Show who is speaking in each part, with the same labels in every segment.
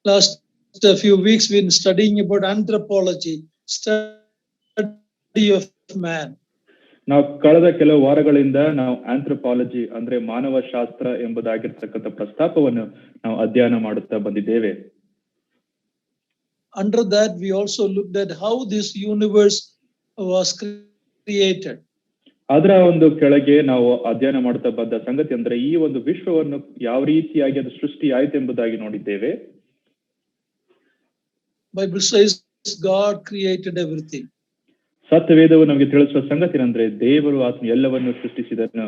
Speaker 1: Last few weeks we've been studying about anthropology, study of man.
Speaker 2: ನಾವು ಕಳೆದ ಕೆಲವು ವಾರಗಳಿಂದ ನಾವು ಆಂಥ್ರೋಪಾಲಜಿ ಅಂದ್ರೆ ಮಾನವ ಶಾಸ್ತ್ರ ಎಂಬುದಾಗಿರ್ತಕ್ಕಂಥ ಪ್ರಸ್ತಾಪವನ್ನು ನಾವು ಅಧ್ಯಯನ ಮಾಡುತ್ತಾ ಬಂದಿದ್ದೇವೆ.
Speaker 1: Under that we also looked at how this universe was created.
Speaker 2: ಅದರ ಒಂದು ಕೆಳಗೆ ನಾವು ಅಧ್ಯಯನ ಮಾಡುತ್ತಾ ಬಂದ ಸಂಗತಿ ಅಂದ್ರೆ ಈ ಒಂದು ವಿಶ್ವವನ್ನು ಯಾವ ರೀತಿಯಾಗಿ ಅದು ಸೃಷ್ಟಿ ಆಯ್ತು ಎಂಬುದಾಗಿ ನೋಡಿದ್ದೇವೆ.
Speaker 1: Bible says God created everything.
Speaker 2: ಸತ್ಯವೇದವು ನಮಗೆ ತಿಳಿಸುವ ಸಂಗತಿ ಅಂದ್ರೆ ದೇವರು ಆತನು ಎಲ್ಲವನ್ನು ಸೃಷ್ಟಿಸಿದನು.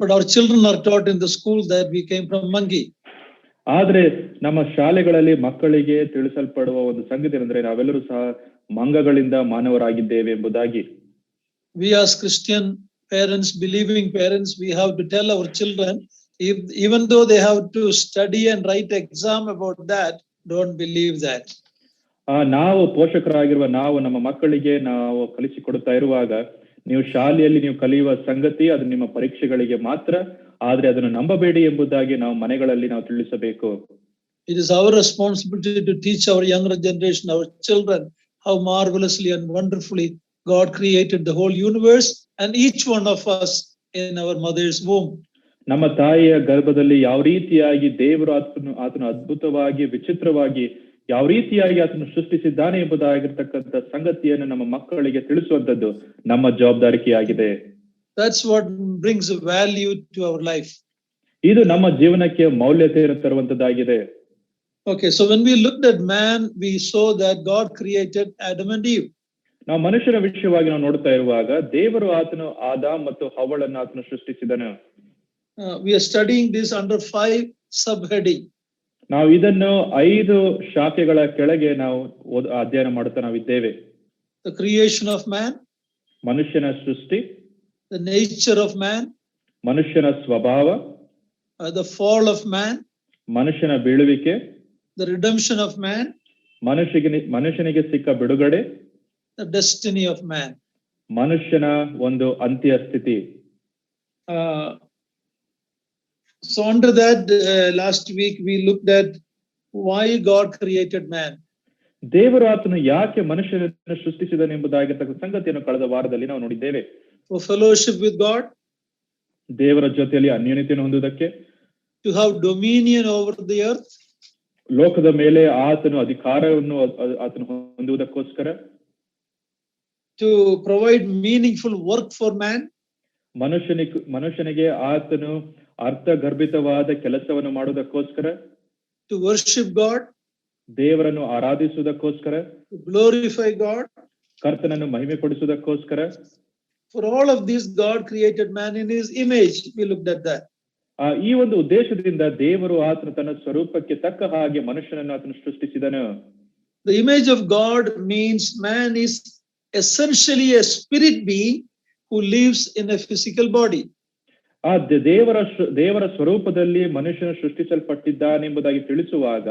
Speaker 1: But our children are taught in the school that we came from monkey.
Speaker 2: ಆದ್ರೆ ನಮ್ಮ ಶಾಲೆಗಳಲ್ಲಿ ಮಕ್ಕಳಿಗೆ ತಿಳಿಸಲ್ಪಡುವ ಒಂದು ಸಂಗತಿ ಅಂದ್ರೆ ನಾವೆಲ್ಲರೂ ಸಹ ಮಂಗಗಳಿಂದ ಮಾನವರಾಗಿದ್ದೇವೆ ಎಂಬುದಾಗಿ.
Speaker 1: We as Christian parents, believing parents, we have to tell our children, even though they have to study and write exam about that, don't believe that.
Speaker 2: ನಾವು ಪೋಷಕರಾಗಿರುವ ನಾವು ನಮ್ಮ ಮಕ್ಕಳಿಗೆ ನಾವು ಕಲಿಸಿಕೊಡುತ್ತಾ ಇರುವಾಗ ನೀವು ಶಾಲೆಯಲ್ಲಿ ನೀವು ಕಲಿಯುವ ಸಂಗತಿ ಅದು ನಿಮ್ಮ ಪರೀಕ್ಷೆಗಳಿಗೆ ಮಾತ್ರ, ಆದ್ರೆ ಅದನ್ನು ನಂಬಬೇಡಿ ಎಂಬುದಾಗಿ ನಾವು ಮನೆಗಳಲ್ಲಿ ನಾವು ತಿಳಿಸಬೇಕು.
Speaker 1: It is our responsibility to teach our younger generation, our children, how marvelously and wonderfully God created the whole universe and each one of us in our mother's womb.
Speaker 2: ನಮ್ಮ ತಾಯಿಯ ಗರ್ಭದಲ್ಲಿ ಯಾವ ರೀತಿಯಾಗಿ ದೇವರು ಆತನು ಅದ್ಭುತವಾಗಿ ವಿಚಿತ್ರವಾಗಿ ಯಾವ ರೀತಿಯಾಗಿ ಆತನು ಸೃಷ್ಟಿಸಿದ್ದಾನೆ ಎಂಬುದಾಗಿರ್ತಕ್ಕಂಥ ಸಂಗತಿಯನ್ನು ನಮ್ಮ ಮಕ್ಕಳಿಗೆ ತಿಳಿಸುವಂತದ್ದು ನಮ್ಮ ಜವಾಬ್ದಾರಿಕೆಯಾಗಿದೆ.
Speaker 1: That's what brings value to our life.
Speaker 2: ಇದು ನಮ್ಮ ಜೀವನಕ್ಕೆ ಮೌಲ್ಯತೆಯನ್ನು ತರುವಂತದ್ದಾಗಿದೆ.
Speaker 1: Okay, so when we looked at man, we saw that God created Adam and Eve.
Speaker 2: ನಾವು ಮನುಷ್ಯನ ವಿಷಯವಾಗಿ ನಾವು ನೋಡ್ತಾ ಇರುವಾಗ ದೇವರು ಆತನು ಆದಾಮ್ ಮತ್ತು ಹವ್ವಳನ್ನು ಆತನು ಸೃಷ್ಟಿಸಿದನು.
Speaker 1: We are studying this under 5 subheading.
Speaker 2: ನಾವು ಇದನ್ನು 5 ಶಾಖೆಗಳ ಕೆಳಗೆ ನಾವು ಅಧ್ಯಯನ ಮಾಡುತ್ತಾ ನಾವಿದ್ದೇವೆ.
Speaker 1: The creation of man,
Speaker 2: ಮನುಷ್ಯನ ಸೃಷ್ಟಿ,
Speaker 1: the nature of man,
Speaker 2: ಮನುಷ್ಯನ ಸ್ವಭಾವ,
Speaker 1: the fall of man,
Speaker 2: ಮನುಷ್ಯನ ಬೀಳುವಿಕೆ,
Speaker 1: the redemption of man,
Speaker 2: ಮನುಷ್ಯನಿಗೆ ಸಿಕ್ಕ ಬಿಡುಗಡೆ,
Speaker 1: the destiny of man.
Speaker 2: ಮನುಷ್ಯನ ಒಂದು ಅಂತ್ಯ ಸ್ಥಿತಿ.
Speaker 1: So under that, last week we looked at why God created man.
Speaker 2: ದೇವರು ಆತನು ಯಾಕೆ ಮನುಷ್ಯನನ್ನು ಸೃಷ್ಟಿಸಿದನು ಎಂಬುದಾಗಿರ್ತಕ್ಕಂಥ ಸಂಗತಿಯನ್ನು ಕಳೆದ ವಾರದಲ್ಲಿ ನಾವು ನೋಡಿದ್ದೇವೆ.
Speaker 1: For fellowship with God,
Speaker 2: ದೇವರ ಜೊತೆಯಲ್ಲಿ ಅನ್ಯೋನ್ಯತೆಯನ್ನು ಹೊಂದುವುದಕ್ಕೆ,
Speaker 1: to have dominion over the earth,
Speaker 2: ಲೋಕದ ಮೇಲೆ ಆತನು ಅಧಿಕಾರವನ್ನು ಆತನು ಹೊಂದುವುದಕ್ಕೋಸ್ಕರ,
Speaker 1: to provide meaningful work for man,
Speaker 2: ಮನುಷ್ಯನಿಗೆ ಆತನು ಅರ್ಥಗರ್ಭಿತವಾದ ಕೆಲಸವನ್ನು ಮಾಡುವುದಕ್ಕೋಸ್ಕರ,
Speaker 1: to worship God,
Speaker 2: ದೇವರನ್ನು ಆರಾಧಿಸುವುದಕ್ಕೋಸ್ಕರ,
Speaker 1: to glorify God,
Speaker 2: ಕರ್ತನನ್ನು ಮಹಿಮೆಪಡಿಸುವುದಕ್ಕೋಸ್ಕರ.
Speaker 1: For all of this God created man in his image. We looked at that.
Speaker 2: ಈ ಒಂದು ಉದ್ದೇಶದಿಂದ ದೇವರು ಆತನು ತನ್ನ ಸ್ವರೂಪಕ್ಕೆ ತಕ್ಕ ಹಾಗೆ ಮನುಷ್ಯನನ್ನು ಆತನು ಸೃಷ್ಟಿಸಿದನು.
Speaker 1: The image of God means man is essentially a spirit being who lives in a physical body.
Speaker 2: ದೇವರ ಸ್ವರೂಪದಲ್ಲಿ ಮನುಷ್ಯನು ಸೃಷ್ಟಿಸಲ್ಪಟ್ಟಿದ್ದಾನೆಂಬುದಾಗಿ ತಿಳಿಸುವಾಗ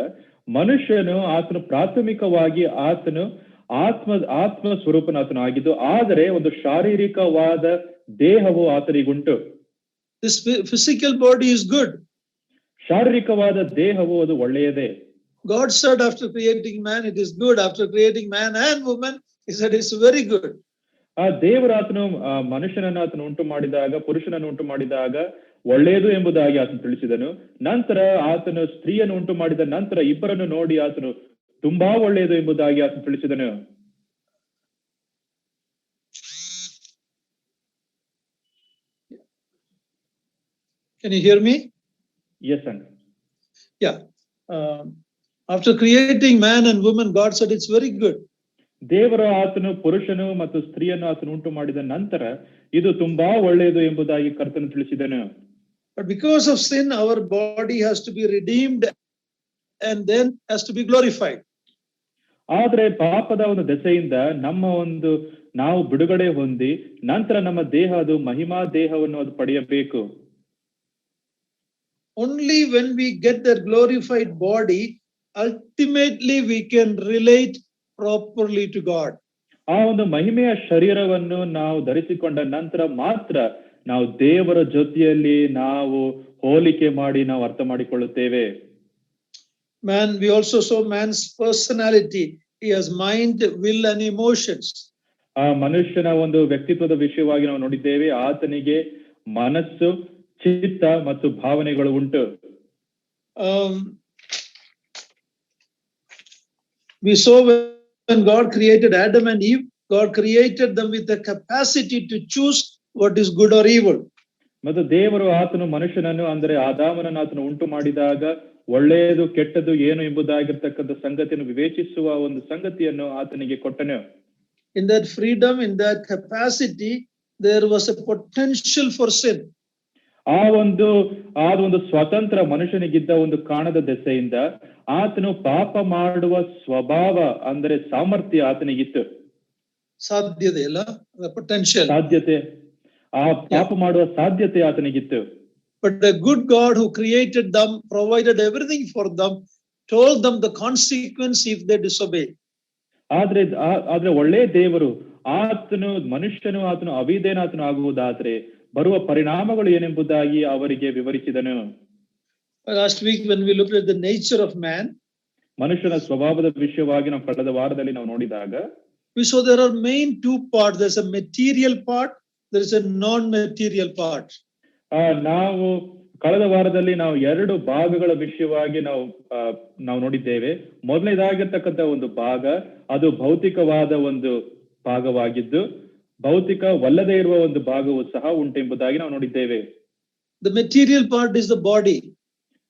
Speaker 2: ಮನುಷ್ಯನು ಆತನು ಪ್ರಾಥಮಿಕವಾಗಿ ಆತನು ಆತ್ಮ ಸ್ವರೂಪನ ಆತನು ಆಗಿದ್ದು, ಆದರೆ ಒಂದು ಶಾರೀರಿಕವಾದ ದೇಹವು ಆತನಿಗುಂಟು.
Speaker 1: This physical body is good.
Speaker 2: ಶಾರೀರಿಕವಾದ ದೇಹವು ಅದು ಒಳ್ಳೆಯದೇ.
Speaker 1: God said after creating man it is good. After creating man and woman he said it's very good.
Speaker 2: ದೇವರು ಆತನು ಮನುಷ್ಯನನ್ನು ಆತನು ಉಂಟು ಮಾಡಿದಾಗ, ಪುರುಷನನ್ನು ಉಂಟು ಮಾಡಿದಾಗ ಒಳ್ಳೆಯದು ಎಂಬುದಾಗಿ ಆತನು ತಿಳಿಸಿದನು. ನಂತರ ಆತನು ಸ್ತ್ರೀಯನ್ನು ಉಂಟು ಮಾಡಿದ ನಂತರ ಇಬ್ಬರನ್ನು ನೋಡಿ ಆತನು ತುಂಬಾ ಒಳ್ಳೆಯದು ಎಂಬುದಾಗಿ ಆತನು ತಿಳಿಸಿದನು.
Speaker 1: Can you hear me?
Speaker 2: Yes, sir.
Speaker 1: Yeah. After creating man and woman, God said it's very good.
Speaker 2: ದೇವರು ಆತನು ಪುರುಷನು ಮತ್ತು ಸ್ತ್ರೀಯನ್ನು ಆತನು ಉಂಟು ಮಾಡಿದ ನಂತರ ಇದು ತುಂಬಾ ಒಳ್ಳೆಯದು ಎಂಬುದಾಗಿ ಕರ್ತನು ತಿಳಿಸಿದನು.
Speaker 1: But because of sin, our body has to be redeemed and then has to be glorified.
Speaker 2: ಆದ್ರೆ ಪಾಪದ ಒಂದು ದೆಸೆಯಿಂದ ನಾವು ಬಿಡುಗಡೆ ಹೊಂದಿ ನಂತರ ನಮ್ಮ ದೇಹ ಅದು ಮಹಿಮಾ ದೇಹವನ್ನು ಅದು ಪಡೆಯಬೇಕು.
Speaker 1: Only when we get that glorified body, ultimately we can relate properly to God.
Speaker 2: ಆ ಒಂದು ಮಹಿಮೆಯ ಶರೀರವನ್ನು ನಾವು ಧರಿಸಿಕೊಂಡ ನಂತರ ಮಾತ್ರ ನಾವು ದೇವರ ಜೊತೆಯಲ್ಲಿ ನಾವು ಹೋಲಿಕೆ ಮಾಡಿ ನಾವು ಅರ್ಥ ಮಾಡಿಕೊಳ್ಳುತ್ತೇವೆ.
Speaker 1: Man, we also saw man's personality. He has mind, will, and emotions.
Speaker 2: ಆ ಮನುಷ್ಯನ ಒಂದು ವ್ಯಕ್ತಿತ್ವದ ವಿಷಯವಾಗಿ ನಾವು ನೋಡಿದ್ದೇವೆ. ಆತನಿಗೆ ಮನಸ್ಸು, ಚಿತ್ತ ಮತ್ತು ಭಾವನೆಗಳು ಉಂಟು.
Speaker 1: We saw when God created Adam and Eve, God created them with the capacity to choose what is good or evil.
Speaker 2: ಮತ್ತು ದೇವರು ಆತನು ಮನುಷ್ಯನನ್ನು ಅಂದರೆ ಆದಾಮನನ್ನು ಆತನು ಉಂಟು ಮಾಡಿದಾಗ ಒಳ್ಳೆಯದು ಕೆಟ್ಟದ್ದು ಏನು ಎಂಬುದಾಗಿರ್ತಕ್ಕಂಥ ಸಂಗತಿಯನ್ನು ವಿವೇಚಿಸುವ ಒಂದು ಸಂಗತಿಯನ್ನು ಆತನಿಗೆ ಕೊಟ್ಟನು.
Speaker 1: In that freedom, in that capacity, there was a potential for sin.
Speaker 2: ಆ ಒಂದು ಸ್ವತಂತ್ರ ಮನುಷ್ಯನಿಗಿದ್ದ ಒಂದು ಕಾಣದ ದೆಸೆಯಿಂದ ಆತನು ಪಾಪ ಮಾಡುವ ಸ್ವಭಾವ ಅಂದರೆ ಸಾಮರ್ಥ್ಯ ಆತನಿಗಿತ್ತು.
Speaker 1: ಸಾಧ್ಯತೆ ಅಲ್ಲ, potential.
Speaker 2: ಸಾಧ್ಯತೆ, ಆ ಪಾಪ ಮಾಡುವ ಸಾಧ್ಯತೆ ಆತನಿಗಿತ್ತು.
Speaker 1: But the good God who created them, provided everything for them, told them the consequence if they disobey.
Speaker 2: ಆದ್ರೆ ಒಳ್ಳೆ ದೇವರು ಆತನು ಅವಿಧೇಯನಾತನು ಆಗುವುದಾದ್ರೆ ಬರುವ ಪರಿಣಾಮಗಳು ಏನೆಂಬುದಾಗಿ ಅವರಿಗೆ ವಿವರಿಸಿದನು.
Speaker 1: Last week when we looked at the nature of man,
Speaker 2: ಮನುಷ್ಯನ ಸ್ವಭಾವದ ವಿಷಯವಾಗಿ ನಾವು ಕಳೆದ ವಾರದಲ್ಲಿ ನಾವು ನೋಡಿದಾಗ
Speaker 1: we saw there are main two parts. There's a material part, there is a non-material part.
Speaker 2: ನಾವು ಕಳೆದ ವಾರದಲ್ಲಿ ನಾವು ಎರಡು ಭಾಗಗಳ ವಿಷಯವಾಗಿ ನಾವು ನೋಡಿದ್ದೇವೆ. ಮೊದಲನೇದಾಗಿರ್ತಕ್ಕಂಥ ಒಂದು ಭಾಗ ಅದು ಭೌತಿಕವಾದ ಒಂದು ಭಾಗವಾಗಿದ್ದು, ಭೌತಿಕವಲ್ಲದೆ ಇರುವ ಒಂದು ಭಾಗವು ಸಹ ಉಂಟೆಂಬುದಾಗಿ ನಾವು ನೋಡಿದ್ದೇವೆ.
Speaker 1: The material part is the body.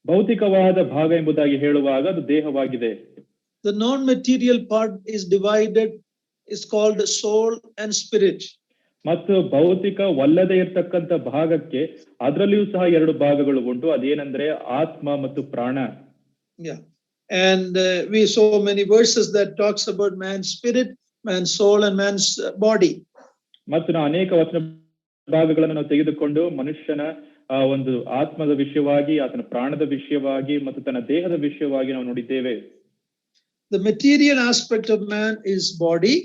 Speaker 2: ಭೌತಿಕವಾದ ಭಾಗ ಎಂಬುದಾಗಿ ಹೇಳುವಾಗ ಅದು ದೇಹವಾಗಿದೆ.
Speaker 1: The non-material part is divided, is called soul and spirit.
Speaker 2: ಮತ್ತು ಭೌತಿಕವಲ್ಲದೆ ಇರತಕ್ಕಂಥ ಭಾಗಕ್ಕೆ ಅದರಲ್ಲಿಯೂ ಸಹ ಎರಡು ಭಾಗಗಳು ಉಂಟು. ಅದೇನೆಂದ್ರೆ ಆತ್ಮ ಮತ್ತು ಪ್ರಾಣ.
Speaker 1: Yeah, and we saw many verses that talks about man's spirit, man's soul and man's body.
Speaker 2: ಮತ್ತು ನಾವು ಅನೇಕ ವಚನ ಭಾಗಗಳನ್ನು ನಾವು ತೆಗೆದುಕೊಂಡು ಮನುಷ್ಯನ ಒಂದು ಆತ್ಮದ ವಿಷಯವಾಗಿ, ಆತನ ಪ್ರಾಣದ ವಿಷಯವಾಗಿ ಮತ್ತು ತನ್ನ ದೇಹದ ವಿಷಯವಾಗಿ ನಾವು ನೋಡಿದ್ದೇವೆ.
Speaker 1: The material aspect of man is body.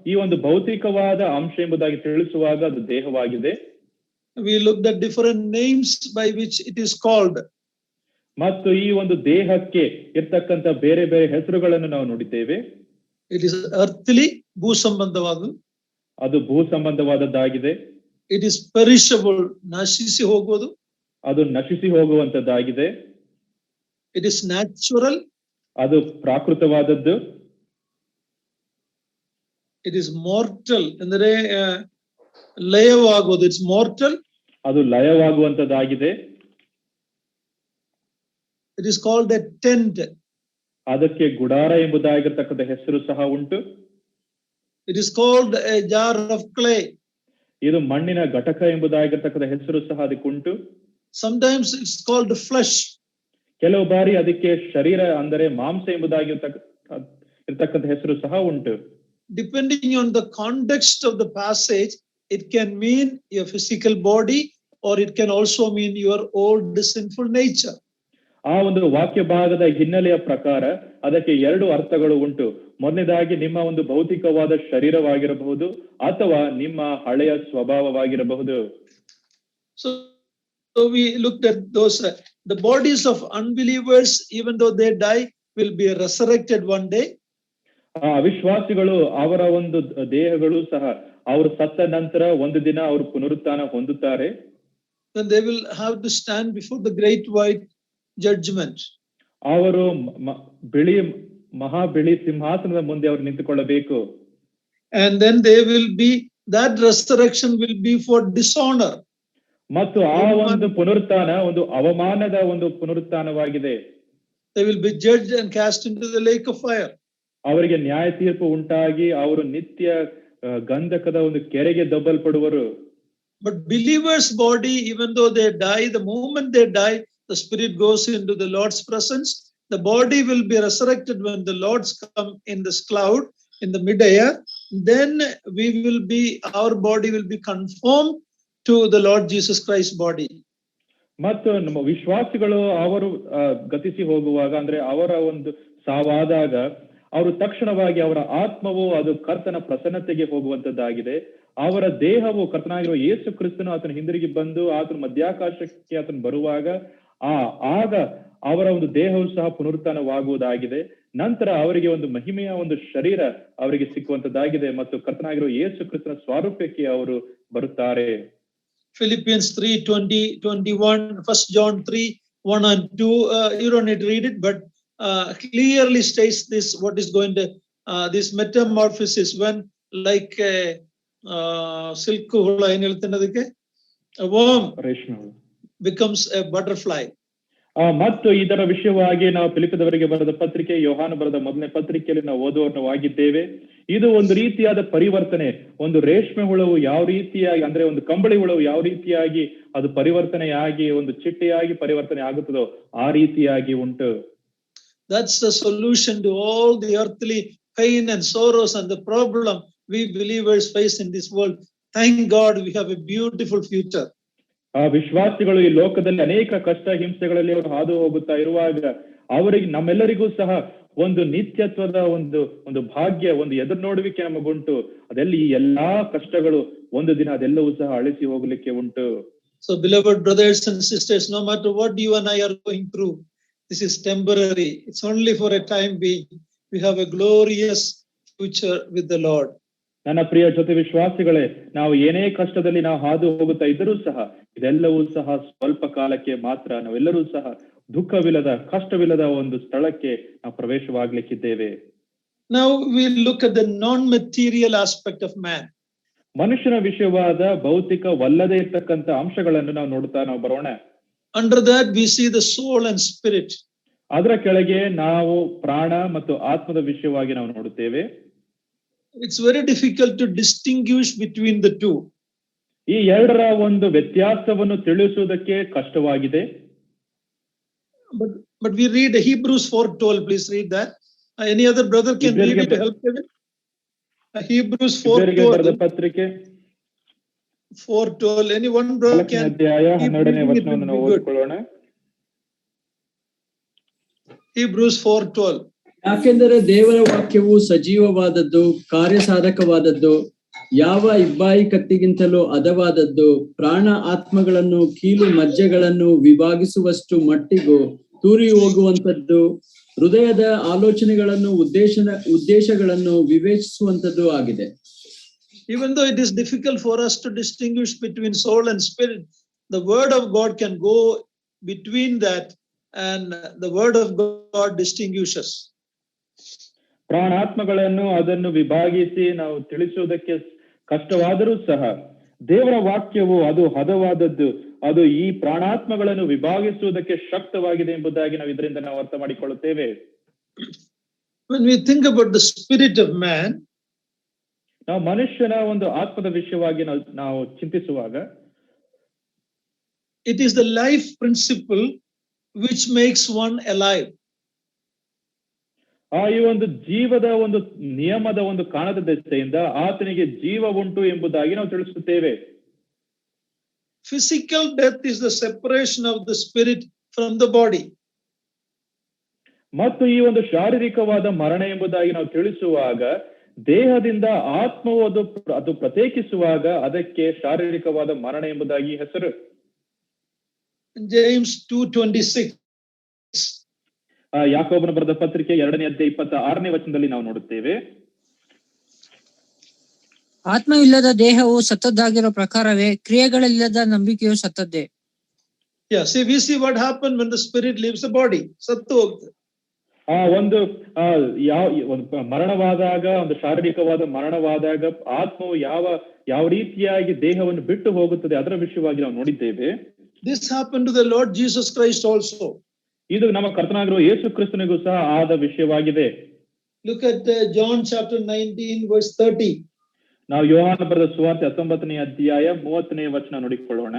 Speaker 2: ಈ ಒಂದು ಭೌತಿಕವಾದ ಅಂಶ ಎಂಬುದಾಗಿ ತಿಳಿಸುವಾಗ ಅದು ದೇಹವಾಗಿದೆ.
Speaker 1: We looked at different names by which it is called.
Speaker 2: ಮತ್ತು ಈ ಒಂದು ದೇಹಕ್ಕೆ ಇರ್ತಕ್ಕಂಥ ಬೇರೆ ಬೇರೆ ಹೆಸರುಗಳನ್ನು ನಾವು ನೋಡಿದ್ದೇವೆ.
Speaker 1: It is earthly, ಭೂ ಸಂಬಂಧವಾದ.
Speaker 2: ಅದು ಭೂ ಸಂಬಂಧವಾದದ್ದಾಗಿದೆ.
Speaker 1: It is perishable, ನಶಿಸಿ ಹೋಗುವುದು.
Speaker 2: ಅದು ನಶಿಸಿ ಹೋಗುವಂತದ್ದಾಗಿದೆ.
Speaker 1: It is natural.
Speaker 2: ಅದು ಪ್ರಾಕೃತವಾದದ್ದು.
Speaker 1: It is mortal, ಅಂದರೆ ಲಯವಾಗುವುದು. It's mortal.
Speaker 2: ಅದು ಲಯವಾಗುವಂತದ್ದಾಗಿದೆ.
Speaker 1: It is called a tent.
Speaker 2: ಅದಕ್ಕೆ ಗುಡಾರ ಎಂಬುದಾಗಿರ್ತಕ್ಕಂಥ ಹೆಸರು ಸಹ ಉಂಟು.
Speaker 1: It is called a jar of clay.
Speaker 2: ಇದು ಮಣ್ಣಿನ ಘಟಕ ಎಂಬುದಾಗಿರ್ತಕ್ಕಂಥ ಹೆಸರು ಸಹ ಅದಕ್ಕುಂಟು.
Speaker 1: Sometimes it's called flesh.
Speaker 2: ಕೆಲವು ಬಾರಿ ಅದಕ್ಕೆ ಶರೀರ ಅಂದರೆ ಮಾಂಸ ಎಂಬುದಾಗಿರ್ತಕ್ಕಂಥ ಹೆಸರು ಸಹ ಉಂಟು.
Speaker 1: Depending on the context of the passage, it can mean your physical body or it can also mean your old sinful nature.
Speaker 2: ಆ ಒಂದು ವಾಕ್ಯ ಭಾಗದ ಹಿನ್ನೆಲೆಯ ಪ್ರಕಾರ ಅದಕ್ಕೆ ಎರಡು ಅರ್ಥಗಳು ಉಂಟು. ಮೊದಲನೇದಾಗಿ ನಿಮ್ಮ ಒಂದು ಭೌತಿಕವಾದ ಶರೀರವಾಗಿರಬಹುದು ಅಥವಾ ನಿಮ್ಮ ಹಳೆಯ ಸ್ವಭಾವವಾಗಿರಬಹುದು.
Speaker 1: So we looked at those the bodies of unbelievers, even though they die, will be resurrected one day.
Speaker 2: ಅವಿಶ್ವಾಸಿಗಳು ಅವರ ಒಂದು ದೇಹಗಳು ಸಹ ಅವರು ಸತ್ತ ನಂತರ ಒಂದು ದಿನ ಅವರು ಪುನರುತ್ಥಾನ ಹೊಂದುತ್ತಾರೆ.
Speaker 1: Then they will have to stand before the great white judgment.
Speaker 2: ಅವರು ಮಹಾ ಬಿಳಿ ಸಿಂಹಾಸನದ ಮುಂದೆ ಅವರು ನಿಂತುಕೊಳ್ಳಬೇಕು.
Speaker 1: And then they will be, that resurrection will be for dishonor.
Speaker 2: ಮತ್ತು ಆ ಒಂದು ಪುನರುತ್ಥಾನ ಒಂದು ಅವಮಾನದ ಒಂದು ಪುನರುತ್ಥಾನವಾಗಿದೆ.
Speaker 1: They will be judged and cast into the lake of fire.
Speaker 2: ಅವರಿಗೆ ನ್ಯಾಯ ತೀರ್ಪು ಉಂಟಾಗಿ ಅವರು ನಿತ್ಯ ಗಂಧಕದ ಒಂದು ಕೆರೆಗೆ ದಬ್ಬಲ್ಪಡುವರು.
Speaker 1: But believers' body, even though they die, the moment they die, the spirit goes into the Lord's presence. The body will be resurrected when the Lord's come in this cloud in the mid-air. Then our body will be conformed to the Lord Jesus Christ's body.
Speaker 2: ಮತ್ತು ನಮ್ಮ ವಿಶ್ವಾಸಿಗಳು ಅವರು ಗತಿಸಿ ಹೋಗುವಾಗ ಅಂದ್ರೆ ಅವರ ಒಂದು ಸಾವಾದಾಗ ಅವರು ತಕ್ಷಣವಾಗಿ ಅವರ ಆತ್ಮವು ಅದು ಕರ್ತನ ಪ್ರಸನ್ನತೆಗೆ ಹೋಗುವಂತದ್ದಾಗಿದೆ. ಅವರ ದೇಹವು ಕರ್ತನಾಗಿರುವ ಯೇಸು ಕ್ರಿಸ್ತನು ಆತನ ಹಿಂದಿರುಗಿ ಬಂದು ಆತನ ಮಧ್ಯಾಕಾಶಕ್ಕೆ ಆತನ ಬರುವಾಗ ಆಗ ಅವರ ಒಂದು ದೇಹವು ಸಹ ಪುನರುತ್ಥಾನವಾಗುವುದಾಗಿದೆ. ನಂತರ ಅವರಿಗೆ ಒಂದು ಮಹಿಮೆಯ ಒಂದು ಶರೀರ ಅವರಿಗೆ ಸಿಕ್ಕುವಂತದ್ದಾಗಿದೆ ಮತ್ತು ಕರ್ತನಾಗಿರುವ ಯೇಸು ಕ್ರಿಸ್ತನ ಸ್ವಾರೂಪ್ಯಕ್ಕೆ ಅವರು ಬರುತ್ತಾರೆ.
Speaker 1: Philippians 3:20-21, 1 John 3:1 and 2. You don't need to read it, but clearly states this, what is going to, this metamorphosis when like silk hula ಏನು ಹೇಳ್ತೇನೆ ಅದಕ್ಕೆ, a worm becomes a butterfly.
Speaker 2: ಮತ್ತು ಇದರ ವಿಷಯವಾಗಿ ನಾವು ಫಿಲಿಪ್ಪದವರಿಗೆ ಬರೆದ ಪತ್ರಿಕೆ, ಯೋಹಾನ ಬರೆದ ಮೊದಲನೇ ಪತ್ರಿಕೆಯಲ್ಲಿ ನಾವು ಓದುವವರಾಗಿದ್ದೇವೆ. ಇದು ಒಂದು ರೀತಿಯಾದ ಪರಿವರ್ತನೆ. ಒಂದು ರೇಷ್ಮೆ ಹುಳವು ಯಾವ ರೀತಿಯಾಗಿ, ಅಂದ್ರೆ ಒಂದು ಕಂಬಳಿ ಹುಳವು ಯಾವ ರೀತಿಯಾಗಿ ಅದು ಪರಿವರ್ತನೆಯಾಗಿ ಒಂದು ಚಿಟ್ಟೆಯಾಗಿ ಪರಿವರ್ತನೆ ಆಗುತ್ತದೋ ಆ ರೀತಿಯಾಗಿ ಉಂಟು.
Speaker 1: That's the solution to all the earthly pain and sorrows and the problem we believers face in this world. Thank God we have a beautiful future.
Speaker 2: ವಿಶ್ವಾಸಿಗಳು ಈ ಲೋಕದಲ್ಲಿ ಅನೇಕ ಕಷ್ಟ ಹಿಂಸೆಗಳಲ್ಲಿ ಅವರು ಹಾದು ಹೋಗುತ್ತಾ ಇರುವಾಗ ಅವರಿಗೆ, ನಮ್ಮೆಲ್ಲರಿಗೂ ಸಹ ಒಂದು ನಿತ್ಯತ್ವದ ಒಂದು ಭಾಗ್ಯ, ಒಂದು ಎದುರು ನೋಡುವಿಕೆ ನಮಗುಂಟು. ಅದೆಲ್ಲಿ ಈ ಎಲ್ಲಾ ಕಷ್ಟಗಳು ಒಂದು ದಿನ ಅದೆಲ್ಲವೂ ಸಹ ಅಳಿಸಿ ಹೋಗ್ಲಿಕ್ಕೆ ಉಂಟು.
Speaker 1: So beloved brothers and sisters, no matter what you and I are going through, this is temporary. It's only for a time being. We have a glorious future with the Lord.
Speaker 2: ನನ್ನ ಪ್ರಿಯ ಜೊತೆ ವಿಶ್ವಾಸಿಗಳೇ, ನಾವು ಏನೇ ಕಷ್ಟದಲ್ಲಿ ನಾವು ಹಾದು ಹೋಗುತ್ತಾ ಇದ್ದರೂ ಸಹ ಇದೆಲ್ಲವೂ ಸಹ ಸ್ವಲ್ಪ ಕಾಲಕ್ಕೆ ಮಾತ್ರ. ನಾವೆಲ್ಲರೂ ಸಹ ದುಃಖವಿಲ್ಲದ, ಕಷ್ಟವಿಲ್ಲದ ಒಂದು ಸ್ಥಳಕ್ಕೆ ನಾವು ಪ್ರವೇಶವಾಗ್ಲಿಕ್ಕಿದ್ದೇವೆ.
Speaker 1: Now we look at the non-material aspect of man.
Speaker 2: ಮನುಷ್ಯನ ವಿಷಯವಾದ ಭೌತಿಕವಲ್ಲದೆ ಇರ್ತಕ್ಕಂಥ ಅಂಶಗಳನ್ನು ನಾವು ಬರೋಣ.
Speaker 1: Under that we see the soul and spirit.
Speaker 2: ಅದರ ಕೆಳಗೆ ನಾವು ಪ್ರಾಣ ಮತ್ತು ಆತ್ಮದ ವಿಷಯವಾಗಿ ನಾವು ನೋಡುತ್ತೇವೆ.
Speaker 1: It's very difficult to distinguish between the two.
Speaker 2: ಈ ಎರಡರ ಒಂದು ವ್ಯತ್ಯಾಸವನ್ನು ತಿಳಿಸುವುದಕ್ಕೆ ಕಷ್ಟವಾಗಿದೆ.
Speaker 1: But we read Hebrews 4:12. Please read that. Any other brother can read it to help you. Hebrews 4:12.
Speaker 2: ಪತ್ರಿಕೆ
Speaker 1: 4:12. Any one brother can.
Speaker 2: ಅಧ್ಯಾಯ 12ನೇ ವಚನವನ್ನು ನಾವು ಓದಿಕೊಳ್ಳೋಣ.
Speaker 1: Hebrews 4:12.
Speaker 3: ಯಾಕೆಂದರೆ ದೇವರ ವಾಕ್ಯವು ಸಜೀವವಾದದ್ದು, ಕಾರ್ಯಸಾಧಕವಾದದ್ದು, ಯಾವ ಇಬ್ಬಾಯಿ ಕತ್ತಿಗಿಂತಲೂ ಹದವಾದದ್ದು, ಪ್ರಾಣ ಆತ್ಮಗಳನ್ನು ಕೀಲು ಮಜ್ಜೆಗಳನ್ನು ವಿಭಾಗಿಸುವಷ್ಟು ಮಟ್ಟಿಗೂ ತೂರಿ ಹೋಗುವಂತದ್ದು, ಹೃದಯದ ಆಲೋಚನೆಗಳನ್ನು ಉದ್ದೇಶಗಳನ್ನು ವಿವೇಚಿಸುವಂತದ್ದು ಆಗಿದೆ.
Speaker 1: Even though it is difficult for us to distinguish between soul and spirit, the word of God can go between that, and the word of God distinguishes.
Speaker 2: ಪ್ರಾಣಾತ್ಮಗಳನ್ನು ಅದನ್ನು ವಿಭಾಗಿಸಿ ನಾವು ತಿಳಿಸುವುದಕ್ಕೆ ಕಷ್ಟವಾದರೂ ಸಹ ದೇವರ ವಾಕ್ಯವು ಅದು ಹದವಾದದ್ದು, ಅದು ಈ ಪ್ರಾಣಾತ್ಮಗಳನ್ನು ವಿಭಾಗಿಸುವುದಕ್ಕೆ ಶಕ್ತವಾಗಿದೆ ಎಂಬುದಾಗಿ ನಾವು ಇದರಿಂದ ನಾವು ಅರ್ಥ ಮಾಡಿಕೊಳ್ಳುತ್ತೇವೆ.
Speaker 1: When we think about the spirit of man,
Speaker 2: ನಾವು ಮನುಷ್ಯನ ಒಂದು ಆತ್ಮದ ವಿಷಯವಾಗಿ ನಾವು ಚಿಂತಿಸುವಾಗ,
Speaker 1: it is the life principle which makes one alive.
Speaker 2: ಈ ಒಂದು ಜೀವದ ಒಂದು ನಿಯಮದ ಒಂದು ಕಾರಣದ ದೃಷ್ಟಿಯಿಂದ ಆತನಿಗೆ ಜೀವ ಉಂಟು ಎಂಬುದಾಗಿ ನಾವು ತಿಳಿಸುತ್ತೇವೆ.
Speaker 1: Physical death is the separation of the spirit from the body.
Speaker 2: ಮತ್ತು ಈ ಒಂದು ಶಾರೀರಿಕವಾದ ಮರಣ ಎಂಬುದಾಗಿ ನಾವು ತಿಳಿಸುವಾಗ ದೇಹದಿಂದ ಆತ್ಮವು ಅದು ಪ್ರತ್ಯೇಕಿಸುವಾಗ ಅದಕ್ಕೆ ಶಾರೀರಿಕವಾದ ಮರಣ ಎಂಬುದಾಗಿ ಹೆಸರು.
Speaker 1: James 2:26.
Speaker 2: ಯಾಕೋಬನ ಬರೆದ ಪತ್ರಿಕೆ 2ನೇ ಅಧ್ಯಾಯ 26ನೇ ವಚನದಲ್ಲಿ ನಾವು ನೋಡುತ್ತೇವೆ,
Speaker 4: ಆತ್ಮವಿಲ್ಲದ ದೇಹವು ಸತ್ತದ್ದಾಗಿರೋ ಪ್ರಕಾರವೇ ಕ್ರಿಯೆಗಳಿಲ್ಲದ ನಂಬಿಕೆಯು ಸತ್ತದ್ದೇ.
Speaker 1: Yeah, see, we see what happened when the spirit leaves the body. ಸತ್ತು ಹೋಗ್ತದೆ.
Speaker 2: ಒಂದು ಮರಣವಾದಾಗ, ಒಂದು ಶಾರೀರಿಕವಾದ ಮರಣವಾದಾಗ ಆತ್ಮವು ಯಾವ ರೀತಿಯಾಗಿ ದೇಹವನ್ನು ಬಿಟ್ಟು ಹೋಗುತ್ತದೆ ಅದರ ವಿಷಯವಾಗಿ ನಾವು ನೋಡಿದ್ದೇವೆ.
Speaker 1: This happened to the Lord Jesus Christ also.
Speaker 2: ಇದು ನಮ್ಮ ಕರ್ತನಾಗಿರುವ ಯೇಸು ಕ್ರಿಸ್ತನಿಗೂ ಸಹ ಆದ ವಿಷಯವಾಗಿದೆ.
Speaker 1: Look at John chapter 19 verse 30.
Speaker 2: ನಾವು ಯೋಹಾನ ಬರೆದ ಸುವಾರ್ತೆ 19ನೇ ಅಧ್ಯಾಯ 30ನೇ ವಚನ ನೋಡಿಕೊಳ್ಳೋಣ.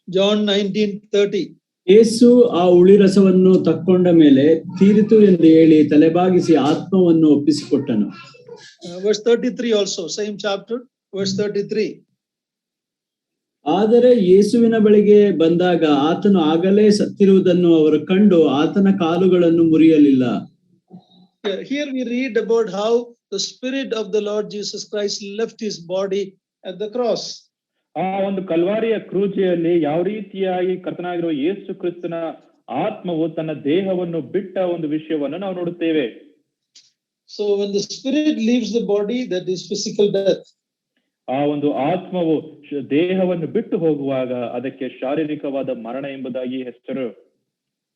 Speaker 1: John 19:30.
Speaker 3: ಯೇಸು ಆ ಉಳಿರಸವನ್ನು ತಕ್ಕೊಂಡ ಮೇಲೆ ತೀರಿತು ಎಂದು ಹೇಳಿ ತಲೆಬಾಗಿಸಿ ಆತ್ಮವನ್ನು ಒಪ್ಪಿಸಿಕೊಟ್ಟನು.
Speaker 1: Verse 33 also, same chapter, verse 33.
Speaker 3: ಆದರೆ ಯೇಸುವಿನ ಬಳಿಗೆ ಬಂದಾಗ ಆತನು ಆಗಲೇ ಸತ್ತಿರುವುದನ್ನು ಅವರು ಕಂಡು ಆತನ ಕಾಲುಗಳನ್ನು ಮುರಿಯಲಿಲ್ಲ.
Speaker 1: Here we read about how the Spirit of the Lord Jesus Christ left his body at the cross.
Speaker 2: ಆ ಒಂದು ಕಲ್ವಾರಿಯ ಕ್ರೂಜೆಯಲ್ಲಿ ಯಾವ ರೀತಿಯಾಗಿ ಕರ್ತನಾಗಿರುವ ಯೇಸು ಕ್ರಿಸ್ತನ ಆತ್ಮವು ತನ್ನ ದೇಹವನ್ನು ಬಿಟ್ಟ ಒಂದು ವಿಷಯವನ್ನು ನಾವು ನೋಡುತ್ತೇವೆ.
Speaker 1: So when the spirit leaves the body, that is physical death.
Speaker 2: ಆ ಒಂದು ಆತ್ಮವು ದೇಹವನ್ನು ಬಿಟ್ಟು ಹೋಗುವಾಗ ಅದಕ್ಕೆ ಶಾರೀರಿಕವಾದ ಮರಣ ಎಂಬುದಾಗಿ ಹೆಸರು.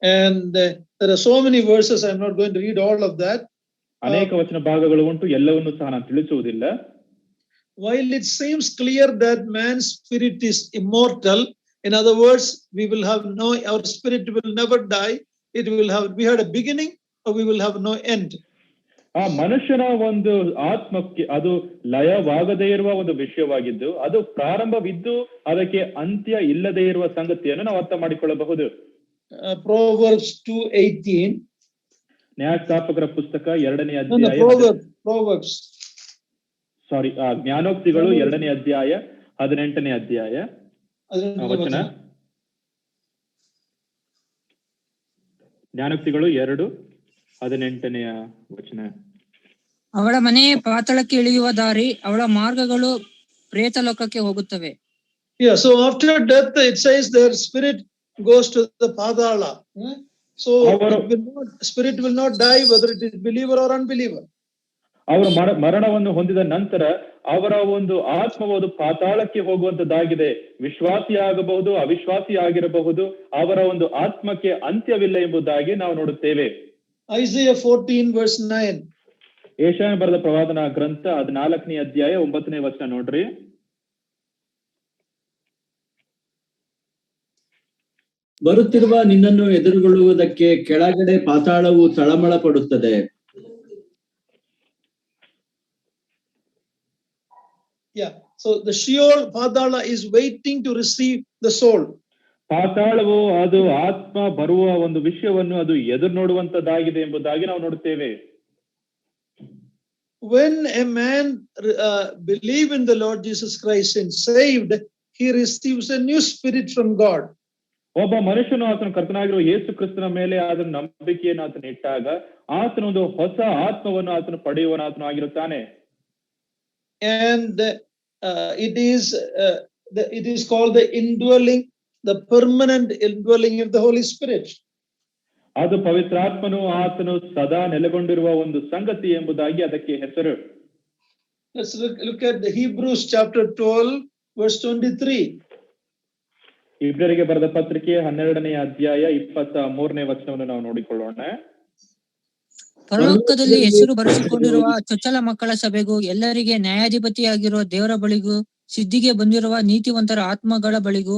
Speaker 1: And there are so many verses, I'm not going to read all of that.
Speaker 2: ಅನೇಕ ವಚನ ಭಾಗಗಳು ಉಂಟು, ಎಲ್ಲವನ್ನೂ ಸಹ ನಾನು ತಿಳಿಸುವುದಿಲ್ಲ.
Speaker 1: While it seems clear that man's spirit is immortal, in other words, our spirit will never die. We had a beginning, or we will have no end.
Speaker 2: ಆ ಮನುಷ್ಯನ ಒಂದು ಆತ್ಮಕ್ಕೆ ಅದು ಲಯವಾಗದೇ ಇರುವ ಒಂದು ವಿಷಯವಾಗಿದ್ದು, ಅದು ಪ್ರಾರಂಭವಿದ್ದು ಅದಕ್ಕೆ ಅಂತ್ಯ ಇಲ್ಲದೆ ಇರುವ ಸಂಗತಿಯನ್ನು ನಾವು ಅರ್ಥ ಮಾಡಿಕೊಳ್ಳಬಹುದು.
Speaker 1: Proverbs 2:18.
Speaker 2: ನ್ಯಾಯಸ್ಥಾಪಕರ ಪುಸ್ತಕ 2ನೇ ಅಧ್ಯಾಯ.
Speaker 1: Proverbs.
Speaker 2: ಸಾರಿ, ಜ್ಞಾನೋಕ್ತಿಗಳು 2ನೇ ಅಧ್ಯಾಯ 18ನೇ ಅಧ್ಯಾಯ ವಚನ. ಜ್ಞಾನೋಕ್ತಿಗಳು 2:18ನೇ ವಚನ.
Speaker 4: ಅವಳ ಮನೆ ಪಾತಾಳಕ್ಕೆ ಇಳಿಯುವ ದಾರಿ, ಅವಳ ಮಾರ್ಗಗಳು ಪ್ರೇತ ಲೋಕಕ್ಕೆ ಹೋಗುತ್ತವೆ.
Speaker 1: Yeah, so after death it says their spirit goes to the padala. So spirit will not die whether it is believer or unbeliever.
Speaker 2: ಅವರು ಮರಣವನ್ನು ಹೊಂದಿದ ನಂತರ ಅವರ ಒಂದು ಆತ್ಮವಾದ ಪಾತಾಳಕ್ಕೆ ಹೋಗುವಂತದ್ದಾಗಿದೆ. ವಿಶ್ವಾಸಿ ಆಗಬಹುದು, ಅವಿಶ್ವಾಸಿ ಆಗಿರಬಹುದು, ಅವರ ಒಂದು ಆತ್ಮಕ್ಕೆ ಅಂತ್ಯವಿಲ್ಲ ಎಂಬುದಾಗಿ ನಾವು ನೋಡುತ್ತೇವೆ.
Speaker 1: Isaiah 14 verse 9.
Speaker 2: ಯೆಶಾಯ ಬರೆದ ಪ್ರವಾದನ ಗ್ರಂಥ 14ನೇ ಅಧ್ಯಾಯ 9ನೇ ವಚನ ನೋಡ್ರಿ.
Speaker 3: ಬರುತ್ತಿರುವ ನಿನ್ನನ್ನು ಎದುರುಗೊಳ್ಳುವುದಕ್ಕೆ ಕೆಳಗಡೆ ಪಾತಾಳವು ತಳಮಳ ಪಡುತ್ತದೆ.
Speaker 1: Yeah, so the Sheol Padala is waiting to receive the soul.
Speaker 2: ಪಾತಾಳವು ಅದು ಆತ್ಮ ಬರುವ ಒಂದು ವಿಷಯವನ್ನು ಅದು ಎದುರು ನೋಡುವಂತದ್ದಾಗಿದೆ ಎಂಬುದಾಗಿ ನಾವು ನೋಡುತ್ತೇವೆ.
Speaker 1: When a man believe in the Lord Jesus Christ and saved, he receives a new spirit from God.
Speaker 2: ಒಬ್ಬ ಮನುಷ್ಯನು ಆತನ ಕರ್ತನಾಗಿರುವ ಯೇಸು ಕ್ರಿಸ್ತನ ಮೇಲೆ ಆತನ ನಂಬಿಕೆಯನ್ನು ಆತನ ಇಟ್ಟಾಗ ಆತನೊಂದು ಹೊಸ ಆತ್ಮವನ್ನು ಆತನು ಪಡೆಯುವನಾತನು ಆಗಿರುತ್ತಾನೆ.
Speaker 1: And it is called the indwelling, the permanent indwelling of the Holy Spirit.
Speaker 2: ಅದು ಪವಿತ್ರಾತ್ಮನು ಆತನು ಸದಾ ನೆಲೆಗೊಂಡಿರುವ ಒಂದು ಸಂಗತಿ ಎಂಬುದಾಗಿ ಅದಕ್ಕೆ ಹೆಸರು.
Speaker 1: Let's look at the Hebrews chapter 12 verse 23.
Speaker 2: ಇಬ್ರಿಯರಿಗೆ ಬರೆದ ಪತ್ರಿಕೆ 12ನೇ ಅಧ್ಯಾಯ 23ನೇ ವಚನವನ್ನು ನಾವು ನೋಡಿಕೊಳ್ಳೋಣ.
Speaker 4: ಪರಲೋಕದಲ್ಲಿ ಹೆಸರು ಬರೆಸಿಕೊಂಡಿರುವ ಚೊಚ್ಚಲ ಮಕ್ಕಳ ಸಭೆಗೂ, ಎಲ್ಲರಿಗೆ ನ್ಯಾಯಾಧಿಪತಿಯಾಗಿರುವ ದೇವರ ಬಳಿಗೂ, ಸಿದ್ಧಿಗೆ ಬಂದಿರುವ ನೀತಿವಂತರ ಆತ್ಮಗಳ ಬಳಿಗೂ,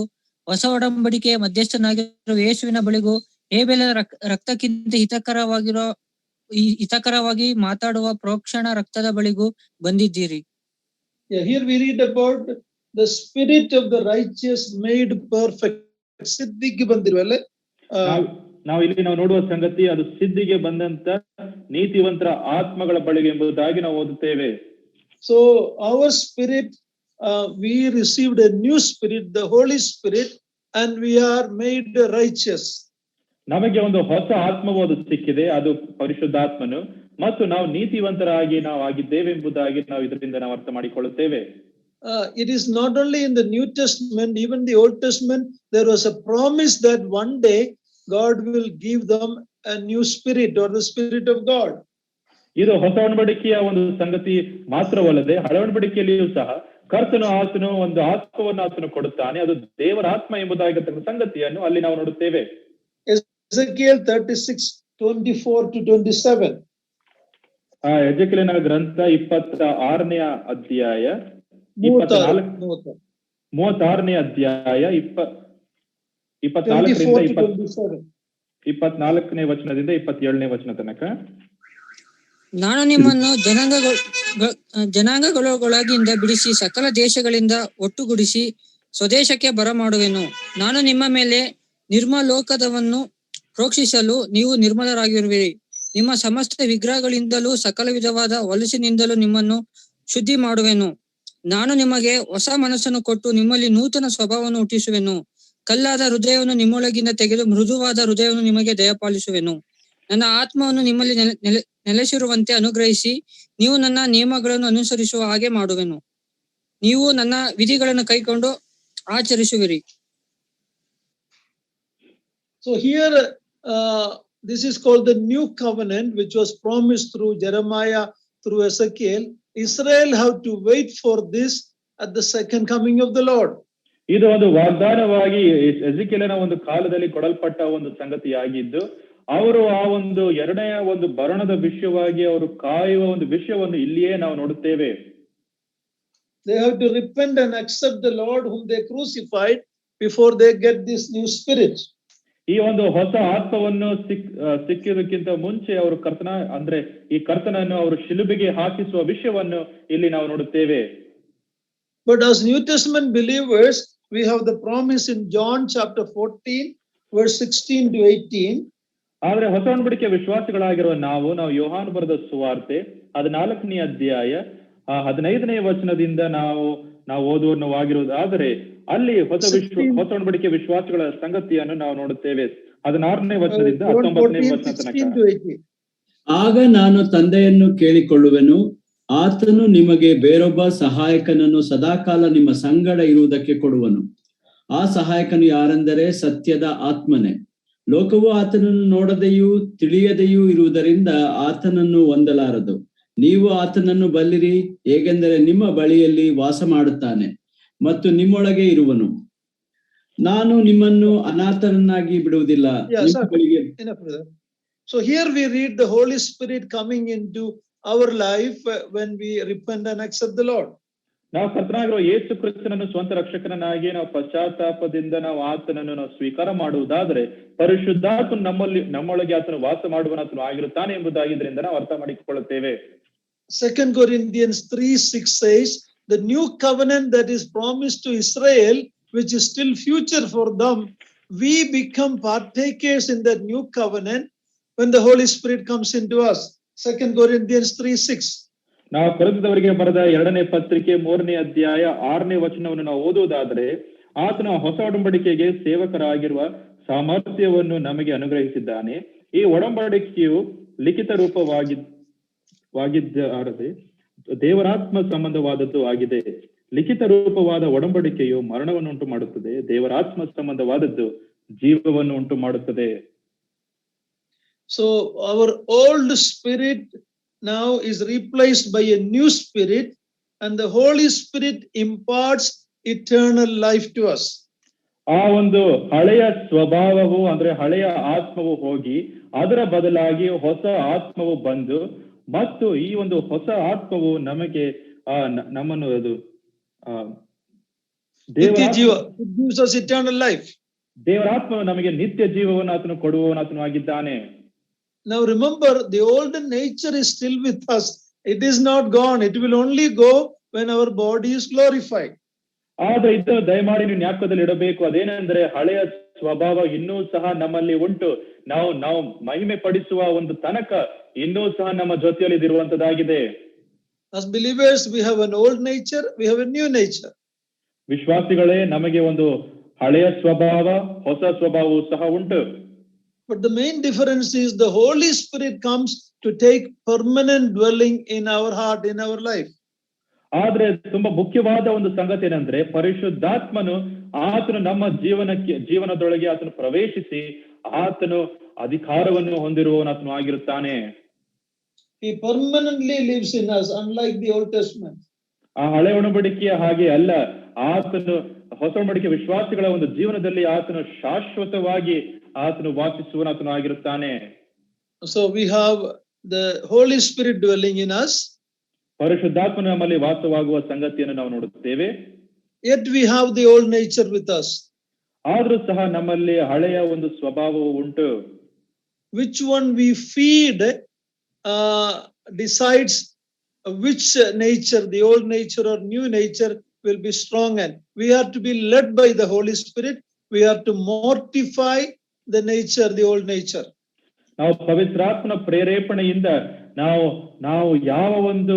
Speaker 4: ಹೊಸ ಒಡಂಬಡಿಕೆಯ ಮಧ್ಯಸ್ಥನಾಗಿರುವ ಯೇಸುವಿನ ಬಳಿಗೂ, ಹೇಬೆಲನ ರಕ್ತಕ್ಕಿಂತ ಹಿತಕರವಾಗಿ ಮಾತಾಡುವ ಪ್ರೋಕ್ಷಣ ರಕ್ತದ ಬಳಿಗೂ ಬಂದಿದ್ದೀರಿ.
Speaker 1: Here we read about the spirit of the righteous made perfect. ಸಿದ್ಧಿಗೆ ಬಂದಿರುವಲ್ಲ.
Speaker 2: ನಾವು ಇಲ್ಲಿ ನೋಡುವ ಸಂಗತಿ ಅದು ಸಿದ್ಧಿಗೆ ಬಂದಂತ ನೀತಿವಂತರ ಆತ್ಮಗಳ ಬಳಿಗೆ ಎಂಬುದಾಗಿ ನಾವು ಓದುತ್ತೇವೆ.
Speaker 1: So our spirit, we received a new spirit, the Holy Spirit, and we are made righteous.
Speaker 2: ನಮಗೆ ಒಂದು ಹೊಸ ಆತ್ಮವು ಅದು ಸಿಕ್ಕಿದೆ, ಅದು ಪರಿಶುದ್ಧಾತ್ಮನು, ಮತ್ತು ನಾವು ನೀತಿವಂತರಾಗಿ ನಾವು ಆಗಿದ್ದೇವೆ ಎಂಬುದಾಗಿ ನಾವು ಇದರಿಂದ ನಾವು ಅರ್ಥ ಮಾಡಿಕೊಳ್ಳುತ್ತೇವೆ.
Speaker 1: It is not only in the New Testament, even the Old Testament, there was a promise that one day God will give them a new spirit, or the Spirit of God.
Speaker 2: ಇದು ಹೊಸ ಒಡಂಬಡಿಕೆಯ ಒಂದು ಸಂಗತಿ ಮಾತ್ರವಲ್ಲದೆ ಹಳೆ ಒಡಂಬಡಿಕೆಯಲ್ಲಿಯೂ ಸಹ ಕರ್ತನು ಆತನು ಒಂದು ಆತ್ಮವನ್ನು ಆತನು ಕೊಡುತ್ತಾನೆ, ಅದು ದೇವರ ಆತ್ಮ ಎಂಬುದಾಗಿರತಕ್ಕಂಥ ಸಂಗತಿಯನ್ನು ಅಲ್ಲಿ ನಾವು ನೋಡುತ್ತೇವೆ.
Speaker 1: Ezekiel 36:24-27.
Speaker 2: ಎಜೆಕಿಯೇಲನ ಗ್ರಂಥ 26ನೇ ಅಧ್ಯಾಯ 36ನೇ ಅಧ್ಯಾಯ 24ನೇ ವಚನದಿಂದ 27ನೇ ವಚನ ತನಕ.
Speaker 4: ನಾನು ನಿಮ್ಮನ್ನು ಜನಾಂಗಗಳೊಳಗಿಂದ ಬಿಡಿಸಿ ಸಕಲ ದೇಶಗಳಿಂದ ಒಟ್ಟುಗೂಡಿಸಿ ಸ್ವದೇಶಕ್ಕೆ ಬರಮಾಡುವೆನು. ನಾನು ನಿಮ್ಮ ಮೇಲೆ ನಿರ್ಮಲೋಕದವನ್ನು ಪ್ರೋಕ್ಷಿಸಲು ನೀವು ನಿರ್ಮಲರಾಗಿರುವಿರಿ. ನಿಮ್ಮ ಸಮಸ್ತ ವಿಗ್ರಹಗಳಿಂದಲೂ ಸಕಲ ವಿಧವಾದ ಹೊಲಸಿನಿಂದಲೂ ನಿಮ್ಮನ್ನು ಶುದ್ಧಿ ಮಾಡುವೆನು. ನಾನು ನಿಮಗೆ ಹೊಸ ಮನಸ್ಸನ್ನು ಕೊಟ್ಟು ನಿಮ್ಮಲ್ಲಿ ನೂತನ ಸ್ವಭಾವವನ್ನು ಹುಟ್ಟಿಸುವೆನು. ಕಲ್ಲಾದ ಹೃದಯವನ್ನು ನಿಮ್ಮೊಳಗಿಂದ ತೆಗೆದು ಮೃದುವಾದ ಹೃದಯವನ್ನು ನಿಮಗೆ ದಯಪಾಲಿಸುವೆನು. ನನ್ನ ಆತ್ಮವನ್ನು ನಿಮ್ಮಲ್ಲಿ ನೆಲೆಸಿರುವಂತೆ ಅನುಗ್ರಹಿಸಿ ನೀವು ನನ್ನ ನಿಯಮಗಳನ್ನು ಅನುಸರಿಸುವ ಹಾಗೆ ಮಾಡುವೆನು. ನೀವು ನನ್ನ ವಿಧಿಗಳನ್ನು ಕೈಕೊಂಡು ಆಚರಿಸುವಿರಿ.
Speaker 1: So here, this is called the new covenant, which was promised through Jeremiah, through Ezekiel. Israel have to wait for this at the second coming of the Lord.
Speaker 2: ಇದು ಒಂದು ವಾಗ್ದಾನವಾಗಿ ಎಜೆಕಿಯೇಲನ ಒಂದು ಕಾಲದಲ್ಲಿ ಕೊಡಲ್ಪಟ್ಟ ಒಂದು ಸಂಗತಿಯಾಗಿದ್ದು, ಅವರು ಆ ಒಂದು ಎರಡನೆಯ ಒಂದು ಬರಣದ ವಿಷಯವಾಗಿ ಅವರು ಕಾಯುವ ಒಂದು ವಿಷಯವನ್ನು ಇಲ್ಲಿಯೇ ನಾವು ನೋಡುತ್ತೇವೆ.
Speaker 1: They have to repent and accept the Lord whom they crucified before they get this new spirit.
Speaker 2: ಈ ಒಂದು ಹೊಸ ಆತ್ಮವನ್ನು ಸಿಕ್ಕಿದಕ್ಕಿಂತ ಮುಂಚೆ ಅವರು ಈ ಕರ್ತನನ್ನು ಅವರು ಶಿಲುಬೆಗೆ ಹಾಕಿಸುವ ವಿಷಯವನ್ನು ಇಲ್ಲಿ ನಾವು ನೋಡುತ್ತೇವೆ.
Speaker 1: But as New Testament believers, we have the promise in John chapter 14, verse 16 to 18.
Speaker 2: ಆದ್ರೆ ಹೊಸ ಒಡಂಬಡಿಕೆ ವಿಶ್ವಾಸಿಗಳಾಗಿರುವ ನಾವು ಯೋಹಾನ ಬರೆದ ಸುವಾರ್ತೆ 14ನೇ ಅಧ್ಯಾಯ 15ನೇ ವಚನದಿಂದ ನಾವು ಓದುವವಾಗಿರುವುದಾದರೆ ಅಲ್ಲಿ ಹೊಸ ಒಡಂಬಡಿಕೆ ವಿಶ್ವಾಸಿಗಳ ಸಂಗತಿಯನ್ನು ನಾವು ನೋಡುತ್ತೇವೆ. 16ನೇ ವಚನದಿಂದ 19ನೇ ವಚನ ತನಕ.
Speaker 3: ಆಗ ನಾನು ತಂದೆಯನ್ನು ಕೇಳಿಕೊಳ್ಳುವೆನು, ಆತನು ನಿಮಗೆ ಬೇರೊಬ್ಬ ಸಹಾಯಕನನ್ನು ಸದಾಕಾಲ ನಿಮ್ಮ ಸಂಗಡ ಇರುವುದಕ್ಕೆ ಕೊಡುವನು. ಆ ಸಹಾಯಕನು ಯಾರೆಂದರೆ ಸತ್ಯದ ಆತ್ಮನೇ. ಲೋಕವು ಆತನನ್ನು ನೋಡದೆಯೂ ತಿಳಿಯದೆಯೂ ಇರುವುದರಿಂದ ಆತನನ್ನು ಹೊಂದಲಾರದು. ನೀವು ಆತನನ್ನು ಬಲ್ಲಿರಿ, ಹೇಗೆಂದರೆ ನಿಮ್ಮ ಬಳಿಯಲ್ಲಿ ವಾಸ ಮಾಡುತ್ತಾನೆ ಮತ್ತು ನಿಮ್ಮೊಳಗೆ ಇರುವನು. ನಾನು ನಿಮ್ಮನ್ನು ಅನಾಥರನ್ನಾಗಿ ಬಿಡುವುದಿಲ್ಲ.
Speaker 1: So here we read the Holy Spirit coming into our life when we repent and accept the Lord.
Speaker 2: ನಾವು ಕರ್ತನಾಗಿರುವ ಯೇಸು ಕ್ರಿಸ್ತನನ್ನು ಸ್ವಂತ ರಕ್ಷಕನಾಗಿ ನಾವು ಪಶ್ಚಾತ್ತಾಪದಿಂದ ನಾವು ಆತನನ್ನು ನಾವು ಸ್ವೀಕಾರ ಮಾಡುವುದಾದರೆ ಪರಿಶುದ್ಧಾತ್ಮನು ನಮ್ಮೊಳಗೆ ಆತನು ವಾಸ ಮಾಡುವನಾತನು ಆಗಿರುತ್ತಾನೆ ಎಂಬುದಾಗಿದ್ದರಿಂದ ನಾವು ಅರ್ಥ ಮಾಡಿಕೊಳ್ಳುತ್ತೇವೆ.
Speaker 1: 2 Corinthians 3:6 says, the new covenant that is promised to Israel, which is still future for them, we become partakers in that new covenant when the Holy Spirit comes into us. 2 Corinthians 3:6.
Speaker 2: ನಾವು ಕೊರಿಂಥದವರಿಗೆ ಬರೆದ 2ನೇ ಪತ್ರಿಕೆ 3ನೇ ಅಧ್ಯಾಯ 6ನೇ ವಚನವನ್ನು ನಾವು ಓದುವುದಾದರೆ, ಆತನ ಹೊಸ ಒಡಂಬಡಿಕೆಗೆ ಸೇವಕರಾಗಿರುವ ಸಾಮರ್ಥ್ಯವನ್ನು ನಮಗೆ ಅನುಗ್ರಹಿಸಿದ್ದಾನೆ. ಈ ಒಡಂಬಡಿಕೆಯು ಲಿಖಿತ ರೂಪವಾಗಿದ್ದಾರದೆ ದೇವರಾತ್ಮ ಸಂಬಂಧವಾದದ್ದು ಆಗಿದೆ. ಲಿಖಿತ ರೂಪವಾದ ಒಡಂಬಡಿಕೆಯು ಮರಣವನ್ನು ಉಂಟು ಮಾಡುತ್ತದೆ, ದೇವರಾತ್ಮ ಸಂಬಂಧವಾದದ್ದು ಜೀವವನ್ನು ಉಂಟು ಮಾಡುತ್ತದೆ.
Speaker 1: So our old spirit now is replaced by a new spirit, and the Holy Spirit imparts eternal life to us.
Speaker 2: ಆ ಒಂದು ಹಳೆಯ ಸ್ವಭಾವವು ಅಂದ್ರೆ ಹಳೆಯ ಆತ್ಮವು ಹೋಗಿ ಅದರ ಬದಲಾಗಿ ಹೊಸ ಆತ್ಮವು ಬಂದು ಮತ್ತು ಈ ಒಂದು ಹೊಸ ಆತ್ಮವು ನಮಗೆ ನಮ್ಮನ್ನು ಅದು
Speaker 1: it gives us eternal life.
Speaker 2: ದೇವರಾತ್ಮವು ನಮಗೆ ನಿತ್ಯ ಜೀವವನ್ನು ಆತನು ಕೊಡುವವನಾತನು ಆಗಿದ್ದಾನೆ.
Speaker 1: Now remember, the old nature is still with us. It is not gone. It will only go when our body is glorified.
Speaker 2: ಆದ್ರೆ ಇದು ದಯಮಾಡಿ ನೀವು ಜ್ಞಾಪಕದಲ್ಲಿ ಇಡಬೇಕು. ಅದೇನೆಂದ್ರೆ ಹಳೆಯ ಸ್ವಭಾವ ಇನ್ನೂ ಸಹ ನಮ್ಮಲ್ಲಿ ಉಂಟು. ನಾವು ಮಹಿಮೆ ಪಡಿಸುವ ಒಂದು ತನಕ ಇನ್ನೂ ಸಹ ನಮ್ಮ ಜೊತೆಯಲ್ಲಿ ಇರುವಂತದ್ದಾಗಿದೆ.
Speaker 1: As believers, we have an old nature, we have a new nature.
Speaker 2: ವಿಶ್ವಾಸಿಗಳೇ, ನಮಗೆ ಒಂದು ಹಳೆಯ ಸ್ವಭಾವ, ಹೊಸ ಸ್ವಭಾವವು ಸಹ ಉಂಟು.
Speaker 1: But the main difference is the Holy Spirit comes to take permanent dwelling in our heart, in our life.
Speaker 2: ಆದ್ರೆ ತುಂಬಾ ಮುಖ್ಯವಾದ ಒಂದು ಸಂಗತಿ ಏನಂದ್ರೆ ಪರಿಶುದ್ಧಾತ್ಮನು ಆತನು ನಮ್ಮ ಜೀವನದೊಳಗೆ ಆತನು ಪ್ರವೇಶಿಸಿ ಆತನು ಅಧಿಕಾರವನ್ನು ಹೊಂದಿರುವವನಾತನು ಆಗಿರುತ್ತಾನೆ.
Speaker 1: He permanently lives in us, unlike the Old Testament.
Speaker 2: ಆ ಹಳೆ ಒಡಂಬಡಿಕೆಯ ಹಾಗೆ ಅಲ್ಲ, ಆತನು ಹೊಸ ಒಡಂಬಡಿಕೆ ವಿಶ್ವಾಸಿಗಳ ಒಂದು ಜೀವನದಲ್ಲಿ ಆತನು ಶಾಶ್ವತವಾಗಿ ಆತನು ವಾಸಿಸುವನಾತನು ಆಗಿರುತ್ತಾನೆ.
Speaker 1: So we have the Holy Spirit dwelling in us.
Speaker 2: ಪರಿಶುದ್ಧಾತ್ಮನು ನಮ್ಮಲ್ಲಿ ವಾಸವಾಗುವ ಸಂಗತಿಯನ್ನು ನಾವು ನೋಡುತ್ತೇವೆ.
Speaker 1: Yet we have the old nature with us.
Speaker 2: ಆದ್ರೂ ಸಹ ನಮ್ಮಲ್ಲಿ ಹಳೆಯ ಒಂದು ಸ್ವಭಾವವು ಉಂಟು.
Speaker 1: Which one we feed decides which nature, the old nature or new nature, will be strong. And we are to be led by the Holy Spirit. We are to mortify the nature, the old nature.
Speaker 2: ನಾವು ಪವಿತ್ರಾತ್ಮನ ಪ್ರೇರೇಪಣೆಯಿಂದ ನಾವು ಯಾವ ಒಂದು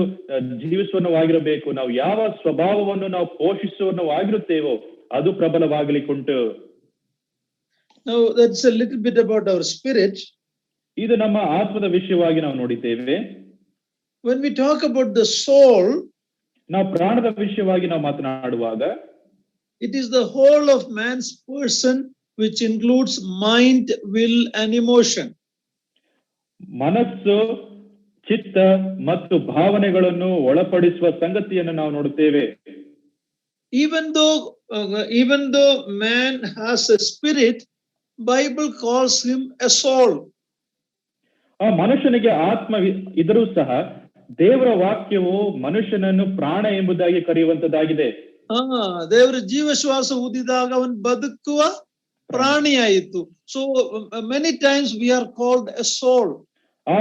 Speaker 2: ಜೀವಿಸುವವಾಗಿರಬೇಕು, ನಾವು ಯಾವ ಸ್ವಭಾವವನ್ನು ನಾವು ಪೋಷಿಸುವವಾಗಿರುತ್ತೇವೋ ಅದು ಪ್ರಬಲವಾಗಲಿಕ್ಕುಂಟು.
Speaker 1: Now that's a little bit about our spirit.
Speaker 2: ಇದು ನಮ್ಮ ಆತ್ಮದ ವಿಷಯವಾಗಿ ನಾವು ನೋಡಿದ್ದೇವೆ.
Speaker 1: When we talk about the soul,
Speaker 2: ನಾವು ಪ್ರಾಣದ ವಿಷಯವಾಗಿ ನಾವು ಮಾತನಾಡುವಾಗ
Speaker 1: it is the whole of man's person which includes mind, will and emotion.
Speaker 2: ಮನಸ್ಸು, ಚಿತ್ತ ಮತ್ತು ಭಾವನೆಗಳನ್ನು ಒಳಪಡಿಸುವ ಸಂಗತಿಯನ್ನು ನಾವು ನೋಡುತ್ತೇವೆ.
Speaker 1: Even though man has a spirit, Bible calls him a soul.
Speaker 2: ಆ ಮನುಷ್ಯನಿಗೆ ಆತ್ಮ ಇದ್ರೂ ಸಹ ದೇವರ ವಾಕ್ಯವು ಮನುಷ್ಯನನ್ನು ಪ್ರಾಣ ಎಂಬುದಾಗಿ ಕರೆಯುವಂತದ್ದಾಗಿದೆ.
Speaker 1: ದೇವರ ಜೀವಶ್ವಾಸ ಊದಿದಾಗ ಅವನು ಬದುಕುವ ಪ್ರಾಣಿ ಆಯಿತು. So many times we are called a soul.
Speaker 2: ಆ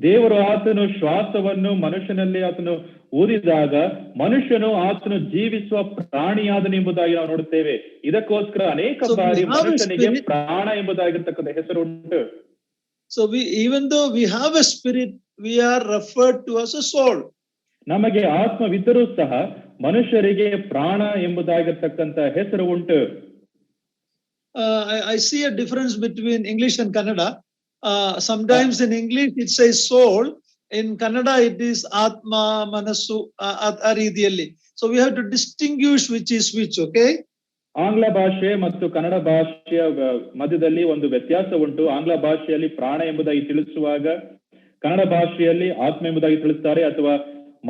Speaker 2: ದೇವರು ಆತನು ಶ್ವಾಸವನ್ನು ಮನುಷ್ಯನಲ್ಲಿ ಆತನು ಊದಿದಾಗ ಮನುಷ್ಯನು ಆತನು ಜೀವಿಸುವ ಪ್ರಾಣಿಯಾದನು ಎಂಬುದಾಗಿ ನಾವು ನೋಡುತ್ತೇವೆ. ಇದಕ್ಕೋಸ್ಕರ ಅನೇಕ ಬಾರಿ ಮನುಷ್ಯನಿಗೆ ಪ್ರಾಣ ಎಂಬುದಾಗಿರ್ತಕ್ಕಂಥ ಹೆಸರು ಉಂಟು.
Speaker 1: So even though we have a spirit, we are referred to as a soul.
Speaker 2: ನಮಗೆ ಆತ್ಮವಿದ್ದರೂ ಸಹ ಮನುಷ್ಯರಿಗೆ ಪ್ರಾಣ ಎಂಬುದಾಗಿರ್ತಕ್ಕಂಥ ಹೆಸರು ಉಂಟು.
Speaker 1: I see a difference between English and Kannada. Sometimes in English it says soul, in Kannada it is atma, manassu, ಆ ರೀತಿಯಲ್ಲಿ. So we have to distinguish which is which, okay?
Speaker 2: ಆಂಗ್ಲ ಭಾಷೆ ಮತ್ತು ಕನ್ನಡ ಭಾಷೆಯ ಮಧ್ಯದಲ್ಲಿ ಒಂದು ವ್ಯತ್ಯಾಸ ಉಂಟು. ಆಂಗ್ಲ ಭಾಷೆಯಲ್ಲಿ ಪ್ರಾಣ ಎಂಬುದಾಗಿ ತಿಳಿಸುವಾಗ ಕನ್ನಡ ಭಾಷೆಯಲ್ಲಿ ಆತ್ಮ ಎಂಬುದಾಗಿ ತಿಳಿಸ್ತಾರೆ ಅಥವಾ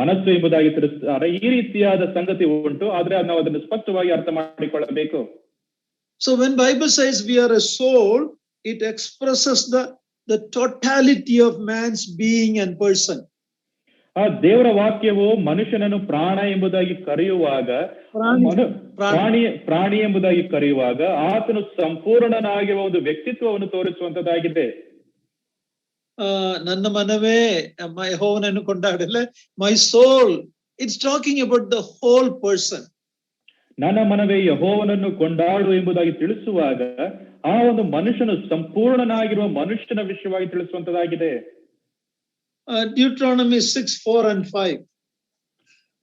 Speaker 2: ಮನಸ್ಸು ಎಂಬುದಾಗಿ ತಿಳಿಸ್ತಾರೆ. ಈ ರೀತಿಯಾದ ಸಂಗತಿ ಉಂಟು, ಆದ್ರೆ ನಾವು ಅದನ್ನು ಸ್ಪಷ್ಟವಾಗಿ ಅರ್ಥ ಮಾಡಿಕೊಳ್ಳಬೇಕು.
Speaker 1: So when Bible says we are a soul, it expresses the totality of man's being and person.
Speaker 2: ಆ ದೇವರ ವಾಕ್ಯವು ಮನುಷ್ಯನನ್ನು ಪ್ರಾಣ ಎಂಬುದಾಗಿ ಕರೆಯುವಾಗ ಪ್ರಾಣಿ ಎಂಬುದಾಗಿ ಕರೆಯುವಾಗ ಆತನು ಸಂಪೂರ್ಣನಾಗಿರುವ ಒಂದು ವ್ಯಕ್ತಿತ್ವವನ್ನು ತೋರಿಸುವಂತದ್ದಾಗಿದೆ.
Speaker 1: ನನ್ನ ಮನವೇ ಯೆಹೋವನನ್ನು ಕೊಂಡಾಡಲೆ, my soul, it's talking about the whole person.
Speaker 2: ನನ್ನ ಮನವೇ ಯೆಹೋವನನ್ನು ಕೊಂಡಾಡು ಎಂಬುದಾಗಿ ತಿಳಿಸುವಾಗ ಆ ಒಂದು ಮನುಷ್ಯನು ಸಂಪೂರ್ಣನಾಗಿರುವ ಮನುಷ್ಯನ ವಿಷಯವಾಗಿ ತಿಳಿಸುವಂತದ್ದಾಗಿದೆ.
Speaker 1: Deuteronomy 6:4 and 5.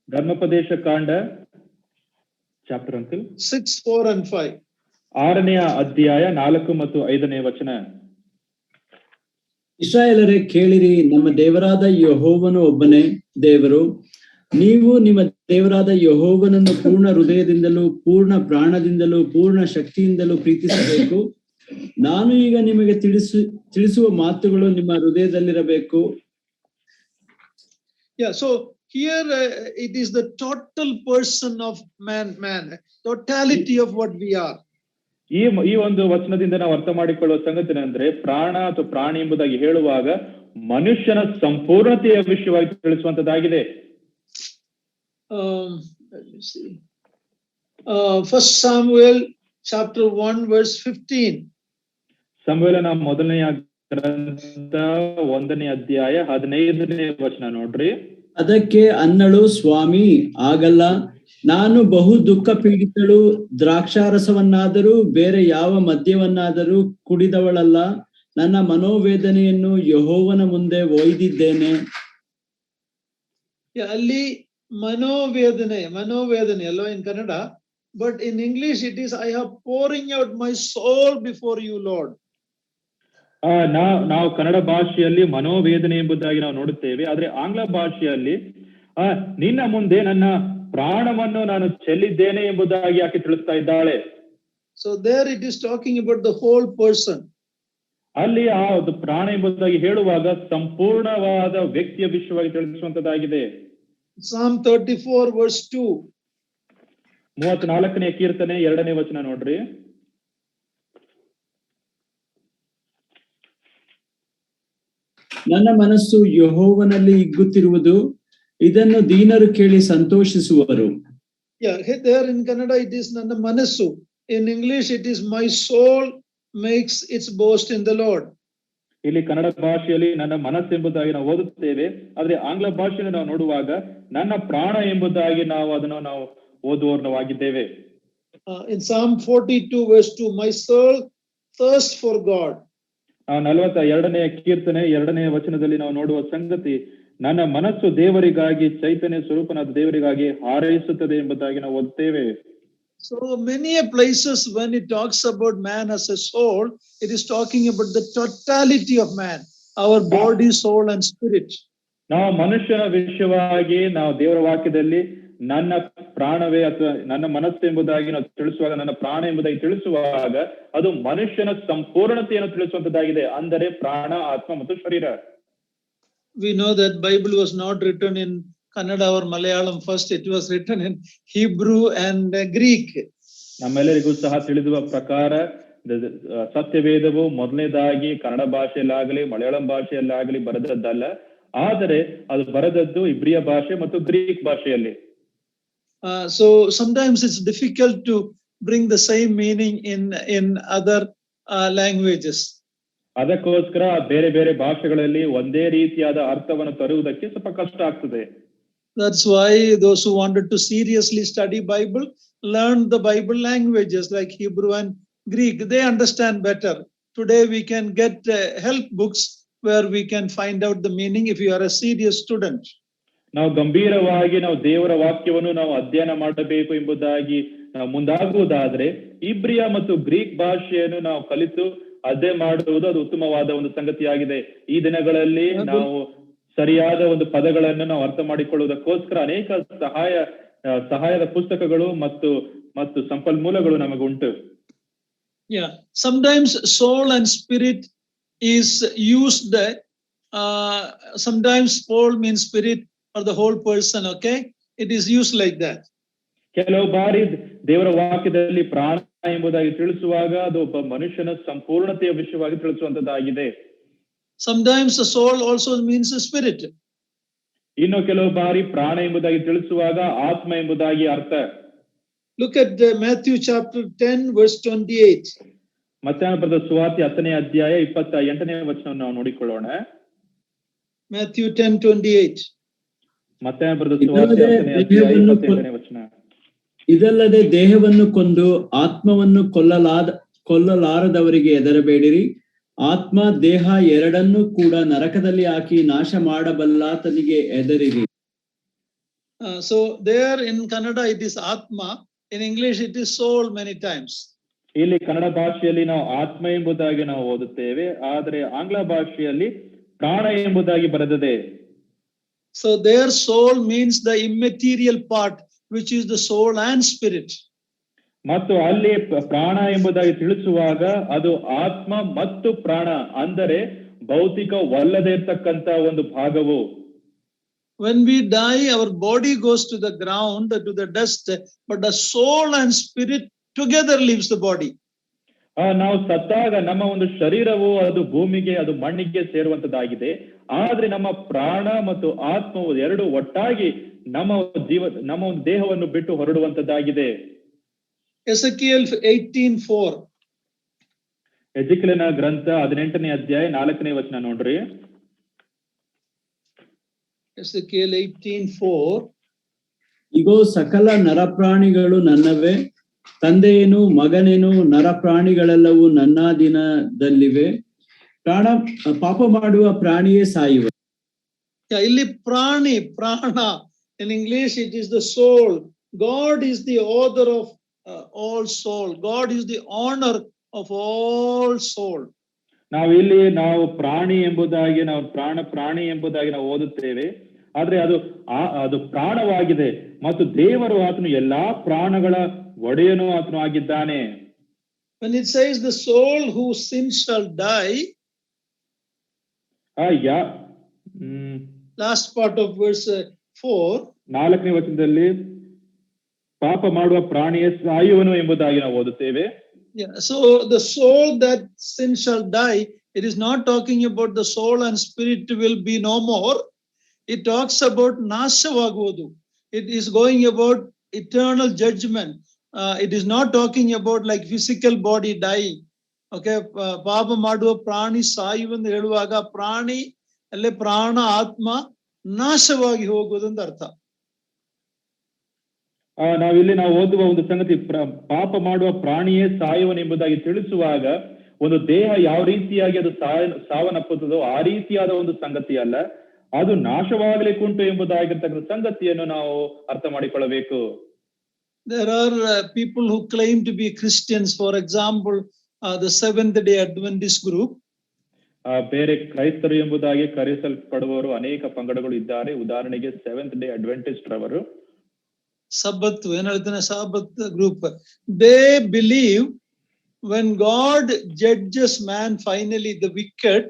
Speaker 2: ಧರ್ಮೋಪದೇಶ ಕಾಂಡ ಚಾಪ್ಟರ್ ಅಂಕಲ್
Speaker 1: 6:4 and 5.
Speaker 2: 6ನೇ ಅಧ್ಯಾಯ 4 ಮತ್ತು 5ನೇ ವಚನ.
Speaker 3: ಇಸ್ರಾಯೇಲರೇ ಕೇಳಿರಿ, ನಮ್ಮ ದೇವರಾದ ಯೆಹೋವನು ಒಬ್ಬನೇ ದೇವರು. ನೀವು ನಿಮ್ಮ ದೇವರಾದ ಯೆಹೋವನನ್ನು ಪೂರ್ಣ ಹೃದಯದಿಂದಲೂ ಪೂರ್ಣ ಪ್ರಾಣದಿಂದಲೂ ಪೂರ್ಣ ಶಕ್ತಿಯಿಂದಲೂ ಪ್ರೀತಿಸಬೇಕು. ನಾನು ಈಗ ನಿಮಗೆ ತಿಳಿಸುವ ಮಾತುಗಳು ನಿಮ್ಮ ಹೃದಯದಲ್ಲಿರಬೇಕು.
Speaker 1: Yeah, so here it is the total person of man, totality of what we are.
Speaker 2: ಈ ಒಂದು ವಚನದಿಂದ ನಾವು ಅರ್ಥ ಮಾಡಿಕೊಳ್ಳುವ ಸಂಗತಿ ಅಂದ್ರೆ ಪ್ರಾಣ ಅಥವಾ ಪ್ರಾಣಿ ಎಂಬುದಾಗಿ ಹೇಳುವಾಗ ಮನುಷ್ಯನ ಸಂಪೂರ್ಣತೆಯ ವಿಷಯವಾಗಿ ತಿಳಿಸುವಂತದ್ದಾಗಿದೆ.
Speaker 1: Let me see. 1 Samuel chapter 1 verse 15.
Speaker 2: ಸಮುವೇಲನ ಮೊದಲನೆಯ ಗ್ರಂಥ 1ನೇ ಅಧ್ಯಾಯ 15ನೇ ವಚನ ನೋಡ್ರಿ.
Speaker 3: ಅದಕ್ಕೆ ಅನ್ನಳು, ಸ್ವಾಮಿ ಆಗಲ್ಲ, ನಾನು ಬಹು ದುಃಖ ಪೀಡಿತಳು, ದ್ರಾಕ್ಷಾರಸವನ್ನಾದರೂ ಬೇರೆ ಯಾವ ಮದ್ಯವನ್ನಾದರೂ ಕುಡಿದವಳಲ್ಲ. ನನ್ನ ಮನೋವೇದನೆಯನ್ನು ಯೆಹೋವನ ಮುಂದೆ ಒಯ್ದಿದ್ದೇನೆ.
Speaker 1: ಅಲ್ಲಿ ಮನೋವೇದನೆ ಅಲ್ವಾ in Kannada, but in English it is I have pouring out my soul before you, Lord.
Speaker 2: ನಾವು ಕನ್ನಡ ಭಾಷೆಯಲ್ಲಿ ಮನೋವೇದನೆ ಎಂಬುದಾಗಿ ನಾವು ನೋಡುತ್ತೇವೆ, ಆದ್ರೆ ಆಂಗ್ಲ ಭಾಷೆಯಲ್ಲಿ ನಿನ್ನ ಮುಂದೆ ನನ್ನ ಪ್ರಾಣವನ್ನು ನಾನು ಚೆಲ್ಲಿದ್ದೇನೆ ಎಂಬುದಾಗಿ ಆಕೆ ತಿಳಿಸ್ತಾ ಇದ್ದಾಳೆ.
Speaker 1: So there it is talking about the whole person.
Speaker 2: ಅಲ್ಲಿ ಆ ಒಂದು ಪ್ರಾಣ ಎಂಬುದಾಗಿ ಹೇಳುವಾಗ ಸಂಪೂರ್ಣವಾದ ವ್ಯಕ್ತಿಯ ವಿಷಯವಾಗಿ ತಿಳಿಸುವಂತದ್ದಾಗಿದೆ.
Speaker 1: Psalm 34 verse 2.
Speaker 2: 34ನೇ ಕೀರ್ತನೆ 2ನೇ ವಚನ ನೋಡ್ರಿ.
Speaker 3: ನನ್ನ ಮನಸ್ಸು ಯೆಹೋವನಲ್ಲಿ ಹಿಗ್ಗುತ್ತಿರುವುದು, ಇದನ್ನು ದೀನರು ಕೇಳಿ ಸಂತೋಷಿಸುವರು.
Speaker 1: Yeah, there in Kannada it is ನನ್ನ ಮನಸ್ಸು. In English it is my soul makes its boast in the Lord.
Speaker 2: ಇಲ್ಲಿ ಕನ್ನಡ ಭಾಷೆಯಲ್ಲಿ ನನ್ನ ಮನಸ್ಸು ಎಂಬುದಾಗಿ ನಾವು ಓದುತ್ತೇವೆ, ಆದ್ರೆ ಆಂಗ್ಲ ಭಾಷೆಯಲ್ಲಿ ನಾವು ನೋಡುವಾಗ ನನ್ನ ಪ್ರಾಣ ಎಂಬುದಾಗಿ ನಾವು ಅದನ್ನು ಓದುವವರಾಗಿದ್ದೇವೆ.
Speaker 1: In Psalm 42 verse 2, my soul thirsts for God.
Speaker 2: 42ನೇ ಕೀರ್ತನೆ 2ನೇ ವಚನದಲ್ಲಿ ನಾವು ನೋಡುವ ಸಂಗತಿ, ನನ್ನ ಮನಸ್ಸು ದೇವರಿಗಾಗಿ, ಚೈತನ್ಯ ಸ್ವರೂಪನಾದ ದೇವರಿಗಾಗಿ ಹಾರೈಸುತ್ತದೆ ಎಂಬುದಾಗಿ ನಾವು ಓದುತ್ತೇವೆ.
Speaker 1: So many places when it talks about man as a soul, it is talking about the totality of man. our body, soul, and spirit.
Speaker 2: ನಾವು ಮನುಷ್ಯನ ವಿಷಯವಾಗಿ ನಾವು ದೇವರ ವಾಕ್ಯದಲ್ಲಿ ನನ್ನ ಪ್ರಾಣವೇ ಅಥವಾ ನನ್ನ ಮನಸ್ಸು ಎಂಬುದಾಗಿ ನಾವು ತಿಳಿಸುವಾಗ, ನನ್ನ ಪ್ರಾಣ ಎಂಬುದಾಗಿ ತಿಳಿಸುವಾಗ ಅದು ಮನುಷ್ಯನ ಸಂಪೂರ್ಣತೆಯನ್ನು ತಿಳಿಸುವಂತದ್ದಾಗಿದೆ. ಅಂದರೆ ಪ್ರಾಣ, ಆತ್ಮ ಮತ್ತು ಶರೀರ.
Speaker 1: We know that Bible was not written in Kannada or Malayalam first. It was written in Hebrew and Greek.
Speaker 2: ನಮ್ಮೆಲ್ಲರಿಗೂ ಸಹ ತಿಳಿದುವ ಪ್ರಕಾರ ಸತ್ಯವೇದವು ಮೊದಲನೇದಾಗಿ ಕನ್ನಡ ಭಾಷೆಯಲ್ಲಾಗಲಿ ಮಲಯಾಳಂ ಭಾಷೆಯಲ್ಲಾಗಲಿ ಬರೆದದ್ದಲ್ಲ, ಆದರೆ ಅದು ಬರೆದದ್ದು ಇಬ್ರಿಯ ಭಾಷೆ ಮತ್ತು ಗ್ರೀಕ್ ಭಾಷೆಯಲ್ಲಿ.
Speaker 1: So sometimes it's difficult to bring the same meaning in other languages.
Speaker 2: ಅದಕ್ಕೋಸ್ಕರ ಬೇರೆ ಬೇರೆ ಭಾಷೆಗಳಲ್ಲಿ ಒಂದೇ ರೀತಿಯಾದ ಅರ್ಥವನ್ನು ತರುವುದಕ್ಕೆ ಸ್ವಲ್ಪ ಕಷ್ಟ ಆಗ್ತದೆ.
Speaker 1: That's why those who wanted to seriously study Bible learned the Bible languages like Hebrew and Greek. They understand better. Today we can get help books where we can find out the meaning if you are a serious student.
Speaker 2: ನಾವು ಗಂಭೀರವಾಗಿ ನಾವು ದೇವರ ವಾಕ್ಯವನ್ನು ನಾವು ಅಧ್ಯಯನ ಮಾಡಬೇಕು ಎಂಬುದಾಗಿ ನಾವು ಮುಂದಾಗುವುದಾದ್ರೆ ಇಬ್ರಿಯ ಮತ್ತು ಗ್ರೀಕ್ ಭಾಷೆಯನ್ನು ನಾವು ಕಲಿತು ಅಧ್ಯಯನ ಮಾಡುವುದು ಅದು ಉತ್ತಮವಾದ ಒಂದು ಸಂಗತಿಯಾಗಿದೆ. ಈ ದಿನಗಳಲ್ಲಿ ನಾವು ಸರಿಯಾದ ಒಂದು ಪದಗಳನ್ನು ನಾವು ಅರ್ಥ ಮಾಡಿಕೊಳ್ಳುವುದಕ್ಕೋಸ್ಕರ ಅನೇಕ ಸಹಾಯದ ಪುಸ್ತಕಗಳು ಮತ್ತು ಸಂಪನ್ಮೂಲಗಳು ನಮಗುಂಟು.
Speaker 1: Yeah, sometimes soul and spirit is used. Sometimes soul means spirit or the whole person. Okay, it is used like that.
Speaker 2: ಕೆಲವು ಬಾರಿ ದೇವರ ವಾಕ್ಯದಲ್ಲಿ ಪ್ರಾಣ ಎಂಬುದಾಗಿ ತಿಳಿಸುವಾಗ ಅದು ಒಬ್ಬ ಮನುಷ್ಯನ ಸಂಪೂರ್ಣತೆಯ ವಿಷಯವಾಗಿ ತಿಳಿಸುವಂತದ್ದಾಗಿದೆ.
Speaker 1: Sometimes the soul also means the spirit.
Speaker 2: ಇನ್ನು ಕೆಲವು ಬಾರಿ ಪ್ರಾಣ ಎಂಬುದಾಗಿ ತಿಳಿಸುವಾಗ ಆತ್ಮ ಎಂಬುದಾಗಿ ಅರ್ಥ.
Speaker 1: Look at Matthew chapter 10 verse 28.
Speaker 2: ಮತ್ತಾಯನ ಬರೆದ ಸುವಾರ್ತೆ 10ನೇ ಅಧ್ಯಾಯ 28ನೇ ವಚನವನ್ನು ನಾವು ನೋಡಿಕೊಳ್ಳೋಣ.
Speaker 1: Matthew 10:28.
Speaker 2: ಮತ್ತಾಯನ ಬರೆದ ಸುವಾರ್ತೆ 10ನೇ ಅಧ್ಯಾಯ 28ನೇ ವಚನ.
Speaker 3: ಇದಲ್ಲದೆ ದೇಹವನ್ನು ಕೊಂದು ಆತ್ಮವನ್ನು ಕೊಲ್ಲಲಾರದವರಿಗೆ ಹೆದರಬೇಡಿರಿ. ಆತ್ಮ ದೇಹ ಎರಡನ್ನೂ ಕೂಡ ನರಕದಲ್ಲಿ ಹಾಕಿ ನಾಶ ಮಾಡಬಲ್ಲಾತನಿಗೆ ಹೆದರಿರಿ.
Speaker 1: So there in Kannada it is Atma, in English it is soul many times.
Speaker 2: ಇಲ್ಲಿ ಕನ್ನಡ ಭಾಷೆಯಲ್ಲಿ ನಾವು ಆತ್ಮ ಎಂಬುದಾಗಿ ನಾವು ಓದುತ್ತೇವೆ, ಆದರೆ ಆಂಗ್ಲ ಭಾಷೆಯಲ್ಲಿ ಪ್ರಾಣ ಎಂಬುದಾಗಿ ಬರೆದಿದೆ.
Speaker 1: So their soul means the immaterial part, which is the soul and spirit.
Speaker 2: ಮತ್ತು ಅಲ್ಲಿ ಪ್ರಾಣ ಎಂಬುದಾಗಿ ತಿಳಿಸುವಾಗ ಅದು ಆತ್ಮ ಮತ್ತು ಪ್ರಾಣ, ಅಂದರೆ ಭೌತಿಕವಲ್ಲದೆ ಇರತಕ್ಕಂತ ಒಂದು ಭಾಗವು.
Speaker 1: When we die, our body goes to the ground, to the dust, but the soul and spirit together leaves the body.
Speaker 2: ನಾವು ಸತ್ತಾಗ ನಮ್ಮ ಒಂದು ಶರೀರವು ಅದು ಭೂಮಿಗೆ, ಅದು ಮಣ್ಣಿಗೆ ಸೇರುವಂತದ್ದಾಗಿದೆ, ಆದ್ರೆ ನಮ್ಮ ಪ್ರಾಣ ಮತ್ತು ಆತ್ಮವು ಎರಡು ಒಟ್ಟಾಗಿ ನಮ್ಮ ಒಂದು ದೇಹವನ್ನು ಬಿಟ್ಟು ಹೊರಡುವಂತದ್ದಾಗಿದೆ.
Speaker 1: Ezekiel 18:4.
Speaker 2: ಎಜೆಕಿಯೇಲನ ಗ್ರಂಥ 18ನೇ ಅಧ್ಯಾಯ 4ನೇ ವಚನ ನೋಡ್ರಿ.
Speaker 1: Ezekiel 18:4.
Speaker 3: ಇಗೋ ಸಕಲ ನರಪ್ರಾಣಿಗಳು ನನ್ನವೇ, ತಂದೆಯೇನು ಮಗನೇನು ನರಪ್ರಾಣಿಗಳೆಲ್ಲವೂ ನನ್ನಾಧೀನದಲ್ಲಿವೆ. ಪಾಪ ಮಾಡುವ ಪ್ರಾಣಿಯೇ ಸಾಯುವ.
Speaker 1: ಇಲ್ಲಿ ಪ್ರಾಣಿ, ಪ್ರಾಣ. In English it is the soul. God is the author of all soul. God is the owner of all soul.
Speaker 2: ನಾವು ಪ್ರಾಣಿ ಎಂಬುದಾಗಿ ನಾವು ಪ್ರಾಣಿ ಎಂಬುದಾಗಿ ನಾವು ಓದುತ್ತೇವೆ, ಆದ್ರೆ ಅದು ಪ್ರಾಣವಾಗಿದೆ ಮತ್ತು ದೇವರು ಆತನು ಎಲ್ಲಾ ಪ್ರಾಣಗಳ ಒಡೆಯನು ಆತನು ಆಗಿದ್ದಾನೆ.
Speaker 1: When it says the soul whose sin shall die, last part of verse 4,
Speaker 2: 4ನೇ ವಚನದಲ್ಲಿ ಪಾಪ ಮಾಡುವ ಪ್ರಾಣಿಯೇ ಸಾಯುವನು ಎಂಬುದಾಗಿ ನಾವು ಓದುತ್ತೇವೆ.
Speaker 1: Yeah, so the soul that sin shall die, it is not talking about the soul and spirit will be no more. It talks about nashavaguvodu. It is going about eternal judgment. It is not talking about like physical body dying. Okay, papa maduva prani saayuvendu heluvaga prani alle prana atma ನಾಶವಾಗಿ ಹೋಗುವುದೊಂದು ಅರ್ಥ.
Speaker 2: ನಾವು ಓದುವ ಒಂದು ಸಂಗತಿ, ಪಾಪ ಮಾಡುವ ಪ್ರಾಣಿಯೇ ಸಾಯುವನೆಂಬುದಾಗಿ ತಿಳಿಸುವಾಗ ಒಂದು ದೇಹ ಯಾವ ರೀತಿಯಾಗಿ ಅದು ಸಾವನ್ನಪ್ಪುತ್ತದೋ ಆ ರೀತಿಯಾದ ಒಂದು ಸಂಗತಿ ಅಲ್ಲ, ಅದು ನಾಶವಾಗಲಿಕ್ಕುಂಟು ಎಂಬುದಾಗಿರ್ತಕ್ಕಂಥ ಸಂಗತಿಯನ್ನು ನಾವು ಅರ್ಥ ಮಾಡಿಕೊಳ್ಳಬೇಕು.
Speaker 1: There are people who claim to be Christians, for example, the Seventh-day Adventist group.
Speaker 2: ಬೇರೆ ಕ್ರೈಸ್ತರು ಎಂಬುದಾಗಿ ಕರೆಸಲ್ಪಡುವವರು ಅನೇಕ ಪಂಗಡಗಳು ಇದ್ದಾರೆ. ಉದಾಹರಣೆಗೆ ಸೆವೆಂತ್ ಡೇ ಅಡ್ವೆಂಟಿಸ್ಟ್ ರವರು,
Speaker 1: ಸಬ್ಬತ್ ಏನ್ ಹೇಳ್ತಾನೆ, Sabbath group. They believe when God judges man finally, the wicked,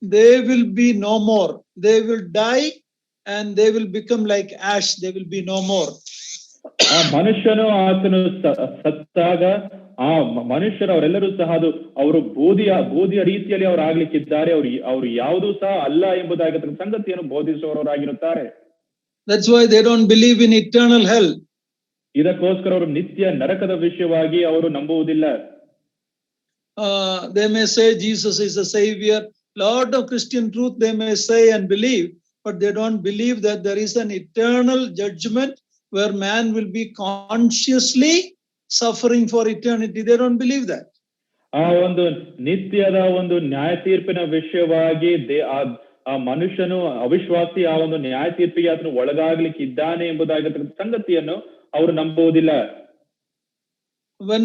Speaker 1: they will be no more. They will die and they will become like ash. They will be no more.
Speaker 2: ಆ ಮನುಷ್ಯನು ಆತನು ಸತ್ತಾಗ ಆ ಮನುಷ್ಯರು ಅವರೆಲ್ಲರೂ ಸಹ ಅವರು ಬೂದಿಯ ರೀತಿಯಲ್ಲಿ ಅವರು ಆಗ್ಲಿಕ್ಕಿದ್ದಾರೆ. ಅವರು ಯಾವುದೂ ಸಹ ಅಲ್ಲ ಎಂಬುದಾಗಿ ಸಂಗತಿಯನ್ನು ಬೋಧಿಸುವವರಾಗಿರುತ್ತಾರೆ.
Speaker 1: That's why they don't believe in eternal hell.
Speaker 2: ಇದಕ್ಕೋಸ್ಕರ ಅವರು ನಿತ್ಯ ನರಕದ ವಿಷಯವಾಗಿ ಅವರು ನಂಬುವುದಿಲ್ಲ.
Speaker 1: They may say Jesus is a savior. Lot of Christian truth they may say and believe, but they don't believe that there is an eternal judgment where man will be consciously suffering for eternity. They don't believe that.
Speaker 2: ಆ ಒಂದು ನಿತ್ಯದ ಒಂದು ನ್ಯಾಯ ತೀರ್ಪಿನ ವಿಷಯವಾಗಿ ಆ ಮನುಷ್ಯನು ಅವಿಶ್ವಾಸಿ ಆ ಒಂದು ನ್ಯಾಯ ತೀರ್ಪಿಗೆ ಆತನು ಒಳಗಾಗ್ಲಿಕ್ಕೆ ಇದ್ದಾನೆ ಎಂಬುದಾಗಿರ್ತಕ್ಕಂಥ ಸಂಗತಿಯನ್ನು ಅವರು ನಂಬುವುದಿಲ್ಲ.
Speaker 1: When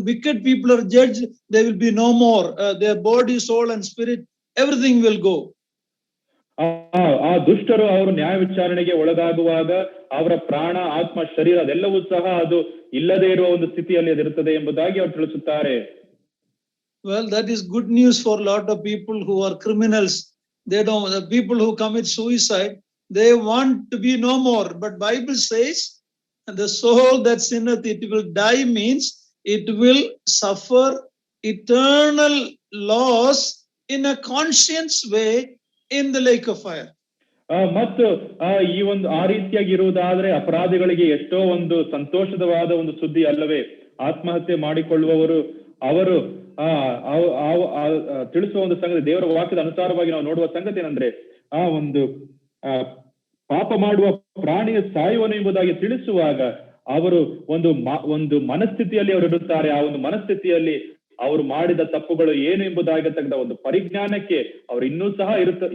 Speaker 1: wicked people are judged, they will be no more. Their body, soul and spirit, everything will go.
Speaker 2: ಆ ದುಷ್ಟರು ಅವರು ನ್ಯಾಯ ವಿಚಾರಣೆಗೆ ಒಳಗಾಗುವಾಗ ಅವರ ಪ್ರಾಣ, ಆತ್ಮ, ಶರೀರ ಅದೆಲ್ಲವೂ ಸಹ ಅದು ಇಲ್ಲದೆ ಇರುವ ಒಂದು ಸ್ಥಿತಿಯಲ್ಲಿ ಅದಿರುತ್ತದೆ ಎಂಬುದಾಗಿ ಅವರು ತಿಳಿಸುತ್ತಾರೆ.
Speaker 1: Well, that is good news for a lot of people who are criminals. The people who commit suicide, they want to be no more. But Bible says, the soul that sinneth, it will die, means it will suffer eternal loss in a conscious way in the lake of fire.
Speaker 2: ಮತ್ತು ಈ ಒಂದು ಆ ರೀತಿಯಾಗಿ ಇರುವುದಾದ್ರೆ ಅಪರಾಧಿಗಳಿಗೆ ಎಷ್ಟೋ ಒಂದು ಸಂತೋಷದವಾದ ಒಂದು ಸುದ್ದಿ ಅಲ್ಲವೇ? ಆತ್ಮಹತ್ಯೆ ಮಾಡಿಕೊಳ್ಳುವವರು ಅವರು ತಿಳಿಸುವ ಒಂದು ಸಂಗತಿ, ದೇವರ ವಾಕ್ಯದ ಅನುಸಾರವಾಗಿ ನಾವು ನೋಡುವ ಸಂಗತಿ ಏನಂದ್ರೆ, ಆ ಒಂದು ಪಾಪ ಮಾಡುವ ಪ್ರಾಣಿಯ ಸಾಯುವನು ಎಂಬುದಾಗಿ ತಿಳಿಸುವಾಗ ಅವರು ಒಂದು ಮನಸ್ಥಿತಿಯಲ್ಲಿ ಅವರು ಇರುತ್ತಾರೆ. ಆ ಒಂದು ಮನಸ್ಥಿತಿಯಲ್ಲಿ ಅವರು ಮಾಡಿದ ತಪ್ಪುಗಳು ಏನು ಎಂಬುದಾಗಿರ್ತಕ್ಕಂಥ ಒಂದು ಪರಿಜ್ಞಾನಕ್ಕೆ ಅವರು ಇನ್ನೂ ಸಹ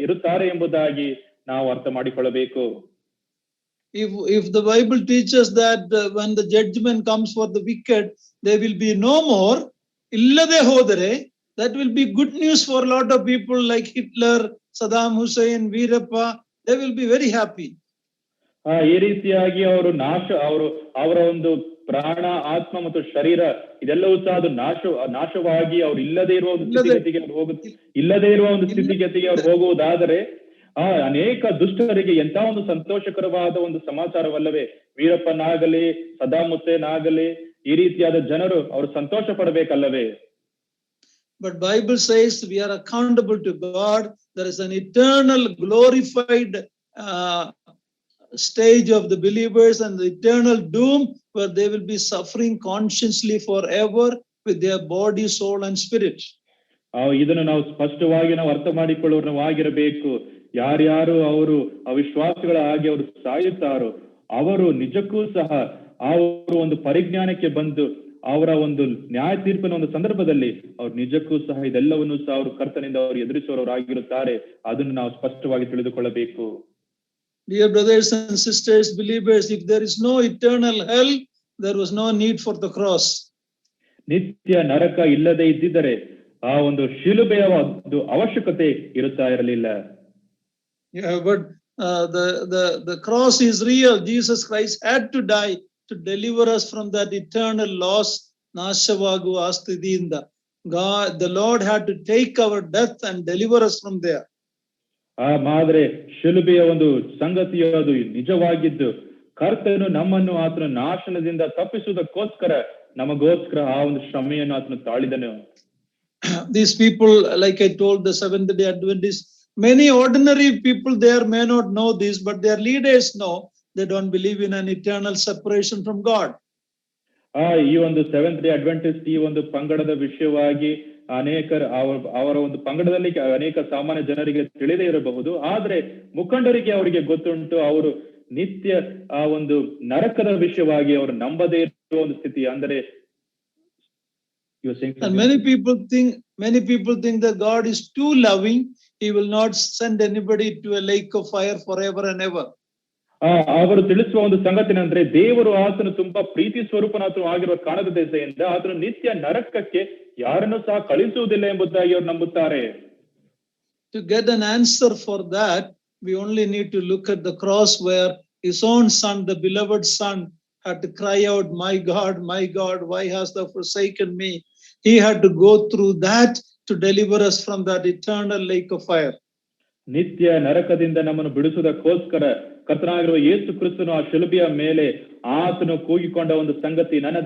Speaker 2: ಇರುತ್ತಾರೆ ಎಂಬುದಾಗಿ ನಾವು ಅರ್ಥ ಮಾಡಿಕೊಳ್ಳಬೇಕು.
Speaker 1: If the Bible teaches that when the judgment comes for the wicked, there will be no more, illade hodare, that will be good news for a lot of people like Hitler, Saddam Hussein, Veerappa. They will be very happy.
Speaker 2: ಈ ರೀತಿಯಾಗಿ ಅವರ ಒಂದು ಪ್ರಾಣ, ಆತ್ಮ ಮತ್ತು ಶರೀರ ಇದೆಲ್ಲವೂ ಸಹ ಅದು ನಾಶವಾಗಿ ಅವ್ರು ಇಲ್ಲದೆ ಇರುವ ಒಂದು ಸ್ಥಿತಿಗತಿಗೆ ಅವ್ರು ಹೋಗುವುದಾದರೆ ಅನೇಕ ದುಷ್ಟರಿಗೆ ಎಂತ ಒಂದು ಸಂತೋಷಕರವಾದ ಒಂದು ಸಮಾಚಾರವಲ್ಲವೇ? ವೀರಪ್ಪನಾಗಲಿ, ಸದಾಮ್ ಹುಸೇನ್ ಆಗಲಿ, ಈ ರೀತಿಯಾದ ಜನರು ಅವರು ಸಂತೋಷ ಪಡಬೇಕಲ್ಲವೇ?
Speaker 1: But Bible says we are accountable to God. There is an eternal glorified stage of the believers and the eternal doom where they will be suffering consciously forever with their body, soul and spirit.
Speaker 2: ಇದನ್ನು ನಾವು ಸ್ಪಷ್ಟವಾಗಿ ನಾವು ಅರ್ಥ ಮಾಡಿಕೊಳ್ಳುವವರಾಗಿರಬೇಕು. ಯಾರ್ಯಾರು ಅವರು ಅವಿಶ್ವಾಸಿಗಳ ಹಾಗೆ ಅವರು ಸಾಯುತ್ತಾರೋ ಅವರು ನಿಜಕ್ಕೂ ಸಹ ಅವರು ಒಂದು ಪರಿಜ್ಞಾನಕ್ಕೆ ಬಂದು ಅವರ ಒಂದು ನ್ಯಾಯ ತೀರ್ಪಿನ ಒಂದು ಸಂದರ್ಭದಲ್ಲಿ ಅವ್ರು ನಿಜಕ್ಕೂ ಸಹ ಇದೆಲ್ಲವನ್ನು ಸಹ ಅವರು ಕರ್ತನಿಂದ ಅವರು ಎದುರಿಸುವವರಾಗಿರುತ್ತಾರೆ. ಅದನ್ನು ನಾವು ಸ್ಪಷ್ಟವಾಗಿ ತಿಳಿದುಕೊಳ್ಳಬೇಕು.
Speaker 1: Dear brothers and sisters, believers, if there is no eternal hell, there was no need for the cross.
Speaker 2: ನಿತ್ಯ ನರಕ ಇಲ್ಲದೆ ಇದ್ದಿದ್ದರೆ ಆ ಒಂದು ಶಿಲುಬೆಯ ಒಂದು ಅವಶ್ಯಕತೆ ಇರುತ್ತಾ ಇರಲಿಲ್ಲ.
Speaker 1: Yeah, but the cross is real. Jesus Christ had to die to deliver us from that eternal loss. Nashavagu astidinda. God, the Lord had to take our death and deliver us from there.
Speaker 2: ಮಾದ್ರೆ ಶಿಲುಬೆಯ ಒಂದು ಸಂಗತಿಯು ಅದು ನಿಜವಾಗಿದ್ದು ಕರ್ತನು ನಮ್ಮನ್ನು ಆತನ ನಾಶನದಿಂದ ತಪ್ಪಿಸುವುದಕ್ಕೋಸ್ಕರ ನಮಗೋಸ್ಕರ ಆ ಒಂದು ಶ್ರಮೆಯನ್ನು ಆತನು ತಾಳಿದನು.
Speaker 1: These people, like I told the Seventh Day Adventists, many ordinary people there may not know this, but their leaders know. They don't believe in an eternal separation from God.
Speaker 2: ಈ ಒಂದು ಸೆವೆಂತ್ ಡೇ ಅಡ್ವೆಂಟಿಸ್ಟ್ ಈ ಒಂದು ಪಂಗಡದ ವಿಷಯವಾಗಿ ಅವರ ಒಂದು ಪಂಗಡದಲ್ಲಿ ಅನೇಕ ಸಾಮಾನ್ಯ ಜನರಿಗೆ ತಿಳಿದೇ ಇರಬಹುದು. ಆದ್ರೆ ಮುಖಂಡರಿಗೆ ಅವರಿಗೆ ಗೊತ್ತುಂಟು, ಅವರು ನಿತ್ಯ ಆ ಒಂದು ನರಕದ ವಿಷಯವಾಗಿ ಅವರು ನಂಬದೇ ಇರುವ ಒಂದು ಸ್ಥಿತಿ. ಅಂದರೆ
Speaker 1: and many people think that God is too loving. He will not send anybody to a lake of fire forever and ever.
Speaker 2: ಅವರು ತಿಳಿಸುವ ಒಂದು ಸಂಗತಿ ಅಂದ್ರೆ ದೇವರು ಆತನು ತುಂಬಾ ಪ್ರೀತಿ ಸ್ವರೂಪನಾಥನು ಆಗಿರುವ ಕಾರಣದ ದೆಸೆಯಿಂದ ಆತನು ನಿತ್ಯ ನರಕಕ್ಕೆ ಯಾರನ್ನು ಸಹ ಕಳಿಸುವುದಿಲ್ಲ ಎಂಬುದಾಗಿ ಅವರು ನಂಬುತ್ತಾರೆ.
Speaker 1: To get an answer for that, we only need to look at the cross where his own son, the beloved son, had to cry out, my God, why hast thou forsaken me? He had to go through that to deliver us from that eternal lake of fire.
Speaker 2: ನಿತ್ಯ ನರಕದಿಂದ ನಮ್ಮನ್ನು ಬಿಡಿಸುವುದಕ್ಕೋಸ್ಕರ ಕರ್ತನಾಗಿರುವ ಯೇಸು ಕ್ರಿಸ್ತನು ಆ ಶಿಲುಬೆಯ ಮೇಲೆ ಆತನು ಕೂಗಿಕೊಂಡ ಒಂದು ಸಂಗತಿ, ನನ್ನ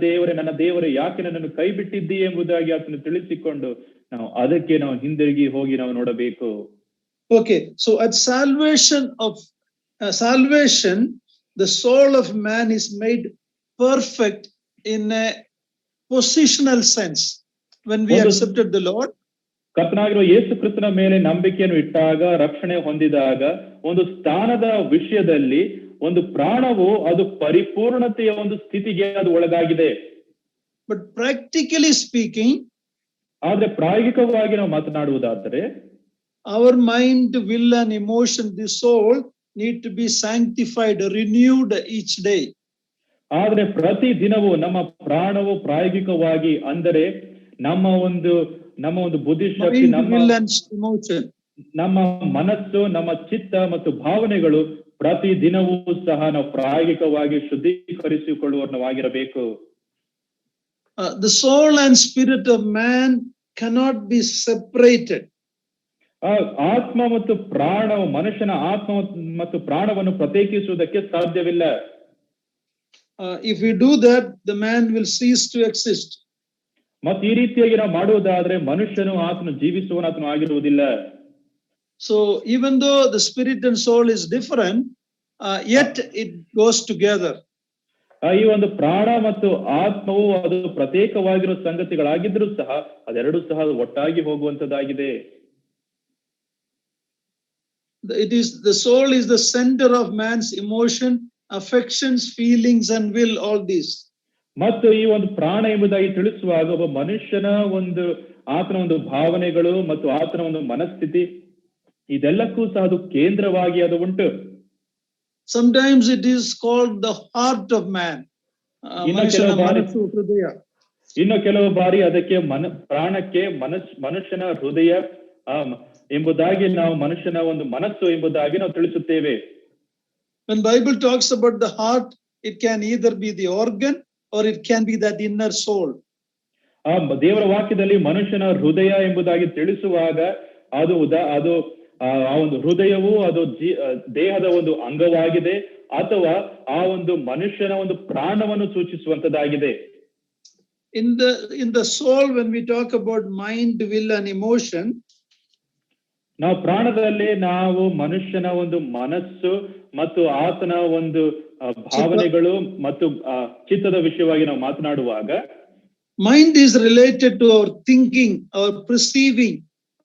Speaker 2: ದೇವರೇ ಯಾಕೆ ನನ್ನನ್ನು ಕೈ ಬಿಟ್ಟಿದ್ದೀ ಎಂಬುದಾಗಿ ಆತನು ತಿಳಿಸಿಕೊಂಡು ನಾವು ಅದಕ್ಕೆ ನಾವು ಹಿಂದಿರುಗಿ ಹೋಗಿ ನಾವು ನೋಡಬೇಕು.
Speaker 1: Okay, so at salvation, the soul of man is made perfect in a positional sense. When we accepted the Lord,
Speaker 2: ಕರ್ತನಾಗಿರುವ ಯೇಸು ಕ್ರಿಸ್ತನ ಮೇಲೆ ನಂಬಿಕೆಯನ್ನು ಇಟ್ಟಾಗ, ರಕ್ಷಣೆ ಹೊಂದಿದಾಗ, ಒಂದು ಸ್ಥಾನದ ವಿಷಯದಲ್ಲಿ ಒಂದು ಪ್ರಾಣವು ಅದು ಪರಿಪೂರ್ಣತೆಯ ಒಂದು ಸ್ಥಿತಿಗೆ ಅದು ಒಳಗಾಗಿದೆ.
Speaker 1: But practically speaking,
Speaker 2: ಆದ್ರೆ ಪ್ರಾಯೋಗಿಕವಾಗಿ ನಾವು ಮಾತನಾಡುವುದಾದರೆ,
Speaker 1: our mind, will and emotion, the soul need to be sanctified, renewed each day.
Speaker 2: ಆದ್ರೆ ಪ್ರತಿ ದಿನವೂ ನಮ್ಮ ಪ್ರಾಣವು ಪ್ರಾಯೋಗಿಕವಾಗಿ, ಅಂದರೆ ನಮ್ಮ ಒಂದು ಬುದ್ಧಿಶಕ್ತಿ, ನಮ್ಮ ಮನಸ್ಸು, ನಮ್ಮ ಚಿತ್ತ ಮತ್ತು ಭಾವನೆಗಳು ಪ್ರತಿ ದಿನವೂ ಸಹ ನಾವು ಪ್ರಾಯೋಗಿಕವಾಗಿ ಶುದ್ಧೀಕರಿಸಿಕೊಳ್ಳುವವರಾಗಿರಬೇಕು.
Speaker 1: The soul and spirit of man cannot be separated.
Speaker 2: ಆತ್ಮ ಮತ್ತು ಪ್ರಾಣವು, ಮನುಷ್ಯನ ಆತ್ಮ ಮತ್ತು ಪ್ರಾಣವನ್ನು ಪ್ರತ್ಯೇಕಿಸುವುದಕ್ಕೆ ಸಾಧ್ಯವಿಲ್ಲ.
Speaker 1: If we do that, the man will cease to exist.
Speaker 2: ಮತ್ತು ಈ ರೀತಿಯಾಗಿ ನಾವು ಮಾಡುವುದಾದ್ರೆ ಮನುಷ್ಯನು ಆತನು ಜೀವಿಸುವನಾತನು ಆಗಿರುವುದಿಲ್ಲ.
Speaker 1: So even though the spirit and soul is different, yet it goes together.
Speaker 2: ಈ ಒಂದು ಪ್ರಾಣ ಮತ್ತು ಆತ್ಮವು ಅದು ಪ್ರತ್ಯೇಕವಾಗಿರುವ ಸಂಗತಿಗಳಾಗಿದ್ರೂ ಸಹ ಅದೆರಡೂ ಸಹ ಒಟ್ಟಾಗಿ ಹೋಗುವಂತದ್ದಾಗಿದೆ.
Speaker 1: The soul is the center of man's emotion, affections, feelings and will, all these.
Speaker 2: ಮತ್ತು ಈ ಒಂದು ಪ್ರಾಣ ಎಂಬುದಾಗಿ ತಿಳಿಸುವಾಗ ಒಬ್ಬ ಮನುಷ್ಯನ ಆತನ ಒಂದು ಭಾವನೆಗಳು ಮತ್ತು ಆತನ ಒಂದು ಮನಸ್ಥಿತಿ, ಇದೆಲ್ಲಕ್ಕೂ ಸಹ ಅದು ಕೇಂದ್ರವಾಗಿ ಅದು ಉಂಟು.
Speaker 1: Sometimes it is called the heart of man.
Speaker 2: ಇನ್ನು ಕೆಲವು ಬಾರಿ ಅದಕ್ಕೆ ಪ್ರಾಣಕ್ಕೆ ಮನುಷ್ಯನ ಹೃದಯ ಎಂಬುದಾಗಿ ನಾವು ಮನುಷ್ಯನ ಒಂದು ಮನಸ್ಸು ಎಂಬುದಾಗಿ ನಾವು ತಿಳಿಸುತ್ತೇವೆ.
Speaker 1: When Bible talks about the heart, it can either be the organ or it can be that inner soul.
Speaker 2: ದೇವರ ವಾಕ್ಯದಲ್ಲಿ ಮನುಷ್ಯನ ಹೃದಯ ಎಂಬುದಾಗಿ ತಿಳಿಸುವಾಗ ಅದು ಆ ಒಂದು ಹೃದಯವು ಅದು ದೇಹದ ಒಂದು ಅಂಗವಾಗಿದೆ, ಅಥವಾ ಆ ಒಂದು ಮನುಷ್ಯನ ಒಂದು ಪ್ರಾಣವನ್ನು ಸೂಚಿಸುವಂತದ್ದಾಗಿದೆ.
Speaker 1: In the soul, when we talk about mind, will and emotion,
Speaker 2: ನಾವು ಪ್ರಾಣದಲ್ಲಿ ನಾವು ಮನುಷ್ಯನ ಒಂದು ಮನಸ್ಸು ಮತ್ತು ಆತನ ಒಂದು ಭಾವನೆಗಳು ಮತ್ತು ಚಿತ್ತದ ವಿಷಯವಾಗಿ ನಾವು ಮಾತನಾಡುವಾಗ,
Speaker 1: mind is related to our thinking, our perceiving,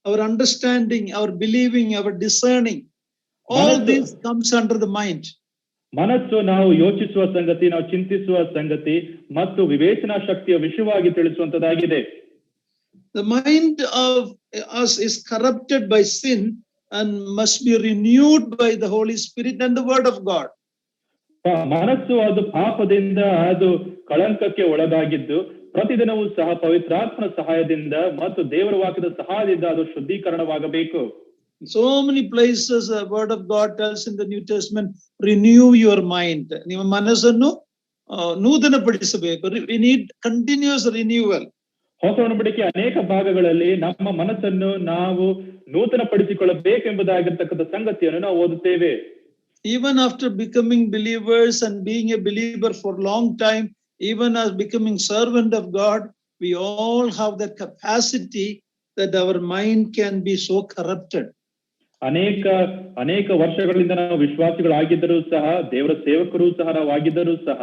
Speaker 1: our understanding, our believing, our discerning. All this comes under the mind.
Speaker 2: ಮನಸ್ಸು ನಾವು ಯೋಚಿಸುವ ಸಂಗತಿ, ನಾವು ಚಿಂತಿಸುವ ಸಂಗತಿ ಮತ್ತು ವಿವೇಚನಾ ಶಕ್ತಿಯ ವಿಷಯವಾಗಿ ತಿಳಿಸುವಂತದ್ದಾಗಿದೆ.
Speaker 1: The mind of us is corrupted by sin and must be renewed by the Holy Spirit and the Word of God.
Speaker 2: ಮನಸ್ಸು ಅದು ಪಾಪದಿಂದ ಅದು ಕಳಂಕಕ್ಕೆ ಒಳಗಾಗಿದ್ದು ಪ್ರತಿದಿನವೂ ಸಹ ಪವಿತ್ರಾತ್ಮನ ಸಹಾಯದಿಂದ ಮತ್ತು ದೇವರ ವಾಕ್ಯದ ಸಹಾಯದಿಂದ ಅದು ಶುದ್ಧೀಕರಣವಾಗಬೇಕು.
Speaker 1: So many places the Word of God tells in the New Testament, renew your mind. ನಿಮ್ಮ ಮನಸ್ಸನ್ನು ನೂತನಪಡಿಸಬೇಕು. We need continuous renewal.
Speaker 2: ಹೊಸ ಒಡಂಬಡಿಕೆ ಅನೇಕ ಭಾಗಗಳಲ್ಲಿ ನಮ್ಮ ಮನಸ್ಸನ್ನು ನಾವು ನೂತನಪಡಿಸಿಕೊಳ್ಳಬೇಕೆಂಬುದಾಗಿರ್ತಕ್ಕಂಥ ಸಂಗತಿಯನ್ನು ನಾವು ಓದುತ್ತೇವೆ.
Speaker 1: Even after becoming believers and being a believer for long time, even as becoming servant of God, we all have that capacity that our mind can be so corrupted.
Speaker 2: ಅನೇಕ ವರ್ಷಗಳಿಂದ ನಾವು ವಿಶ್ವಾಸಿಗಳಾಗಿದ್ದರೂ ಸಹ, ದೇವರ ಸೇವಕರು ಸಹ ನಾವು ಆಗಿದ್ದರೂ ಸಹ,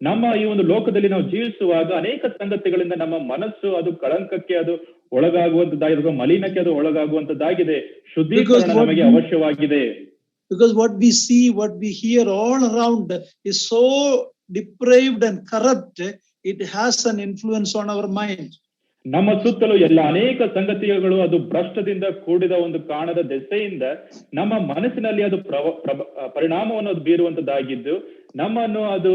Speaker 2: ನಮ್ಮ ಈ ಒಂದು ಲೋಕದಲ್ಲಿ ನಾವು ಜೀವಿಸುವಾಗ ಅನೇಕ ಸಂಗತಿಗಳಿಂದ ನಮ್ಮ ಮನಸ್ಸು ಅದು ಕಳಂಕಕ್ಕೆ ಅದು ಒಳಗಾಗುವಂತದ್ದಾಗಿದೆ, ಮಲಿನಕ್ಕೆ ಅದು ಒಳಗಾಗುವಂತದ್ದಾಗಿದೆ. ಶುದ್ಧೀಕರಣ ನಮಗೆ ಅವಶ್ಯವಾಗಿದೆ.
Speaker 1: Because what we see, what we hear all around is so depraved and corrupt, it has an influence on our mind.
Speaker 2: ನಮ್ಮ ಸುತ್ತಲೂ ಎಲ್ಲ ಅನೇಕ ಸಂಗತಿಗಳು ಅದು ಭ್ರಷ್ಟದಿಂದ ಕೂಡಿದ ಒಂದು ಕಾಣದ ದೆಸೆಯಿಂದ ನಮ್ಮ ಮನಸ್ಸಿನಲ್ಲಿ ಅದು ಪರಿಣಾಮವನ್ನು ಅದು ಬೀರುವಂತದ್ದಾಗಿದ್ದು ನಮ್ಮನ್ನು ಅದು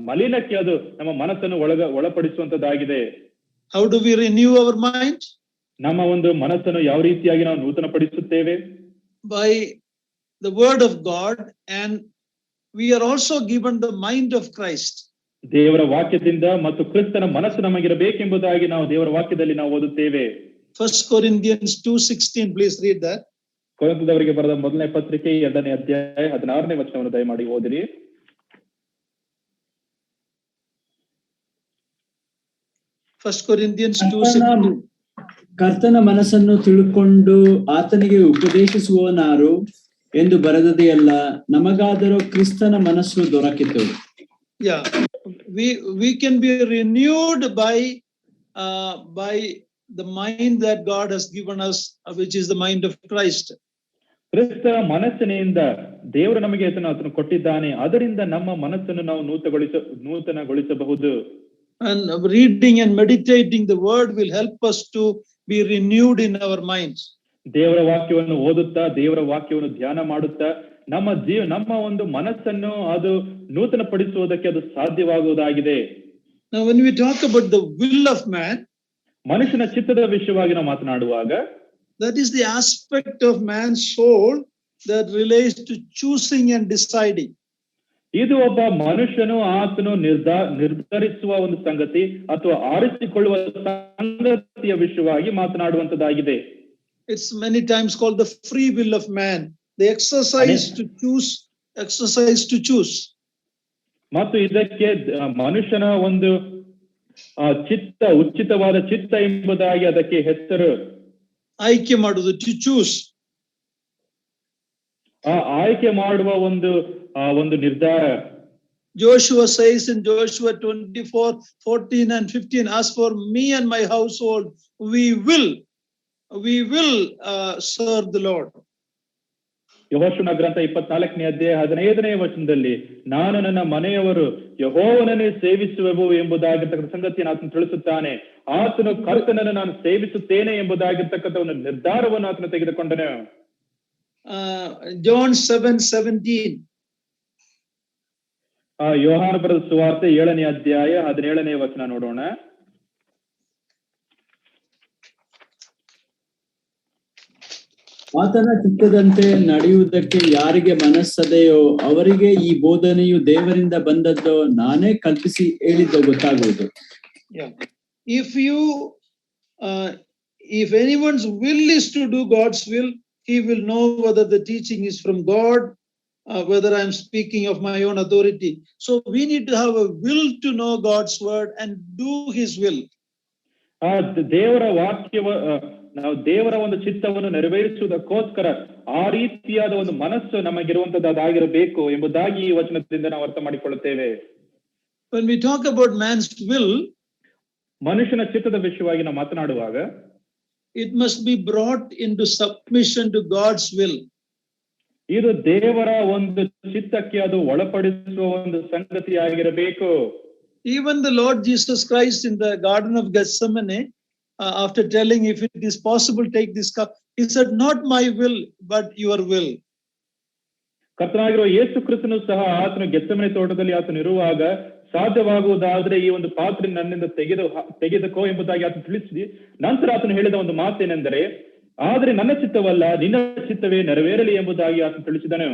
Speaker 2: ಮಲಿನಕ್ಕೆ ಅದು ನಮ್ಮ ಮನಸ್ಸನ್ನು ಒಳಪಡಿಸುವಂತದ್ದಾಗಿದೆ.
Speaker 1: How do we renew our mind?
Speaker 2: ನಮ್ಮ ಒಂದು ಮನಸ್ಸನ್ನು ಯಾವ ರೀತಿಯಾಗಿ ನಾವು ನೂತನಪಡಿಸುತ್ತೇವೆ?
Speaker 1: By the word of God, and we are also given the mind of Christ.
Speaker 2: ದೇವರ ವಾಕ್ಯದಿಂದ ಮತ್ತು ಕ್ರಿಸ್ತನ ಮನಸ್ಸು ನಮಗಿರಬೇಕೆಂಬುದಾಗಿ ನಾವು ದೇವರ ವಾಕ್ಯದಲ್ಲಿ ನಾವು ಓದುತ್ತೇವೆ.
Speaker 1: 1 Corinthians 2:16, please read that.
Speaker 2: ಕೊರಿಂಥದವರಿಗೆ ಬರೆದ ಮೊದಲನೇ ಪತ್ರಿಕೆ 2ನೇ ಅಧ್ಯಾಯ 16ನೇ ವಚನವನ್ನು ದಯಮಾಡಿ ಓದಿರಿ.
Speaker 1: 1 Corinthians 2:16.
Speaker 3: ಕರ್ತನ ಮನಸ್ಸನ್ನು ತಿಳ್ಕೊಂಡು ಆತನಿಗೆ ಉಪದೇಶಿಸುವವನಾರು ಎಂದು ಬರೆದದೆಯಲ್ಲ, ನಮಗಾದರೂ ಕ್ರಿಸ್ತನ ಮನಸ್ಸು ದೊರಕಿತು.
Speaker 1: Yeah, we can be renewed by the mind that God has given us, which is the mind of Christ.
Speaker 2: ಕ್ರಿಸ್ತ ಮನಸ್ಸಿನಿಂದ ದೇವರು ನಮಗೆ ಆತನು ಕೊಟ್ಟಿದ್ದಾನೆ, ಅದರಿಂದ ನಮ್ಮ ಮನಸ್ಸನ್ನು ನಾವು ನೂತನಗೊಳಿಸಬಹುದು.
Speaker 1: And reading and meditating the word will help us to be renewed in our minds.
Speaker 2: ದೇವರ ವಾಕ್ಯವನ್ನು ಓದುತ್ತಾ, ದೇವರ ವಾಕ್ಯವನ್ನು ಧ್ಯಾನ ಮಾಡುತ್ತಾ ನಮ್ಮ ಒಂದು ಮನಸ್ಸನ್ನು ಅದು ನೂತನಪಡಿಸುವುದಕ್ಕೆ ಅದು ಸಾಧ್ಯವಾಗುವುದಾಗಿದೆ.
Speaker 1: Now when we talk about the will of man,
Speaker 2: ಮನುಷ್ಯನ ಚಿತ್ತದ ವಿಷಯವಾಗಿ ನಾವು ಮಾತನಾಡುವಾಗ,
Speaker 1: that is the aspect of man's soul that relates to choosing and deciding.
Speaker 2: ಇದು ಒಬ್ಬ ಮನುಷ್ಯನು ಆತನು ನಿರ್ಧರಿಸುವ ಒಂದು ಸಂಗತಿ ಅಥವಾ ಆರಿಸಿಕೊಳ್ಳುವ ಸಂಗತಿಯ ವಿಷಯವಾಗಿ ಮಾತನಾಡುವಂತದ್ದಾಗಿದೆ.
Speaker 1: It's many times called the free will of man, the exercise to choose.
Speaker 2: ಮತ್ತು ಇದಕ್ಕೆ ಮನುಷ್ಯನ ಒಂದು ಉಚಿತವಾದ ಚಿತ್ತ ಎಂಬುದಾಗಿ ಅದಕ್ಕೆ ಹೆಸರು.
Speaker 1: ಆಯ್ಕೆ ಮಾಡುವುದು, to choose.
Speaker 2: ಆಯ್ಕೆ ಮಾಡುವ ಒಂದು ನಿರ್ಧಾರ.
Speaker 1: Joshua says in Joshua 24:14 and 15, as for me and my household, we will serve the Lord.
Speaker 2: ಯೆಹೋಶುವನ ಗ್ರಂಥ 24ನೇ ಅಧ್ಯಾಯ 15ನೇ ವಚನದಲ್ಲಿ, ನಾನು ನನ್ನ ಮನೆಯವರು ಯೆಹೋವನನ್ನೇ ಸೇವಿಸುವೆವು ಎಂಬುದಾಗಿರ್ತಕ್ಕಂಥ ಸಂಗತಿಯನ್ನು ಆತನು ತಿಳಿಸುತ್ತಾನೆ. ಆತನು ಕರ್ತನನ್ನು ನಾನು ಸೇವಿಸುತ್ತೇನೆ ಎಂಬುದಾಗಿರ್ತಕ್ಕಂಥ ಒಂದು ನಿರ್ಧಾರವನ್ನು ಆತನು ತೆಗೆದುಕೊಂಡನು.
Speaker 1: John 7:17.
Speaker 2: ಯೋಹಾನ ಬರೆದ ಸುವಾರ್ತೆ 7ನೇ ಅಧ್ಯಾಯ 17ನೇ ವಚನ ನೋಡೋಣ.
Speaker 3: ಆತನ ಚಿತ್ತದಂತೆ ನಡೆಯುವುದಕ್ಕೆ ಯಾರಿಗೆ ಮನಸ್ಸದೆಯೋ ಅವರಿಗೆ ಈ ಬೋಧನೆಯು ದೇವರಿಂದ ಬಂದದ್ದೋ ನಾನೇ ಕಲ್ಪಿಸಿ ಹೇಳಿದ್ದೋ ಗೊತ್ತಾಗುವುದು.
Speaker 1: If anyone's will is to do God's will, he will know whether the teaching is from God, whether I'm speaking of my own authority. So we need to have a will to know God's word and do his will.
Speaker 2: ದೇವರ ವಾಕ್ಯವ ನಾವು ದೇವರ ಒಂದು ಚಿತ್ತವನ್ನು ನೆರವೇರಿಸುವುದಕ್ಕೋಸ್ಕರ ಆ ರೀತಿಯಾದ ಒಂದು ಮನಸ್ಸು ನಮಗಿರುವಂತದ್ದಾಗಿರಬೇಕು ಎಂಬುದಾಗಿ ಈ ವಚನದಿಂದ ನಾವು ಅರ್ಥ ಮಾಡಿಕೊಳ್ಳುತ್ತೇವೆ.
Speaker 1: When we talk about man's will,
Speaker 2: ಮನುಷ್ಯನ ಚಿತ್ತದ ವಿಷಯವಾಗಿ ನಾವು ಮಾತನಾಡುವಾಗ,
Speaker 1: it must be brought into submission to God's will.
Speaker 2: ಇದು ದೇವರ ಒಂದು ಚಿತ್ತಕ್ಕೆ ಅದು ಒಳಪಡಿಸುವ ಒಂದು ಸಂಗತಿಯಾಗಿರಬೇಕು.
Speaker 1: Even the Lord Jesus Christ in the Garden of Gethsemane, after telling, if it is possible, take this cup, he said, not my will, but your will.
Speaker 2: ಕರ್ತನಾಗಿರುವ ಯೇಸು ಕ್ರಿಸ್ತನು ಸಹ ಆತನು ಗೆತ್ಸೆಮನೆ ತೋಟದಲ್ಲಿ ಆತನು ಇರುವಾಗ, ಸಾಧ್ಯವಾಗುವುದಾದ್ರೆ ಈ ಒಂದು ಪಾತ್ರೆ ನನ್ನಿಂದ ತೆಗೆದುಕೋ ಎಂಬುದಾಗಿ ಆತನು ತಿಳಿಸಿ ನಂತರ ಆತನು ಹೇಳಿದ ಒಂದು ಮಾತೇನೆಂದರೆ, ಆದರೆ ನನ್ನ ಚಿತ್ತವಲ್ಲ ನಿನ್ನ ಚಿತ್ತವೇ ನೆರವೇರಲಿ ಎಂಬುದಾಗಿ ಆತನು ತಿಳಿಸಿದನು.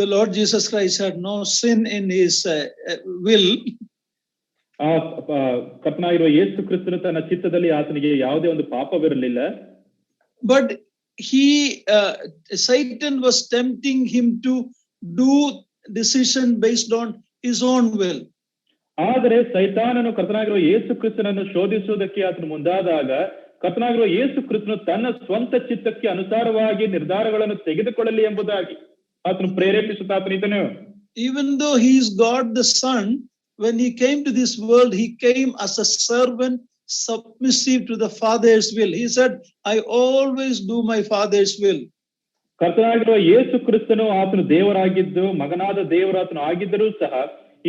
Speaker 1: The Lord Jesus Christ had no sin in his will.
Speaker 2: ಕರ್ತನಾಗಿರುವ ಯೇಸು ಕ್ರಿಸ್ತನು ತನ್ನ ಚಿತ್ತದಲ್ಲಿ ಆತನಿಗೆ ಯಾವುದೇ ಒಂದು ಪಾಪವಿರಲಿಲ್ಲ.
Speaker 1: But Satan was tempting him to do decision based on his own will.
Speaker 2: ಆದರೆ ಸೈತಾನನು ಕರ್ತನಾಗಿರುವ ಯೇಸು ಕ್ರಿಸ್ತನನ್ನು ಶೋಧಿಸುವುದಕ್ಕೆ ಆತನು ಮುಂದಾದಾಗ, ಕರ್ತನಾಗಿರುವ ಯೇಸು ಕ್ರಿಸ್ತನು ತನ್ನ ಸ್ವಂತ ಚಿತ್ತಕ್ಕೆ ಅನುಸಾರವಾಗಿ ನಿರ್ಧಾರಗಳನ್ನು ತೆಗೆದುಕೊಳ್ಳಲಿ ಎಂಬುದಾಗಿ ಆತನು ಪ್ರೇರೇಪಿಸುತ್ತಾ ಆತನಿದ್ದನು.
Speaker 1: Even though he is God the Son, when he came to this world, he came as a servant submissive to the Father's will. He said, I always do my Father's will.
Speaker 2: ಕರ್ತನಾಗಿರುವ ಯೇಸು ಕ್ರಿಸ್ತನು ಆತನು ದೇವರಾಗಿದ್ದು ಮಗನಾದ ದೇವರು ಆತನು ಆಗಿದ್ದರೂ ಸಹ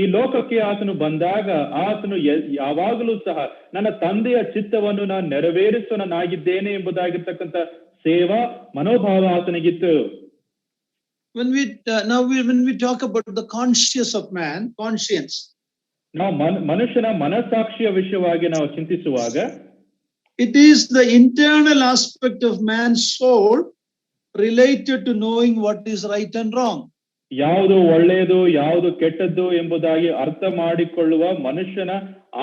Speaker 2: ಈ ಲೋಕಕ್ಕೆ ಆತನು ಬಂದಾಗ ಆತನು ಯಾವಾಗಲೂ ಸಹ ನನ್ನ ತಂದೆಯ ಚಿತ್ತವನ್ನು ನಾನು ನೆರವೇರಿಸುವನಾಗಿದ್ದೇನೆ ಎಂಬುದಾಗಿರ್ತಕ್ಕಂಥ ಸೇವಾ ಮನೋಭಾವ ಆತನಿಗಿತ್ತು.
Speaker 1: When we talk about the conscience of man, conscience,
Speaker 2: ನಾವು ಮನುಷ್ಯನ ಮನಸ್ಸಾಕ್ಷಿಯ ವಿಷಯವಾಗಿ ನಾವು ಚಿಂತಿಸುವಾಗ,
Speaker 1: It is the internal aspect of man's soul related to knowing what is right and wrong.
Speaker 2: ಯಾವುದು ಒಳ್ಳೆಯದು ಯಾವುದು ಕೆಟ್ಟದ್ದು ಎಂಬುದಾಗಿ ಅರ್ಥ ಮಾಡಿಕೊಳ್ಳುವ ಮನುಷ್ಯನ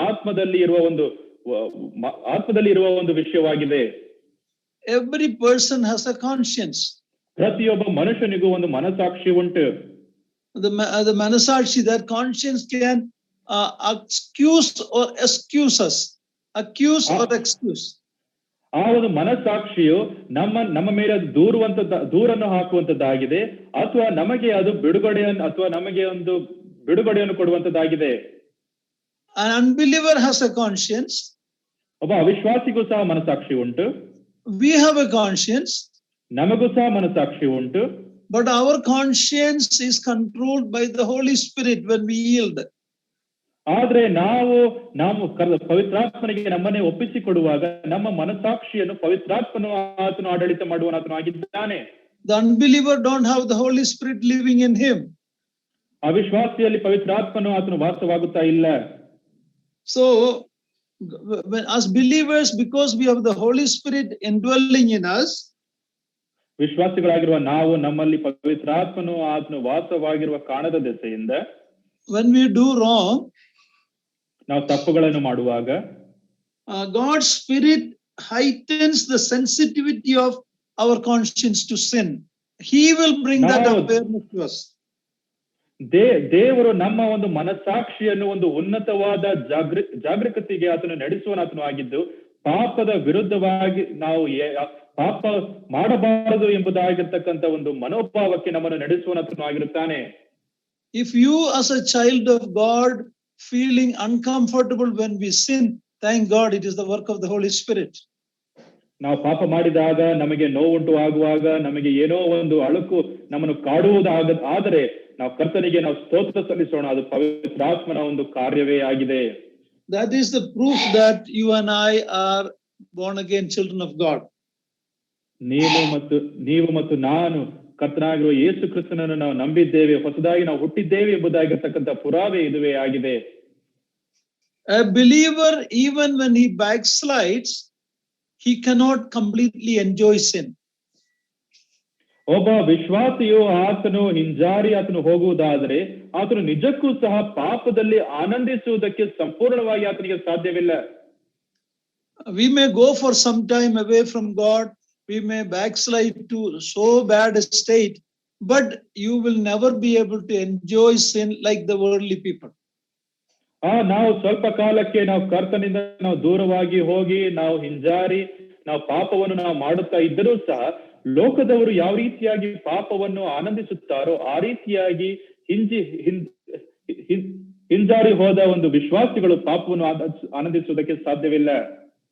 Speaker 2: ಆತ್ಮದಲ್ಲಿ ಇರುವ ಒಂದು ವಿಷಯವಾಗಿದೆ.
Speaker 1: Every person has a conscience.
Speaker 2: ಪ್ರತಿಯೊಬ್ಬ ಮನುಷ್ಯನಿಗೂ ಒಂದು ಮನಸಾಕ್ಷಿ ಉಂಟು.
Speaker 1: The manasakshi, that conscience can accuse or excuse us. Accuse or excuse.
Speaker 2: ಆ ಒಂದು ಮನಸಾಕ್ಷಿಯು ನಮ್ಮ ಮೇಲೆ ದೂರನ್ನು ಹಾಕುವಂತದ್ದಾಗಿದೆ, ಅಥವಾ ನಮಗೆ ಅದು ಬಿಡುಗಡೆಯನ್ನು ಕೊಡುವಂತದ್ದಾಗಿದೆ.
Speaker 1: An unbeliever has a conscience.
Speaker 2: ಒಬ್ಬ ಅವಿಶ್ವಾಸಿಗೂ ಸಹ ಮನಸಾಕ್ಷಿ ಉಂಟು.
Speaker 1: We have a conscience.
Speaker 2: ನಮಗೂ ಸಹ ಮನಸಾಕ್ಷಿ ಉಂಟು.
Speaker 1: But our conscience is controlled by the Holy Spirit when we yield.
Speaker 2: ಆದ್ರೆ ನಾವು ಪವಿತ್ರಾತ್ಮನಿಗೆ ನಮ್ಮನ್ನೇ ಒಪ್ಪಿಸಿಕೊಡುವಾಗ ನಮ್ಮ ಮನಸಾಕ್ಷಿಯನ್ನು ಪವಿತ್ರಾತ್ಮನು ಆತನು ಆಡಳಿತ ಮಾಡುವನಾತನು ಆಗಿದ್ದಾನೆ.
Speaker 1: The unbeliever don't have the Holy Spirit living in him.
Speaker 2: ಅವಿಶ್ವಾಸಿಯಲ್ಲಿ ಪವಿತ್ರಾತ್ಮನು ಆತನು ವಾಸವಾಗುತ್ತಾ ಇಲ್ಲ.
Speaker 1: So as believers, because we have the Holy Spirit indwelling in us,
Speaker 2: ವಿಶ್ವಾಸಿಗಳಾಗಿರುವ ನಾವು ನಮ್ಮಲ್ಲಿ ಪವಿತ್ರಾತ್ಮನು ಆತನು ವಾಸವಾಗಿರುವ ಕಾರಣದ ದೆಸೆಯಿಂದ
Speaker 1: when we do wrong,
Speaker 2: ನಾವು ತಪ್ಪುಗಳನ್ನು ಮಾಡುವಾಗ
Speaker 1: God's Spirit heightens the sensitivity of our conscience to sin. He will bring that awareness to us.
Speaker 2: ದೇವರು ನಮ್ಮ ಒಂದು ಮನಸಾಕ್ಷಿಯನ್ನು ಒಂದು ಉನ್ನತವಾದ ಜಾಗೃತಿಗೆ ಆತನು ನಡೆಸುವನಾತನು ಆಗಿದ್ದು, ಪಾಪದ ವಿರುದ್ಧವಾಗಿ ನಾವು ಪಾಪ ಮಾಡಬಾರದು ಎಂಬುದಾಗಿರ್ತಕ್ಕಂಥ ಒಂದು ಮನೋಭಾವಕ್ಕೆ ನಮ್ಮನ್ನು ನಡೆಸುವನಾತನು ಆಗಿರುತ್ತಾನೆ.
Speaker 1: If you as a child of God feeling uncomfortable when we sin, thank God it is the work of the Holy Spirit.
Speaker 2: ನಾವು ಪಾಪ ಮಾಡಿದಾಗ ನಮಗೆ ನೋವುಂಟು ಆಗುವಾಗ ನಮಗೆ ಏನೋ ಒಂದು ಅಳುಕು ನಮ್ಮನ್ನು ಕಾಡುವುದಾದರೆ ನಾವು ಕರ್ತನಿಗೆ ನಾವು ಸ್ತೋತ್ರ ಸಲ್ಲಿಸೋಣ, ಅದು ಪವಿತ್ರಾತ್ಮನ ಒಂದು ಕಾರ್ಯವೇ ಆಗಿದೆ.
Speaker 1: That is the proof that you and I are born again children of God.
Speaker 2: ನೀವು ಮತ್ತು ನಾನು ಕರ್ತನಾಗಿರುವ ಯೇಸು ಕ್ರಿಸ್ತನನ್ನು ನಾವು ನಂಬಿದ್ದೇವೆ, ಹೊಸದಾಗಿ ನಾವು ಹುಟ್ಟಿದ್ದೇವೆ ಎಂಬುದಾಗಿರ್ತಕ್ಕಂಥ ಪುರಾವೆ ಇದುವೇ ಆಗಿದೆ.
Speaker 1: A believer, even when he backslides, he cannot completely enjoy sin.
Speaker 2: ಒಬ್ಬ ವಿಶ್ವಾಸಿಯು ಆತನು ಹಿಂಜಾರಿ ಆತನು ಹೋಗುವುದಾದರೆ ಆತನು ನಿಜಕ್ಕೂ ಸಹ ಪಾಪದಲ್ಲಿ ಆನಂದಿಸುವುದಕ್ಕೆ ಸಂಪೂರ್ಣವಾಗಿ ಆತನಿಗೆ ಸಾಧ್ಯವಿಲ್ಲ.
Speaker 1: We may go for some time away from God, we may backslide to so bad a state, but you will never be able to enjoy sin like the worldly people.
Speaker 2: ನಾವು ಸ್ವಲ್ಪ ಕಾಲಕ್ಕೆ ನಾವು ಕರ್ತನಿಂದ ನಾವು ದೂರವಾಗಿ ಹೋಗಿ ನಾವು ಹಿಂಜಾರಿ ನಾವು ಪಾಪವನ್ನು ನಾವು ಮಾಡುತ್ತಾ ಇದ್ದರೂ ಸಹ ಲೋಕದವರು ಯಾವ ರೀತಿಯಾಗಿ ಪಾಪವನ್ನು ಆನಂದಿಸುತ್ತಾರೋ ಆ ರೀತಿಯಾಗಿ ಹಿಂಜಾರಿ ಹೋದ ಒಂದು ವಿಶ್ವಾಸಿಗಳು ಪಾಪವನ್ನು ಆನಂದಿಸುವುದಕ್ಕೆ ಸಾಧ್ಯವಿಲ್ಲ.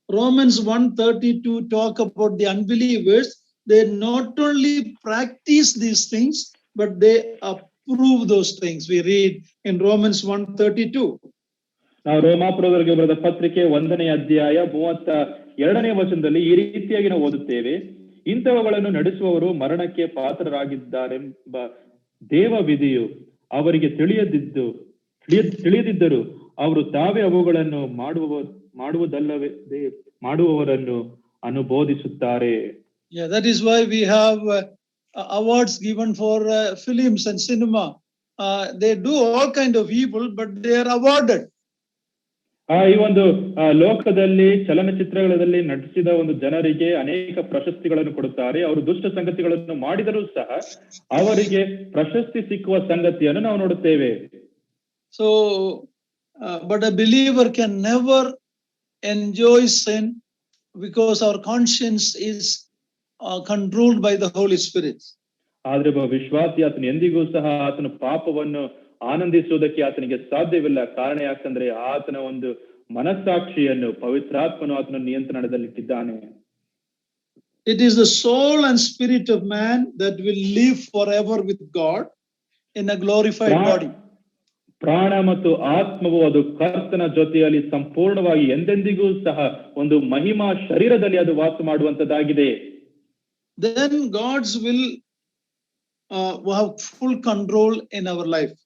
Speaker 1: Romans 1:32 talk about the unbelievers. They not only practice these things, but they approve those things. We read in Romans 1:32.
Speaker 2: ನಾವು ರೋಮಾಪುರದವರಿಗೆ ಬರೆದ ಪತ್ರಿಕೆ 1ನೇ ಅಧ್ಯಾಯ 32ನೇ ವಚನದಲ್ಲಿ ಈ ರೀತಿಯಾಗಿ ನಾವು ಓದುತ್ತೇವೆ, ಇಂಥವುಗಳನ್ನು ನಡೆಸುವವರು ಮರಣಕ್ಕೆ ಪಾತ್ರರಾಗಿದ್ದಾರೆಂಬ ದೇವ ವಿಧಿಯು ಅವರಿಗೆ ತಿಳಿಯದಿದ್ದರೂ ಅವರು ತಾವೇ ಅವುಗಳನ್ನು ಮಾಡುವವರನ್ನು ಅನುಬೋಧಿಸುತ್ತಾರೆ.
Speaker 1: Yeah, that is why we have awards given for films and cinema. They do all kind of evil, but they are awarded.
Speaker 2: ಈ ಒಂದು ಲೋಕದಲ್ಲಿ ಚಲನಚಿತ್ರಗಳಲ್ಲಿ ನಟಿಸಿದ ಒಂದು ಜನರಿಗೆ ಅನೇಕ ಪ್ರಶಸ್ತಿಗಳನ್ನು ಕೊಡುತ್ತಾರೆ. ಅವರು ದುಷ್ಟ ಸಂಗತಿಗಳನ್ನು ಮಾಡಿದರೂ ಸಹ ಅವರಿಗೆ ಪ್ರಶಸ್ತಿ ಸಿಕ್ಕುವ ಸಂಗತಿಯನ್ನು ನಾವು ನೋಡುತ್ತೇವೆ.
Speaker 1: So, but a believer can never enjoy sin because our conscience is controlled by the Holy Spirit.
Speaker 2: ಆದ್ರೆ ಒಬ್ಬ ವಿಶ್ವಾಸಿ ಆತನು ಎಂದಿಗೂ ಸಹ ಆತನ ಪಾಪವನ್ನು ಆನಂದಿಸುವುದಕ್ಕೆ ಆತನಿಗೆ ಸಾಧ್ಯವಿಲ್ಲ. ಕಾರಣ ಯಾಕಂದ್ರೆ ಆತನ ಒಂದು ಮನಸ್ಸಾಕ್ಷಿಯನ್ನು ಪವಿತ್ರಾತ್ಮನು ಆತನ ನಿಯಂತ್ರಣದಲ್ಲಿಟ್ಟಿದ್ದಾನೆ.
Speaker 1: It is the soul and spirit of man that will live forever with God in a glorified body.
Speaker 2: ಪ್ರಾಣ ಮತ್ತು ಆತ್ಮವು ಅದು ಕರ್ತನ ಜೊತೆಯಲ್ಲಿ ಸಂಪೂರ್ಣವಾಗಿ ಎಂದೆಂದಿಗೂ ಸಹ ಒಂದು ಮಹಿಮಾ ಶರೀರದಲ್ಲಿ ಅದು ವಾಸ ಮಾಡುವಂತದ್ದಾಗಿದೆ.
Speaker 1: Then God's will have full control in our life.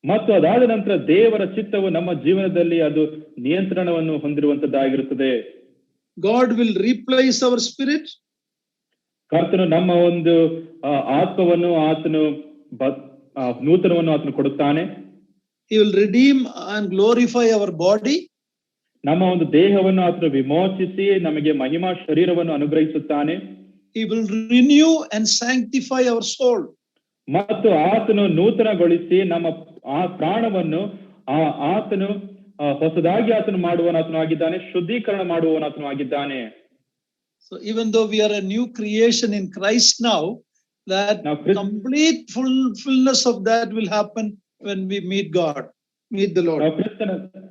Speaker 2: ಮತ್ತು ಅದಾದ ನಂತರ ದೇವರ ಚಿತ್ತವು ನಮ್ಮ ಜೀವನದಲ್ಲಿ ಅದು ನಿಯಂತ್ರಣವನ್ನು ಹೊಂದಿರುವಂತದ್ದಾಗಿರುತ್ತದೆ.
Speaker 1: God will replace our spirit.
Speaker 2: ಕರ್ತನು ನಮ್ಮ ಒಂದು ಆತ್ಮವನ್ನು ಆತನು ನೂತನವನ್ನು ಆತನು ಕೊಡುತ್ತಾನೆ.
Speaker 1: He will redeem and glorify our body.
Speaker 2: ನಮ್ಮ ಒಂದು ದೇಹವನ್ನು ಆತನು ವಿಮೋಚಿಸಿ ನಮಗೆ ಮಹಿಮಾ ಶರೀರವನ್ನು ಅನುಗ್ರಹಿಸುತ್ತಾನೆ.
Speaker 1: He will renew and sanctify our soul.
Speaker 2: ಮತ್ತು ಆತನು ನೂತನಗೊಳಿಸಿ ನಮ್ಮ ಆ ಪ್ರಾಣವನ್ನು ಆತನು ಹೊಸದಾಗಿ ಆತನು ಮಾಡುವನಾತನು ಆಗಿದ್ದಾನೆ, ಶುದ್ಧೀಕರಣ ಮಾಡುವನಾತನು ಆಗಿದ್ದಾನೆ.
Speaker 1: So even though we are a new creation in Christ now, that complete fullness of that will happen when we meet God, meet the Lord.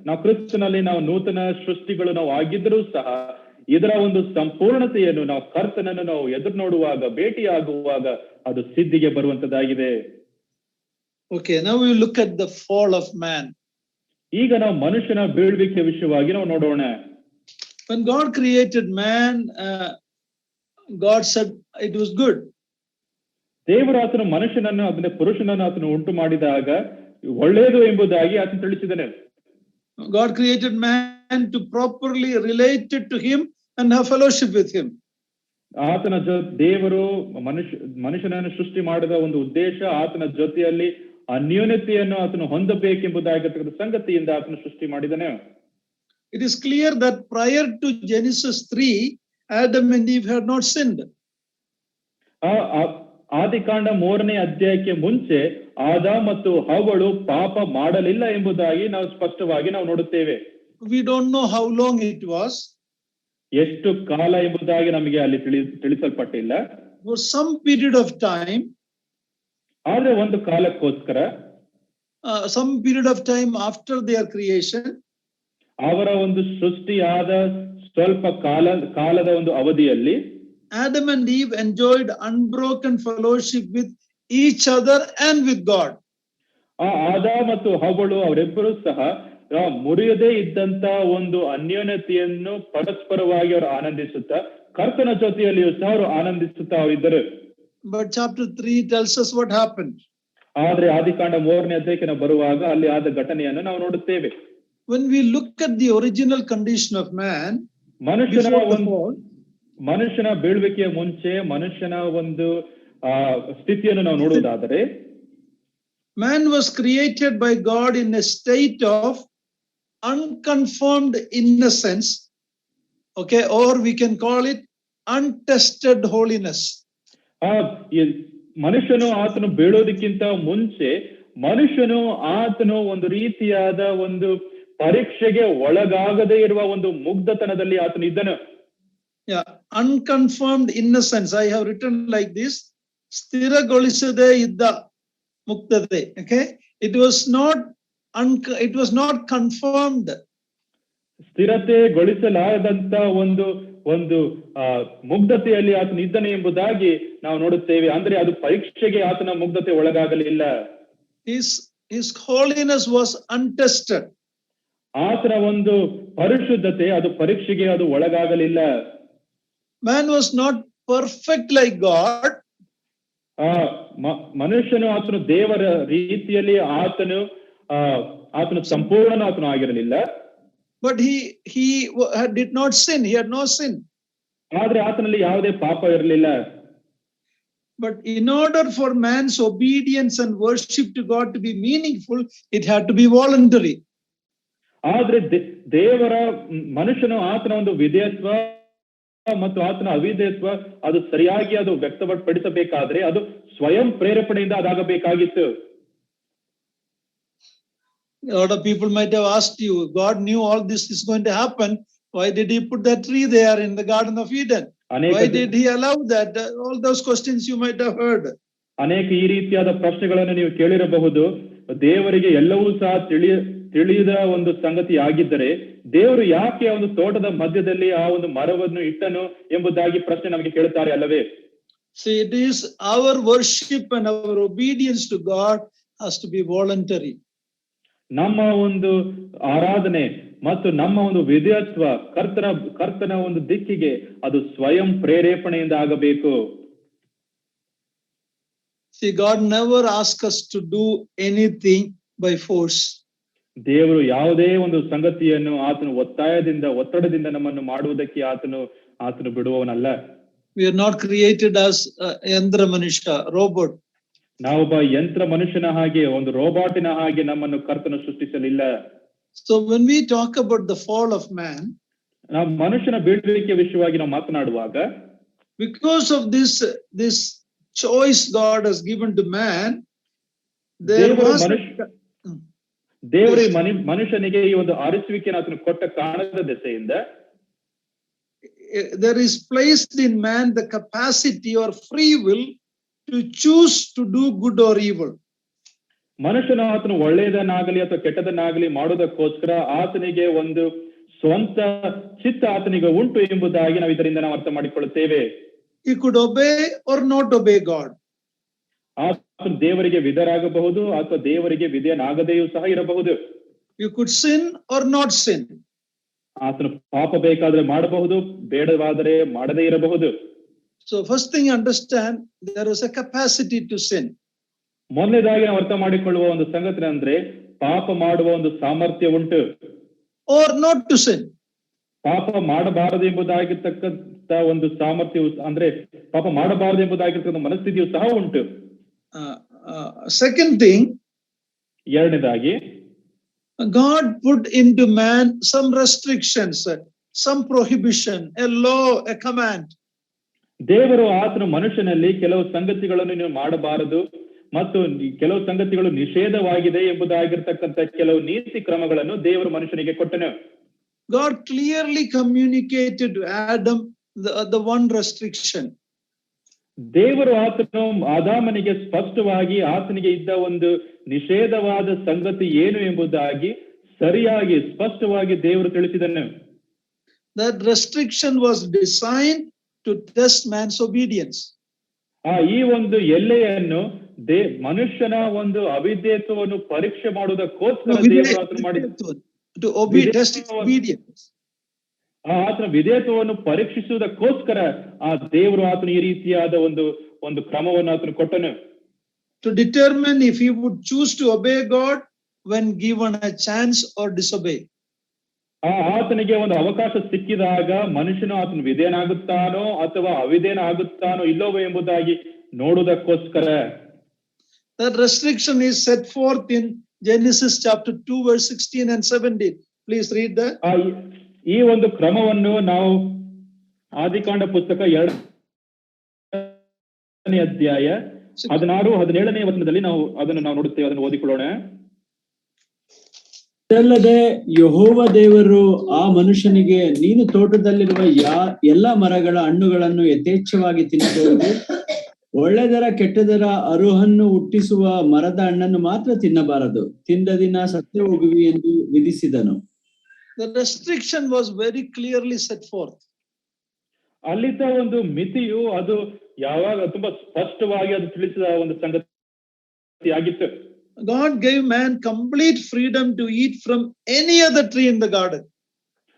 Speaker 2: ನಾವು ಕ್ರಿಸ್ತನಲ್ಲಿ ನಾವು ನೂತನ ಸೃಷ್ಟಿಗಳು ನಾವು ಆಗಿದ್ದರೂ ಸಹ ಇದರ ಒಂದು ಸಂಪೂರ್ಣತೆಯನ್ನು ನಾವು ಕರ್ತನನ್ನು ನಾವು ಎದುರು ನೋಡುವಾಗ, ಭೇಟಿಯಾಗುವಾಗ ಅದು ಸಿದ್ಧಿಗೆ ಬರುವಂತದ್ದಾಗಿದೆ.
Speaker 1: Okay, now we look at the fall of man.
Speaker 2: ಈಗ ನಾವು ಮನುಷ್ಯನ ಬೀಳುವಿಕೆ ವಿಷಯವಾಗಿ ನಾವು ನೋಡೋಣ.
Speaker 1: When God created man, God said it was good.
Speaker 2: ದೇವರು ಆತನು ಮನುಷ್ಯನನ್ನು ಅದನ್ನ ಪುರುಷನನ್ನು ಆತನು ಉಂಟು ಮಾಡಿದಾಗ ಒಳ್ಳೆಯದು ಎಂಬುದಾಗಿ ಆತನು ತಿಳಿಸಿದನು.
Speaker 1: God created man to properly relate to him and have fellowship with him.
Speaker 2: ಆತನ ದೇವರು ಮನುಷ್ಯನನ್ನು ಸೃಷ್ಟಿ ಮಾಡಿದ ಒಂದು ಉದ್ದೇಶ ಆತನ ಜೊತೆಯಲ್ಲಿ ಅನ್ಯೋನ್ಯತೆಯನ್ನು ಆತನು ಹೊಂದಬೇಕೆಂಬುದಾಗಿರ್ತಕ್ಕಂಥ ಸಂಗತಿಯಿಂದ ಆತನು ಸೃಷ್ಟಿ ಮಾಡಿದನು.
Speaker 1: It is clear that prior to Genesis 3, Adam and Eve had not sinned.
Speaker 2: ಆದಿಕಾಂಡ 3ನೇ ಅಧ್ಯಾಯಕ್ಕೆ ಮುಂಚೆ ಆದ ಮತ್ತು ಹವ್ವಳು ಪಾಪ ಮಾಡಲಿಲ್ಲ ಎಂಬುದಾಗಿ ನಾವು ಸ್ಪಷ್ಟವಾಗಿ ನಾವು ನೋಡುತ್ತೇವೆ.
Speaker 1: We don't know how long it was.
Speaker 2: ಎಷ್ಟು ಕಾಲ ಎಂಬುದಾಗಿ ನಮಗೆ ಅಲ್ಲಿ ತಿಳಿಸಲ್ಪಟ್ಟಿಲ್ಲ.
Speaker 1: For some period of time,
Speaker 2: ಆದ್ರೆ ಒಂದು ಕಾಲಕ್ಕೋಸ್ಕರ,
Speaker 1: some period of time after their creation,
Speaker 2: ಅವರ ಒಂದು ಸೃಷ್ಟಿಯಾದ ಸ್ವಲ್ಪ ಕಾಲದ ಒಂದು ಅವಧಿಯಲ್ಲಿ
Speaker 1: Adam and Eve enjoyed unbroken fellowship with each other and with God.
Speaker 2: ಆದ ಮತ್ತು ಹವ್ವಳು ಅವರಿಬ್ಬರು ಸಹ ಮುರಿಯದೇ ಇದ್ದಂತ ಒಂದು ಅನ್ಯೋನ್ಯತೆಯನ್ನು ಪರಸ್ಪರವಾಗಿ ಅವರು ಆನಂದಿಸುತ್ತಾ ಕರ್ತನ ಜೊತೆಯಲ್ಲಿಯೂ ಸಹ ಅವರು ಆನಂದಿಸುತ್ತಾ ಅವರಿದ್ದರು.
Speaker 1: But chapter 3 tells us what happened.
Speaker 2: ಆದ್ರೆ ಆದಿಕಾಂಡ 3ನೇ ಅಧ್ಯಾಯಕ್ಕೆ ನಾವು ಬರುವಾಗ ಅಲ್ಲಿ ಆದ ಘಟನೆಯನ್ನು ನಾವು ನೋಡುತ್ತೇವೆ.
Speaker 1: When we look at the original condition of man,
Speaker 2: ಮನುಷ್ಯನ ಬೀಳುವಿಕೆಯ ಮುಂಚೆ ಮನುಷ್ಯನ ಒಂದು ಸ್ಥಿತಿಯನ್ನು ನಾವು ನೋಡುವುದಾದರೆ,
Speaker 1: man was created by God in a state of unconformed innocence, okay, or we can call it untested holiness.
Speaker 2: ಮನುಷ್ಯನು ಆತನು ಬೀಳೋದಕ್ಕಿಂತ ಮುಂಚೆ ಮನುಷ್ಯನು ಆತನು ಒಂದು ರೀತಿಯಾದ ಒಂದು ಪರೀಕ್ಷೆಗೆ ಒಳಗಾಗದೇ ಇರುವ ಒಂದು ಮುಗ್ಧತನದಲ್ಲಿ ಆತನು ಇದ್ದನು.
Speaker 1: Yeah, unconformed innocence. I have written like this: ಸ್ಥಿರಗೊಳಿಸದೇ ಇದ್ದ ಮುಕ್ತತೆ. Okay, it was not confirmed.
Speaker 2: ಸ್ಥಿರತೆಗೊಳಿಸಲಾದಂತ ಒಂದು ಮುಗ್ಧತೆಯಲ್ಲಿ ಆತನು ಇದ್ದನು ಎಂಬುದಾಗಿ ನಾವು ನೋಡುತ್ತೇವೆ. ಅಂದ್ರೆ ಅದು ಪರೀಕ್ಷೆಗೆ ಆತನ ಮುಗ್ಧತೆ ಒಳಗಾಗಲಿಲ್ಲ.
Speaker 1: His holiness was untested.
Speaker 2: ಆತನ ಒಂದು ಪರಿಶುದ್ಧತೆ ಅದು ಪರೀಕ್ಷೆಗೆ ಅದು ಒಳಗಾಗಲಿಲ್ಲ.
Speaker 1: Man was not perfect like God.
Speaker 2: ಮನುಷ್ಯನು ಆತನು ದೇವರ ರೀತಿಯಲ್ಲಿ ಆತನು ಸಂಪೂರ್ಣ ಆತನು ಆಗಿರಲಿಲ್ಲ.
Speaker 1: But he did not sin. He had no sin.
Speaker 2: ಆದ್ರೆ ಆತನಲ್ಲಿ ಯಾವುದೇ ಪಾಪ ಇರಲಿಲ್ಲ.
Speaker 1: But in order for man's obedience and worship to God to be meaningful, it had to be voluntary.
Speaker 2: ಆದ್ರೆ ದೇವರ ಮನುಷ್ಯನು ಆತನ ಒಂದು ವಿಧೇಯತ್ವ ಮತ್ತು ಆತನ ಅವಿಧೇಯತ್ವ ಅದು ಸರಿಯಾಗಿ ಅದು ವ್ಯಕ್ತಪಡಿಸಬೇಕಾದ್ರೆ ಅದು ಸ್ವಯಂ ಪ್ರೇರೇಪಣೆಯಿಂದ ಅದಾಗಬೇಕಾಗಿತ್ತು.
Speaker 1: A lot of people might have asked you, God knew all this is going to happen. Why did he put that tree there in the Garden of Eden? Why did he allow that? All those questions you might have heard.
Speaker 2: ಅನೇಕ ಈ ರೀತಿಯಾದ ಪ್ರಶ್ನೆಗಳನ್ನು ನೀವು ಕೇಳಿರಬಹುದು. ದೇವರಿಗೆ ಎಲ್ಲವೂ ಸಹ ತಿಳಿದ ಒಂದು ಸಂಗತಿ ಆಗಿದ್ದರೆ ದೇವರು ಯಾಕೆ ಒಂದು ತೋಟದ ಮಧ್ಯದಲ್ಲಿ ಆ ಒಂದು ಮರವನ್ನು ಇಟ್ಟನು ಎಂಬುದಾಗಿ ಪ್ರಶ್ನೆ ನಮಗೆ ಕೇಳುತ್ತಾರೆ ಅಲ್ಲವೇ?
Speaker 1: See, it is our worship and our obedience to God has to be voluntary.
Speaker 2: ನಮ್ಮ ಒಂದು ಆರಾಧನೆ ಮತ್ತು ನಮ್ಮ ಒಂದು ವಿಧೇಯತ್ವ ಕರ್ತನ ಒಂದು ದಿಕ್ಕಿಗೆ ಅದು ಸ್ವಯಂ ಪ್ರೇರೇಪಣೆಯಿಂದ ಆಗಬೇಕು.
Speaker 1: See, God never asks us to do anything by force.
Speaker 2: ದೇವರು ಯಾವುದೇ ಒಂದು ಸಂಗತಿಯನ್ನು ಆತನು ಒತ್ತಡದಿಂದ ನಮ್ಮನ್ನು ಮಾಡುವುದಕ್ಕೆ ಆತನು ಬಿಡುವವನಲ್ಲ.
Speaker 1: We are not created as Yandra Manushya, robot.
Speaker 2: ನಾವೊಬ್ಬ ಯಂತ್ರ ಮನುಷ್ಯನ ಹಾಗೆ, ಒಂದು ರೋಬೋಟಿನ ಹಾಗೆ ನಮ್ಮನ್ನು ಕರ್ತನು ಸೃಷ್ಟಿಸಲಿಲ್ಲ.
Speaker 1: So when we talk about the fall of man,
Speaker 2: ನಾವು ಮನುಷ್ಯನ ಬೀಳುವಿಕೆ ವಿಷಯವಾಗಿ ನಾವು ಮಾತನಾಡುವಾಗ,
Speaker 1: because of this choice God has given to man,
Speaker 2: ದೇವರು ಮನುಷ್ಯನಿಗೆ ಈ ಒಂದು ಆರಿಸುವಿಕೆಯನ್ನು ಆತನು ಕೊಟ್ಟ ಕಾರಣದ ದೆಸೆಯಿಂದ
Speaker 1: there is placed in man the capacity or free will to choose to do good or evil.
Speaker 2: ಮನುಷ್ಯನು ಆತನು ಒಳ್ಳೆಯದನ್ನಾಗಲಿ ಅಥವಾ ಕೆಟ್ಟದನ್ನಾಗಲಿ ಮಾಡೋದಕ್ಕೋಸ್ಕರ ಆತನಿಗೆ ಒಂದು ಸ್ವಂತ ಚಿತ್ತ ಆತನಿಗೆ ಉಂಟು ಎಂಬುದಾಗಿ ನಾವು ಇದರಿಂದ ನಾವು ಅರ್ಥ ಮಾಡಿಕೊಳ್ಳುತ್ತೇವೆ.
Speaker 1: He could obey or not obey God.
Speaker 2: ಆತನು ದೇವರಿಗೆ ವಿಧೇಯರಾಗಬಹುದು ಅಥವಾ ದೇವರಿಗೆ ವಿಧೇಯನಾಗದೆಯೂ ಸಹ ಇರಬಹುದು.
Speaker 1: You could sin or not sin.
Speaker 2: ಆತನು ಪಾಪ ಬೇಕಾದ್ರೆ ಮಾಡಬಹುದು, ಬೇಡವಾದರೆ ಮಾಡದೇ ಇರಬಹುದು.
Speaker 1: So first thing understand, there is a capacity to sin.
Speaker 2: ಮೊದಲನೇದಾಗಿ ನಾವು ಅರ್ಥ ಮಾಡಿಕೊಳ್ಳುವ ಒಂದು ಸಂಗತಿ ಅಂದ್ರೆ ಪಾಪ ಮಾಡುವ ಒಂದು ಸಾಮರ್ಥ್ಯ ಉಂಟು.
Speaker 1: Or not to sin.
Speaker 2: ಪಾಪ ಮಾಡಬಾರದು ಎಂಬುದಾಗಿರ್ತಕ್ಕಂಥ ಒಂದು ಸಾಮರ್ಥ್ಯ ಅಂದ್ರೆ ಪಾಪ ಮಾಡಬಾರದು ಎಂಬುದಾಗಿರ್ತಕ್ಕಂಥ ಮನಸ್ಥಿತಿಯು ಸಹ ಉಂಟು.
Speaker 1: Second thing,
Speaker 2: ಎರಡನೇದಾಗಿ
Speaker 1: God put into man some restrictions, some prohibition, a law, a command.
Speaker 2: ದೇವರು ಆತನು ಮನುಷ್ಯನಲ್ಲಿ ಕೆಲವು ಸಂಗತಿಗಳನ್ನು ನೀವು ಮಾಡಬಾರದು ಮತ್ತು ಕೆಲವು ಸಂಗತಿಗಳು ನಿಷೇಧವಾಗಿದೆ ಎಂಬುದಾಗಿರ್ತಕ್ಕಂಥ ಕೆಲವು ನೀತಿ ಕ್ರಮಗಳನ್ನು ದೇವರು ಮನುಷ್ಯನಿಗೆ ಕೊಟ್ಟನು.
Speaker 1: God clearly communicated to Adam the one restriction.
Speaker 2: ದೇವರು ಆತನು ಆದಾಮನಿಗೆ ಸ್ಪಷ್ಟವಾಗಿ ಆತನಿಗೆ ಇದ್ದ ಒಂದು ನಿಷೇಧವಾದ ಸಂಗತಿ ಏನು ಎಂಬುದಾಗಿ ಸರಿಯಾಗಿ ಸ್ಪಷ್ಟವಾಗಿ ದೇವರು ತಿಳಿಸಿದನು.
Speaker 1: That restriction was designed to test man's obedience.
Speaker 2: ಈ ಒಂದು ಎಲ್ಲೆಯನ್ನು ಮನುಷ್ಯನ ಒಂದು ಅವಿಧೇಯತ್ವವನ್ನು ಪರೀಕ್ಷೆ ಮಾಡುವುದಕ್ಕೋಸ್ಕರ ದೇವರು ಆತನು ಮಾಡಿದ
Speaker 1: to obey, test his obedience.
Speaker 2: ಆತನ ವಿಧೇಯತ್ವವನ್ನು ಪರೀಕ್ಷಿಸುವುದಕ್ಕೋಸ್ಕರ ಆ ದೇವರು ಆತನು ಈ ರೀತಿಯಾದ ಒಂದು ಕ್ರಮವನ್ನು ಆತನು ಕೊಟ್ಟನು.
Speaker 1: To determine if he would choose to obey God when given a chance or disobey.
Speaker 2: ಆತನಿಗೆ ಒಂದು ಅವಕಾಶ ಸಿಕ್ಕಿದಾಗ ಮನುಷ್ಯನು ಆತನು ವಿಧೇಯನಾಗುತ್ತಾನೋ ಅಥವಾ ಅವಿಧೇಯನಾಗುತ್ತಾನೋ ಇಲ್ಲವೋ ಎಂಬುದಾಗಿ ನೋಡುವುದಕ್ಕೋಸ್ಕರ.
Speaker 1: That restriction is set forth in Genesis chapter 2 verse 16 and 17. Please read that.
Speaker 2: ಈ ಒಂದು ಕ್ರಮವನ್ನು ನಾವು ಆದಿಕಾಂಡ ಪುಸ್ತಕ 2ನೇ ಅಧ್ಯಾಯ 16-17ನೇ ವಚನದಲ್ಲಿ ನಾವು ಅದನ್ನು ನೋಡುತ್ತೇವೆ. ಅದನ್ನು ಓದಿಕೊಳ್ಳೋಣ.
Speaker 3: ಇದಲ್ಲದೆ ಯೆಹೋವ ದೇವರು ಆ ಮನುಷ್ಯನಿಗೆ, ನೀನು ತೋಟದಲ್ಲಿರುವ ಎಲ್ಲಾ ಮರಗಳ ಹಣ್ಣುಗಳನ್ನು ಯಥೇಚ್ಛವಾಗಿ ತಿನ್ನಬಹುದು, ಒಳ್ಳೆದರ ಕೆಟ್ಟದರ ಅರುಹನ್ನು ಹುಟ್ಟಿಸುವ ಮರದ ಹಣ್ಣನ್ನು ಮಾತ್ರ ತಿನ್ನಬಾರದು, ತಿಂದ ದಿನ ಸತ್ತು ಹೋಗುವಿ ಎಂದು ವಿಧಿಸಿದನು.
Speaker 1: The restriction was very clearly set forth.
Speaker 2: ಅಲ್ಲಿದ್ದ ಒಂದು ಮಿತಿಯು ಅದು ಯಾವಾಗ ತುಂಬಾ ಸ್ಪಷ್ಟವಾಗಿ ಅದು ತಿಳಿಸಿದ ಒಂದು ಸಂಗತಿ ಆಗಿತ್ತು.
Speaker 1: God gave man complete freedom to eat from any other tree in the garden.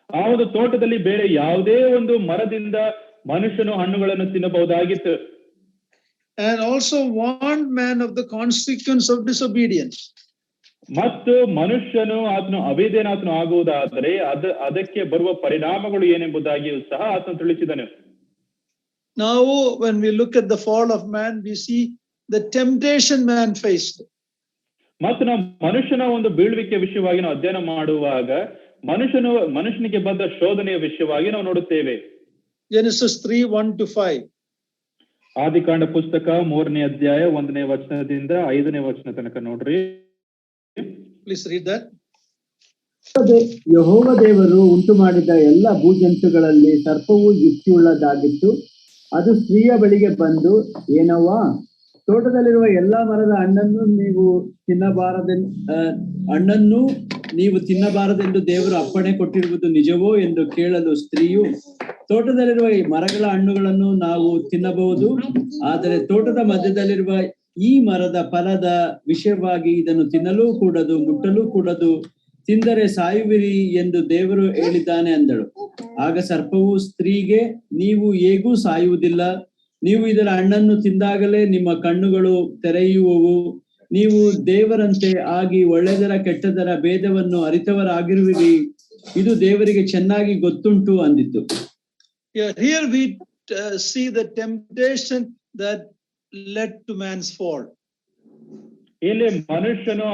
Speaker 2: ಆ ಒಂದು ತೋಟದಲ್ಲಿ ಬೇರೆ ಯಾವುದೇ ಒಂದು ಮರದಿಂದ ಮನುಷ್ಯನು ಹಣ್ಣುಗಳನ್ನು ತಿನ್ನಬಹುದಾಗಿತ್ತು.
Speaker 1: And also warned man of the consequence of disobedience.
Speaker 2: ಮತ್ತು ಮನುಷ್ಯನು ಆತನು ಅವಿಧೇಯನಾತನು ಆಗುವುದಾದರೆ ಅದಕ್ಕೆ ಬರುವ ಪರಿಣಾಮಗಳು ಏನೆಂಬುದಾಗಿಯೂ ಸಹ ಆತನು ತಿಳಿಸಿದನು.
Speaker 1: Now when we look at the fall of man, we see the temptation man faced.
Speaker 2: ಮತ್ತು ನಾವು ಮನುಷ್ಯನ ಒಂದು ಬೀಳುವಿಕೆ ವಿಷಯವಾಗಿ ನಾವು ಅಧ್ಯಯನ ಮಾಡುವಾಗ ಮನುಷ್ಯನಿಗೆ ಬಂದ ಶೋಧನೆಯ ವಿಷಯವಾಗಿ ನಾವು ನೋಡುತ್ತೇವೆ.
Speaker 1: Genesis 3:1-5.
Speaker 2: ಆದಿಕಾಂಡ ಪುಸ್ತಕ 3ನೇ ಅಧ್ಯಾಯ 1ನೇ ವಚನದಿಂದ 5ನೇ ವಚನ ತನಕ ನೋಡ್ರಿ.
Speaker 1: Please read that.
Speaker 3: ಯೆಹೋವ ದೇವರು ಉಂಟು ಮಾಡಿದ ಎಲ್ಲ ಭೂಜಂತುಗಳಲ್ಲಿ ಸರ್ಪವು ಯುಕ್ತಿಯುಳ್ಳದಾಗಿತ್ತು. ಅದು ಸ್ತ್ರೀಯ ಬಳಿಗೆ ಬಂದು, ಏನವ್ವಾ, ತೋಟದಲ್ಲಿರುವ ಎಲ್ಲಾ ಮರದ ಹಣ್ಣನ್ನು ನೀವು ತಿನ್ನಬಾರದೆಂದು ದೇವರು ಅಪ್ಪಣೆ ಕೊಟ್ಟಿರುವುದು ನಿಜವೋ ಎಂದು ಕೇಳಲು ಸ್ತ್ರೀಯು, ತೋಟದಲ್ಲಿರುವ ಈ ಮರಗಳ ಹಣ್ಣುಗಳನ್ನು ನಾವು ತಿನ್ನಬಹುದು, ಆದರೆ ತೋಟದ ಮಧ್ಯದಲ್ಲಿರುವ ಈ ಮರದ ಫಲದ ವಿಷಯವಾಗಿ ಇದನ್ನು ತಿನ್ನಲೂ ಕೂಡದು, ಮುಟ್ಟಲೂ ಕೂಡದು, ತಿಂದರೆ ಸಾಯುವಿರಿ ಎಂದು ದೇವರು ಹೇಳಿದ್ದಾನೆ ಅಂದಳು. ಆಗ ಸರ್ಪವು ಸ್ತ್ರೀಗೆ, ನೀವು ಹೇಗೂ ಸಾಯುವುದಿಲ್ಲ, ನೀವು ಇದರ ಹಣ್ಣನ್ನು ತಿಂದಾಗಲೇ ನಿಮ್ಮ ಕಣ್ಣುಗಳು ತೆರೆಯುವವು, ನೀವು ದೇವರಂತೆ ಆಗಿ ಒಳ್ಳೆದರ ಕೆಟ್ಟದರ ಭೇದವನ್ನು ಅರಿತವರಾಗಿರುವಿರಿ, ಇದು ದೇವರಿಗೆ ಚೆನ್ನಾಗಿ ಗೊತ್ತುಂಟು ಅಂದಿತ್ತು.
Speaker 1: Yeah, here we see the temptation that led to man's fall.
Speaker 2: ಇಲ್ಲಿ ಮನುಷ್ಯನು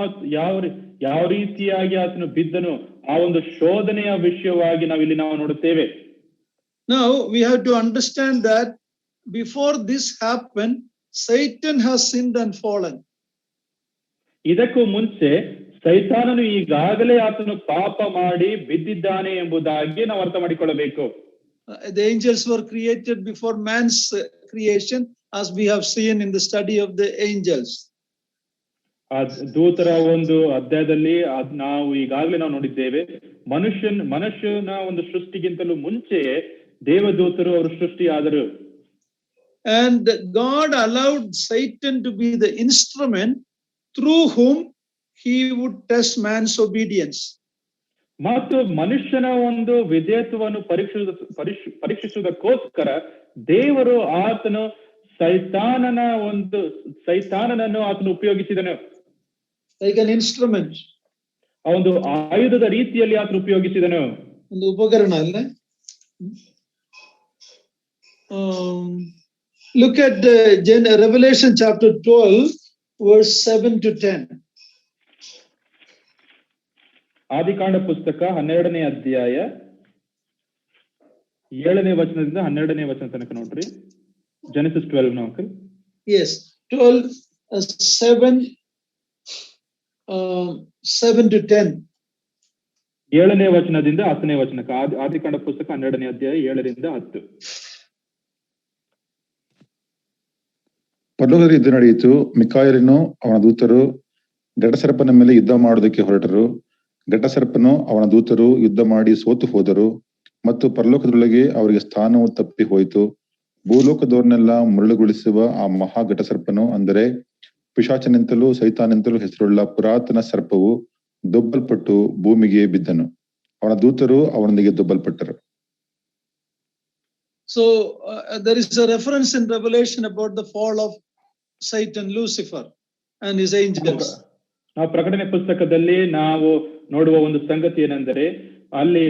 Speaker 2: ಯಾವ ರೀತಿಯಾಗಿ ಆತನು ಬಿದ್ದನು ಆ ಒಂದು ಶೋಧನೆಯ ವಿಷಯವಾಗಿ ನಾವು ನೋಡುತ್ತೇವೆ.
Speaker 1: Now we have to understand that before this happened, Satan has sinned and fallen.
Speaker 2: ಇದಕ್ಕೂ ಮುಂಚೆ ಸೈತಾನನು ಈಗಾಗಲೇ ಆತನು ಪಾಪ ಮಾಡಿ ಬಿದ್ದಿದ್ದಾನೆ ಎಂಬುದಾಗಿ ನಾವು ಅರ್ಥ ಮಾಡಿಕೊಳ್ಳಬೇಕು.
Speaker 1: The angels were created before man's creation, as we have seen in the study of the angels.
Speaker 2: ಆ ದೂತರ ಒಂದು ಅಧ್ಯಾಯದಲ್ಲಿ ನಾವು ಈಗಾಗಲೇ ನೋಡಿದ್ದೇವೆ. ಮನುಷ್ಯನ ಒಂದು ಸೃಷ್ಟಿಗಿಂತಲೂ ಮುಂಚೆಯೇ ದೇವದೂತರು ಅವರು ಸೃಷ್ಟಿಯಾದರು.
Speaker 1: And God allowed Satan to be the instrument through whom he would test man's obedience.
Speaker 2: ಮತ್ತು ಮನುಷ್ಯನ ಒಂದು ವಿಧೇಯತ್ವವನ್ನು ಪರೀಕ್ಷಿಸುವುದಕ್ಕೋಸ್ಕರ ದೇವರು ಆತನು ಸೈತಾನನನ್ನು ಆತನು ಉಪಯೋಗಿಸಿದನು.
Speaker 1: Like an instrument.
Speaker 2: ಆ ಒಂದು ಆಯುಧದ ರೀತಿಯಲ್ಲಿ ಆತನು ಉಪಯೋಗಿಸಿದನು.
Speaker 1: ಒಂದು ಉಪಕರಣ ಅಲ್ಲ. Look at Revelation chapter 12 verse 7 to 10.
Speaker 2: ಆದಿಕಾಂಡ ಪುಸ್ತಕ 12ನೇ ಅಧ್ಯಾಯ 7ನೇ ವಚನದಿಂದ 12ನೇ ವಚನ ತನಕ ನೋಡ್ರಿ. Genesis 12 now, okay?
Speaker 1: Yes, 12 7 to 10.
Speaker 2: 7ನೇ ವಚನದಿಂದ 10ನೇ ವಚನಕ್ಕೆ. ಆದಿಕಾಂಡ ಪುಸ್ತಕ 12ನೇ ಅಧ್ಯಾಯ 7ರಿಂದ 10.
Speaker 5: ಪರಲೋಕದಲ್ಲಿ ಯುದ್ಧ ನಡೆಯಿತು. ಮಿಕಾಯೇಲನು ಅವನ ದೂತರು ಘಟಸರ್ಪನ ಮೇಲೆ ಯುದ್ಧ ಮಾಡೋದಕ್ಕೆ ಹೊರಟರು. ಘಟಸರ್ಪನು ಅವನ ದೂತರು ಯುದ್ಧ ಮಾಡಿ ಸೋತು ಹೋದರು ಮತ್ತು ಪರಲೋಕದೊಳಗೆ ಅವರಿಗೆ ಸ್ಥಾನವು ತಪ್ಪಿ ಹೋಯಿತು. ಭೂಲೋಕದವರನ್ನೆಲ್ಲ ಮುರಳುಗೊಳಿಸುವ ಆ ಮಹಾ ಘಟಸರ್ಪನು, ಅಂದರೆ ಪಿಶಾಚನಿಂತಲೂ ಸೈತಾನಿಂತಲೂ ಹೆಸರುಳ್ಳ ಪುರಾತನ ಸರ್ಪವು ದೊಬ್ಬಲ್ಪಟ್ಟು ಭೂಮಿಗೆ ಬಿದ್ದನು. ಅವನ ದೂತರು ಅವನೊಂದಿಗೆ ದೊಬ್ಬಲ್ಪಟ್ಟರು.
Speaker 1: So there is a reference in Revelation about the fall of Satan, Lucifer and his angels.
Speaker 2: ನಾವು ಪ್ರಕಟಣೆ ಪುಸ್ತಕದಲ್ಲಿ ನಾವು ನೋಡುವ ಒಂದು ಸಂಗತಿ ಏನೆಂದರೆ ಅಲ್ಲಿ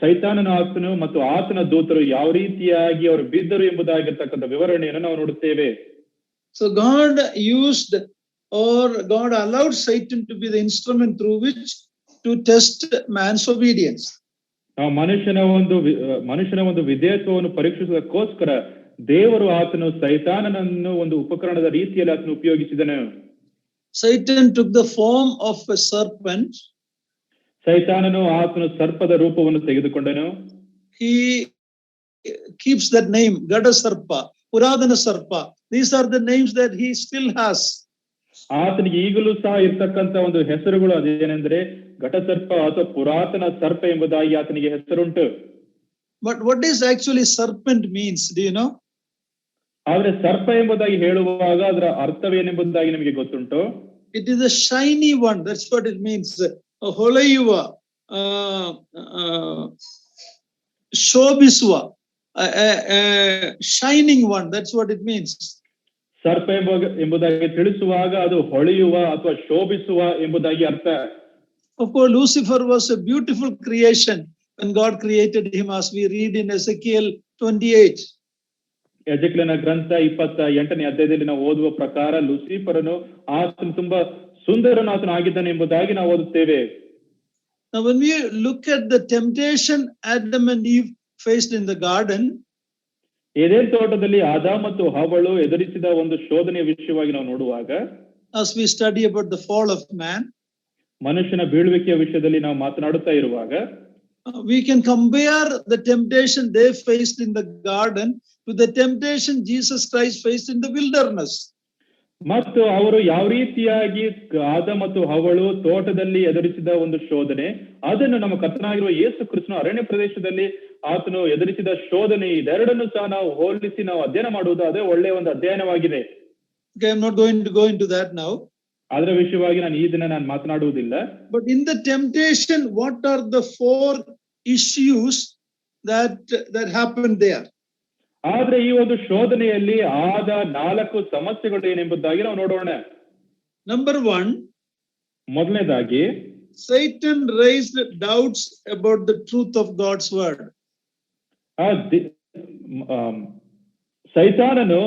Speaker 2: ಸೈತಾನನ ಆತನು ಮತ್ತು ಆತನ ದೂತರು ಯಾವ ರೀತಿಯಾಗಿ ಅವರು ಬಿದ್ದರು ಎಂಬುದಾಗಿರ್ತಕ್ಕಂಥ ವಿವರಣೆಯನ್ನು ನಾವು ನೋಡುತ್ತೇವೆ.
Speaker 1: So God used or God allowed Satan to be the instrument through which to test man's obedience.
Speaker 2: ನಾವು ಮನುಷ್ಯನ ಒಂದು ವಿಧೇಯತ್ವವನ್ನು ಪರೀಕ್ಷಿಸುವುದಕ್ಕೋಸ್ಕರ ದೇವರು ಆತನು ಸೈತಾನನನ್ನು ಒಂದು ಉಪಕರಣದ ರೀತಿಯಲ್ಲಿ ಆತನು ಉಪಯೋಗಿಸಿದನು.
Speaker 1: Satan took the form of a serpent.
Speaker 2: ಸೈತಾನನು ಆತನು ಸರ್ಪದ ರೂಪವನ್ನು ತೆಗೆದುಕೊಂಡನು.
Speaker 1: He keeps that name, Gada Sarpa, Puradana Sarpa. These are the names that he still has.
Speaker 2: ಆತನಿಗೆ ಈಗಲೂ ಸಹ ಇರ್ತಕ್ಕಂಥ ಒಂದು ಹೆಸರುಗಳು ಅದೇನೆಂದ್ರೆ ಘಟಸರ್ಪ ಅಥವಾ ಪುರಾತನ ಸರ್ಪ ಎಂಬುದಾಗಿ ಆತನಿಗೆ ಹೆಸರುಂಟು.
Speaker 1: But what is actually serpent means? Do you know?
Speaker 2: ಆದ್ರೆ ಸರ್ಪ ಎಂಬುದಾಗಿ ಹೇಳುವಾಗ ಅದರ ಅರ್ಥವೇನೆಂಬುದಾಗಿ ನಿಮಗೆ ಗೊತ್ತುಂಟು?
Speaker 1: It is a shiny one. That's what it means. Holayuva, shobiswa, shining one. That's what it means.
Speaker 2: ಸರ್ಪ ಎಂಬುದಾಗಿ ತಿಳಿಸುವಾಗ ಅದು ಹೊಳೆಯುವ ಅಥವಾ ಶೋಭಿಸುವ ಎಂಬುದಾಗಿ ಅರ್ಥ.
Speaker 1: Of course, Lucifer was a beautiful creation when God created him, as we read in Ezekiel 28.
Speaker 2: ಎಜೆಕ್ಲನ ಗ್ರಂಥ 28ನೇ ಅಧ್ಯಾಯದಲ್ಲಿ ನಾವು ಓದುವ ಪ್ರಕಾರ ಲೂಸಿಫರನು ಆತನು ತುಂಬಾ ಸುಂದರನು ಆತನು ಆಗಿದ್ದಾನೆ ಎಂಬುದಾಗಿ ನಾವು ಓದುತ್ತೇವೆ.
Speaker 1: Now, when we look at the temptation Adam and Eve faced in the garden,
Speaker 2: Eden ತೋಟದಲ್ಲಿ ಆದಾಮ ಮತ್ತು ಹವ್ವಳು ಎದುರಿಸಿದ ಒಂದು ಶೋಧನೆಯ ವಿಷಯವಾಗಿ ನಾವು ನೋಡುವಾಗ,
Speaker 1: as we study about the fall of man,
Speaker 2: ಮನುಷ್ಯನ ಬೀಳುವಿಕೆಯ ವಿಷಯದಲ್ಲಿ ನಾವು ಮಾತನಾಡುತ್ತಾ ಇರುವಾಗ,
Speaker 1: we can compare the temptation they faced in the garden to the temptation Jesus Christ faced in the wilderness.
Speaker 2: ಮತ್ತು ಅವರು ಯಾವ ರೀತಿಯಾಗಿ ಆದಾಮ ಮತ್ತು ಹವ್ವಳು ತೋಟದಲ್ಲಿ ಎದುರಿಸಿದ ಒಂದು ಶೋಧನೆ, ಅದನ್ನು ನಮ್ಮ ಕರ್ತನಾಗಿರುವ ಯೇಸು ಕ್ರಿಸ್ತನು ಅರಣ್ಯ ಪ್ರದೇಶದಲ್ಲಿ ಆತನು ಎದುರಿಸಿದ ಶೋಧನೆ, ಇದೆರಡನ್ನು ಸಹ ನಾವು ಹೋಲಿಸಿ ನಾವು ಅಧ್ಯಯನ ಮಾಡುವುದು ಅದೇ ಒಳ್ಳೆಯ ಒಂದು ಅಧ್ಯಯನವಾಗಿದೆ.
Speaker 1: Okay, I'm not going to go into that now.
Speaker 2: ಅದರ ವಿಷಯವಾಗಿ ನಾನು ಈ ದಿನ ನಾನು ಮಾತನಾಡುವುದಿಲ್ಲ.
Speaker 1: But in the temptation, what are the 4 issues that happened there?
Speaker 2: ಆದ್ರೆ ಈ ಒಂದು ಶೋಧನೆಯಲ್ಲಿ ಆದ 4 ಸಮಸ್ಯೆಗಳು ಏನೆಂಬುದಾಗಿ ನಾವು ನೋಡೋಣ.
Speaker 1: Number one,
Speaker 2: ಮೊದಲನೇದಾಗಿ
Speaker 1: Satan raised doubts about the truth of God's word.
Speaker 2: ಸೈತಾನನು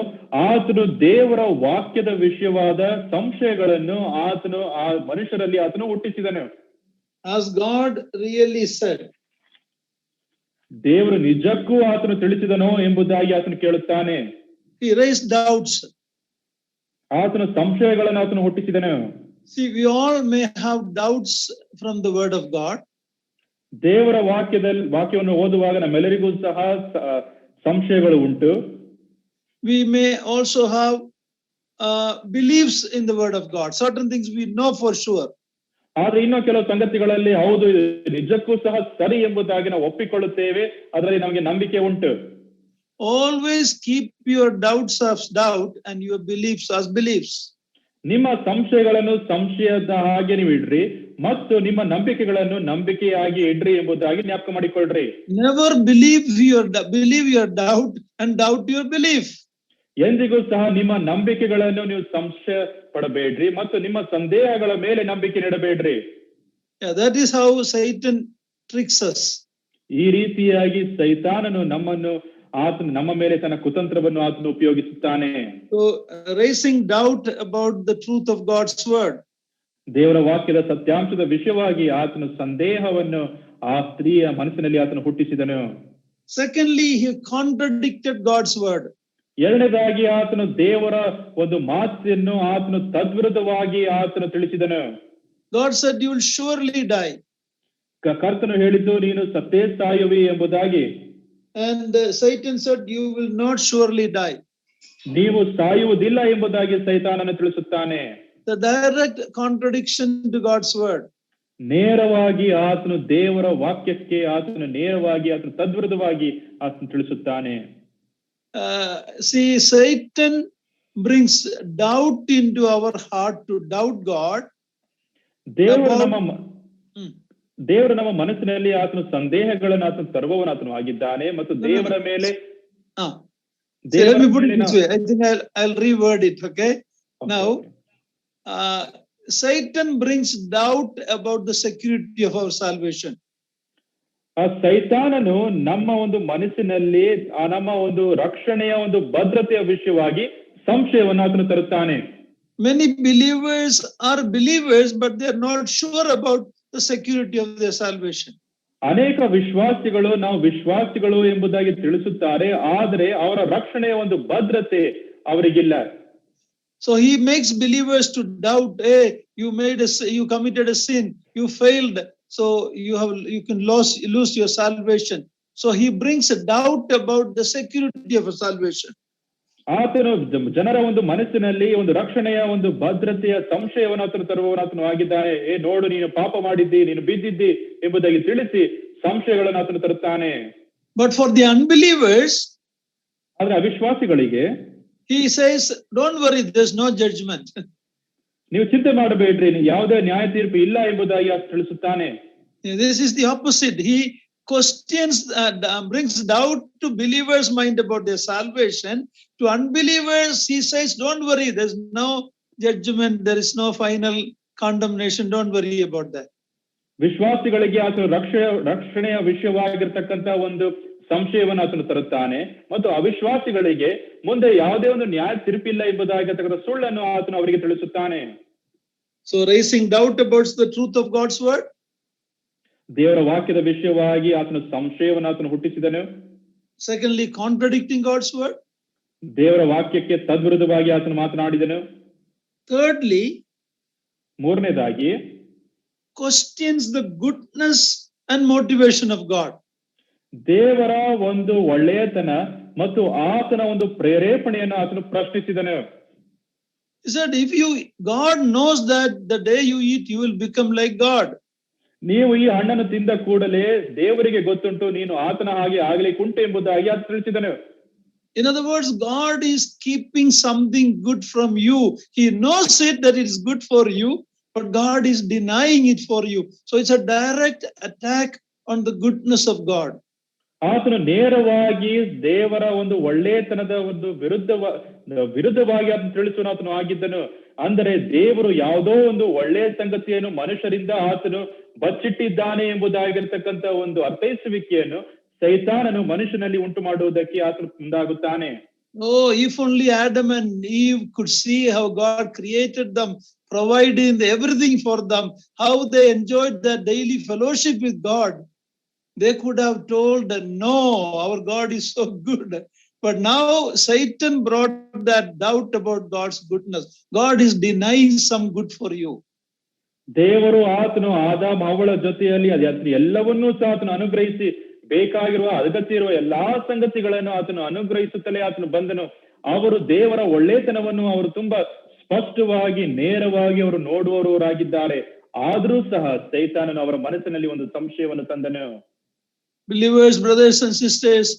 Speaker 2: ಆತನು ದೇವರ ವಾಕ್ಯದ ವಿಷಯವಾದ ಸಂಶಯಗಳನ್ನು ಆತನು ಆ ಮನುಷ್ಯರಲ್ಲಿ ಆತನು ಹುಟ್ಟಿಸಿದನು.
Speaker 1: As God really said,
Speaker 2: ದೇವರು ನಿಜಕ್ಕೂ ಆತನು ತಿಳಿಸಿದನೋ ಎಂಬುದಾಗಿ ಆತನು ಕೇಳುತ್ತಾನೆ.
Speaker 1: he raised doubts.
Speaker 2: ಆತನು ಸಂಶಯಗಳನ್ನು ಆತನು ಹುಟ್ಟಿಸಿದನು.
Speaker 1: See, we all may have doubts from the word of God.
Speaker 2: ದೇವರ ವಾಕ್ಯವನ್ನು ಓದುವಾಗ ನಮ್ಮೆಲ್ಲರಿಗೂ ಸಹ ಸಂಶಯಗಳು ಉಂಟು.
Speaker 1: We may also have beliefs in the word of God. Certain things we know for sure.
Speaker 2: ಆದ್ರೆ ಇನ್ನೂ ಕೆಲವು ಸಂಗತಿಗಳಲ್ಲಿ ಹೌದು ನಿಜಕ್ಕೂ ಸಹ ಸರಿ ಎಂಬುದಾಗಿ ನಾವು ಒಪ್ಪಿಕೊಳ್ಳುತ್ತೇವೆ, ಅದರಲ್ಲಿ ನಮಗೆ ನಂಬಿಕೆ ಉಂಟು.
Speaker 1: Always keep your doubts as doubt and your beliefs as beliefs.
Speaker 2: ನಿಮ್ಮ ಸಂಶಯಗಳನ್ನು ಸಂಶಯದ ಹಾಗೆ ನೀವು ಇಡ್ರಿ ಮತ್ತು ನಿಮ್ಮ ನಂಬಿಕೆಗಳನ್ನು ನಂಬಿಕೆಯಾಗಿ ಇಡ್ರಿ ಎಂಬುದಾಗಿ ಜ್ಞಾಪಕ ಮಾಡಿಕೊಳ್ಳ್ರಿ.
Speaker 1: Never believe your doubt and doubt your belief.
Speaker 2: ಎಂದಿಗೂ ಸಹ ನಿಮ್ಮ ನಂಬಿಕೆಗಳನ್ನು ನೀವು ಸಂಶಯ ಪಡಬೇಡ್ರಿ ಮತ್ತು ನಿಮ್ಮ ಸಂದೇಹಗಳ ಮೇಲೆ ನಂಬಿಕೆ ನೀಡಬೇಡ್ರಿ.
Speaker 1: That is how Satan tricks us.
Speaker 2: ಈ ರೀತಿಯಾಗಿ ಸೈತಾನನು ನಮ್ಮ ಮೇಲೆ ತನ್ನ ಕುತಂತ್ರವನ್ನು ಆತನು ಉಪಯೋಗಿಸುತ್ತಾನೆ.
Speaker 1: So raising doubt about the truth of God's word.
Speaker 2: ದೇವರ ವಾಕ್ಯದ ಸತ್ಯಾಂಶದ ವಿಷಯವಾಗಿ ಆತನು ಸಂದೇಹವನ್ನು ಆ ಸ್ತ್ರೀಯ ಮನಸ್ಸಿನಲ್ಲಿ ಆತನು ಹುಟ್ಟಿಸಿದನು.
Speaker 1: Secondly, he contradicted God's word.
Speaker 2: ಎರಡನೇದಾಗಿ ಆತನು ದೇವರ ಒಂದು ಮಾತನ್ನು ಆತನು ತದ್ವಿರುದ್ಧವಾಗಿ ಆತನು ತಿಳಿಸಿದನು.
Speaker 1: God said, you will surely die.
Speaker 2: ಕರ್ತನು ಹೇಳಿದ್ದು ನೀನು ಸತ್ತೇ ಸಾಯುವಿ ಎಂಬುದಾಗಿ.
Speaker 1: And Satan said, you will not surely die.
Speaker 2: ನೀವು ಸಾಯುವುದಿಲ್ಲ ಎಂಬುದಾಗಿ ಸೈತಾನನು ತಿಳಿಸುತ್ತಾನೆ.
Speaker 1: The direct contradiction to God's word.
Speaker 2: ನೇರವಾಗಿ ಆತನು ದೇವರ ವಾಕ್ಯಕ್ಕೆ ಆತನು ನೇರವಾಗಿ ಆತನು ತದ್ವಿರುದ್ಧವಾಗಿ ಆತನು ತಿಳಿಸುತ್ತಾನೆ.
Speaker 1: See, Satan brings doubt into our heart to doubt God.
Speaker 2: ದೇವರು ನಮ್ಮ ಮನಸ್ಸಿನಲ್ಲಿ ಆತನು ಸಂದೇಹಗಳನ್ನು ಆತನು ತರುವವನು ಆತನು ಆಗಿದ್ದಾನೆ ಮತ್ತು ದೇವರ ಮೇಲೆ
Speaker 1: let me put it this way. I think I'll reword it. Okay. Now, Satan brings doubt about the security of our salvation.
Speaker 2: ಆ ಸೈತಾನನು ನಮ್ಮ ಒಂದು ಮನಸ್ಸಿನಲ್ಲಿ ನಮ್ಮ ಒಂದು ರಕ್ಷಣೆಯ ಒಂದು ಭದ್ರತೆಯ ವಿಷಯವಾಗಿ ಸಂಶಯವನ್ನು ಆತನು ತರುತ್ತಾನೆ.
Speaker 1: Many believers are believers, but they are not sure about the security of their salvation.
Speaker 2: ಅನೇಕ ವಿಶ್ವಾಸಿಗಳು ನಾವು ವಿಶ್ವಾಸಿಗಳು ಎಂಬುದಾಗಿ ತಿಳಿಸುತ್ತಾರೆ, ಆದರೆ ಅವರ ರಕ್ಷಣೆಯ ಒಂದು ಭದ್ರತೆ ಅವರಿಗಿಲ್ಲ.
Speaker 1: So he makes believers to doubt. Hey, you committed a sin, you failed, so you can lose your salvation. So he brings a doubt about the security of a salvation.
Speaker 2: ಆತನು ಜನರ ಒಂದು ಮನಸ್ಸಿನಲ್ಲಿ ಒಂದು ರಕ್ಷಣೆಯ ಒಂದು ಭದ್ರತೆಯ ಸಂಶಯವನ್ನು ಆತನು ತರುವವನಾತನು ಆಗಿದ್ದಾನೆ. ನೋಡು, ನೀನು ಪಾಪ ಮಾಡಿದ್ದಿ, ನೀನು ಬಿದ್ದಿದ್ದಿ ಎಂಬುದಾಗಿ ತಿಳಿಸಿ ಸಂಶಯಗಳನ್ನು ಆತನು ತರುತ್ತಾನೆ.
Speaker 1: But for the unbelievers,
Speaker 2: ಆದ್ರೆ ಅವಿಶ್ವಾಸಿಗಳಿಗೆ
Speaker 1: he says, don't worry, there's no judgment.
Speaker 2: ನೀವು ಚಿಂತೆ ಮಾಡಬೇಡ್ರಿ, ಯಾವುದೇ ನ್ಯಾಯ ತೀರ್ಪು ಇಲ್ಲ ಎಂಬುದಾಗಿ ಆತ ತಿಳಿಸುತ್ತಾನೆ.
Speaker 1: This is the opposite. He questions, brings doubt to believers' mind about their salvation. To unbelievers, he says, don't worry, there's no judgment, there is no final condemnation, don't worry about that.
Speaker 2: ವಿಶ್ವಾಸಿಗಳಿಗೆ ಆತನು ರಕ್ಷಣೆಯ ವಿಷಯವಾಗಿರ್ತಕ್ಕಂಥ ಒಂದು ಸಂಶಯವನ್ನು ಆತನು ತರುತ್ತಾನೆ ಮತ್ತು ಅವಿಶ್ವಾಸಿಗಳಿಗೆ ಮುಂದೆ ಯಾವುದೇ ಒಂದು ನ್ಯಾಯ ತೀರ್ಪಿಲ್ಲ ಎಂಬುದಾಗಿರ್ತಕ್ಕಂಥ ಸುಳ್ಳನ್ನು ಆತನು ಅವರಿಗೆ ತಿಳಿಸುತ್ತಾನೆ.
Speaker 1: So raising doubt about the truth of God's word.
Speaker 2: ದೇವರ ವಾಕ್ಯದ ವಿಷಯವಾಗಿ ಆತನು ಸಂಶಯವನ್ನು ಆತನು ಹುಟ್ಟಿಸಿದನು.
Speaker 1: Secondly, contradicting God's word.
Speaker 2: ದೇವರ ವಾಕ್ಯಕ್ಕೆ ತದ್ವಿರುದ್ಧವಾಗಿ ಆತನು ಮಾತನಾಡಿದನು.
Speaker 1: Thirdly,
Speaker 2: ಮೂರನೇದಾಗಿ
Speaker 1: questions the goodness and motivation of God.
Speaker 2: ದೇವರ ಒಂದು ಒಳ್ಳೆಯತನ ಮತ್ತು ಆತನ ಒಂದು ಪ್ರೇರೇಪಣೆಯನ್ನು ಆತನು ಪ್ರಶ್ನಿಸಿದನು.
Speaker 1: He said, God knows that the day you eat, you will become like God.
Speaker 2: ನೀವು ಈ ಹಣ್ಣನ್ನು ತಿಂದ ಕೂಡಲೇ ದೇವರಿಗೆ ಗೊತ್ತುಂಟು, ನೀನು ಆತನ ಹಾಗೆ ಆಗಲಿಕ್ಕುಂಟು ಎಂಬುದಾಗಿ ಆತ ತಿಳಿಸಿದನು.
Speaker 1: In other words, God is keeping something good from you. He knows it that it is good for you, but God is denying it for you. So it's a direct attack on the goodness of God.
Speaker 2: ಆತನು ನೇರವಾಗಿ ದೇವರ ಒಂದು ಒಳ್ಳೆಯತನದ ಒಂದು ವಿರುದ್ಧವಾಗಿ ಆತನು ತಿಳಿಸುವನಾತನು ಆಗಿದ್ದನು. ಅಂದರೆ ದೇವರು ಯಾವುದೋ ಒಂದು ಒಳ್ಳೆಯ ಸಂಗತಿಯನ್ನು ಮನುಷ್ಯರಿಂದ ಆತನು ಬಚ್ಚಿಟ್ಟಿದ್ದಾನೆ ಎಂಬುದಾಗಿರ್ತಕ್ಕಂಥ ಒಂದು ಅರ್ಥೈಸುವಿಕೆಯನ್ನು ಸೈತಾನನು ಮನುಷ್ಯನಲ್ಲಿ ಉಂಟು ಮಾಡುವುದಕ್ಕೆ ಆತನು ಮುಂದಾಗುತ್ತಾನೆ.
Speaker 1: Oh, if only Adam and Eve could see how God created them, providing everything for them, how they enjoyed their daily fellowship with God, they could have told, no, our God is so good. But now Satan brought that doubt about God's goodness. God is denying some good for you.
Speaker 2: ದೇವರು ಆತನು ಆದಾಮ ಅವಳ ಜೊತೆಯಲ್ಲಿ ಎಲ್ಲವನ್ನೂ ಸಹ ಆತನು ಅನುಗ್ರಹಿಸಿ ಬೇಕಾಗಿರುವ ಅಗತ್ಯ ಇರುವ ಎಲ್ಲಾ ಸಂಗತಿಗಳನ್ನು ಆತನು ಅನುಗ್ರಹಿಸುತ್ತಲೇ ಆತನು ಬಂದನು. ಅವರು ದೇವರ ಒಳ್ಳೆತನವನ್ನು ಅವರು ತುಂಬಾ ಸ್ಪಷ್ಟವಾಗಿ ನೇರವಾಗಿ ಅವರು ನೋಡುವವರಾಗಿದ್ದಾರೆ. ಆದ್ರೂ ಸಹ ಸೈತಾನನು ಅವರ ಮನಸ್ಸಿನಲ್ಲಿ ಒಂದು ಸಂಶಯವನ್ನು ತಂದನು.
Speaker 1: Believers, brothers and sisters,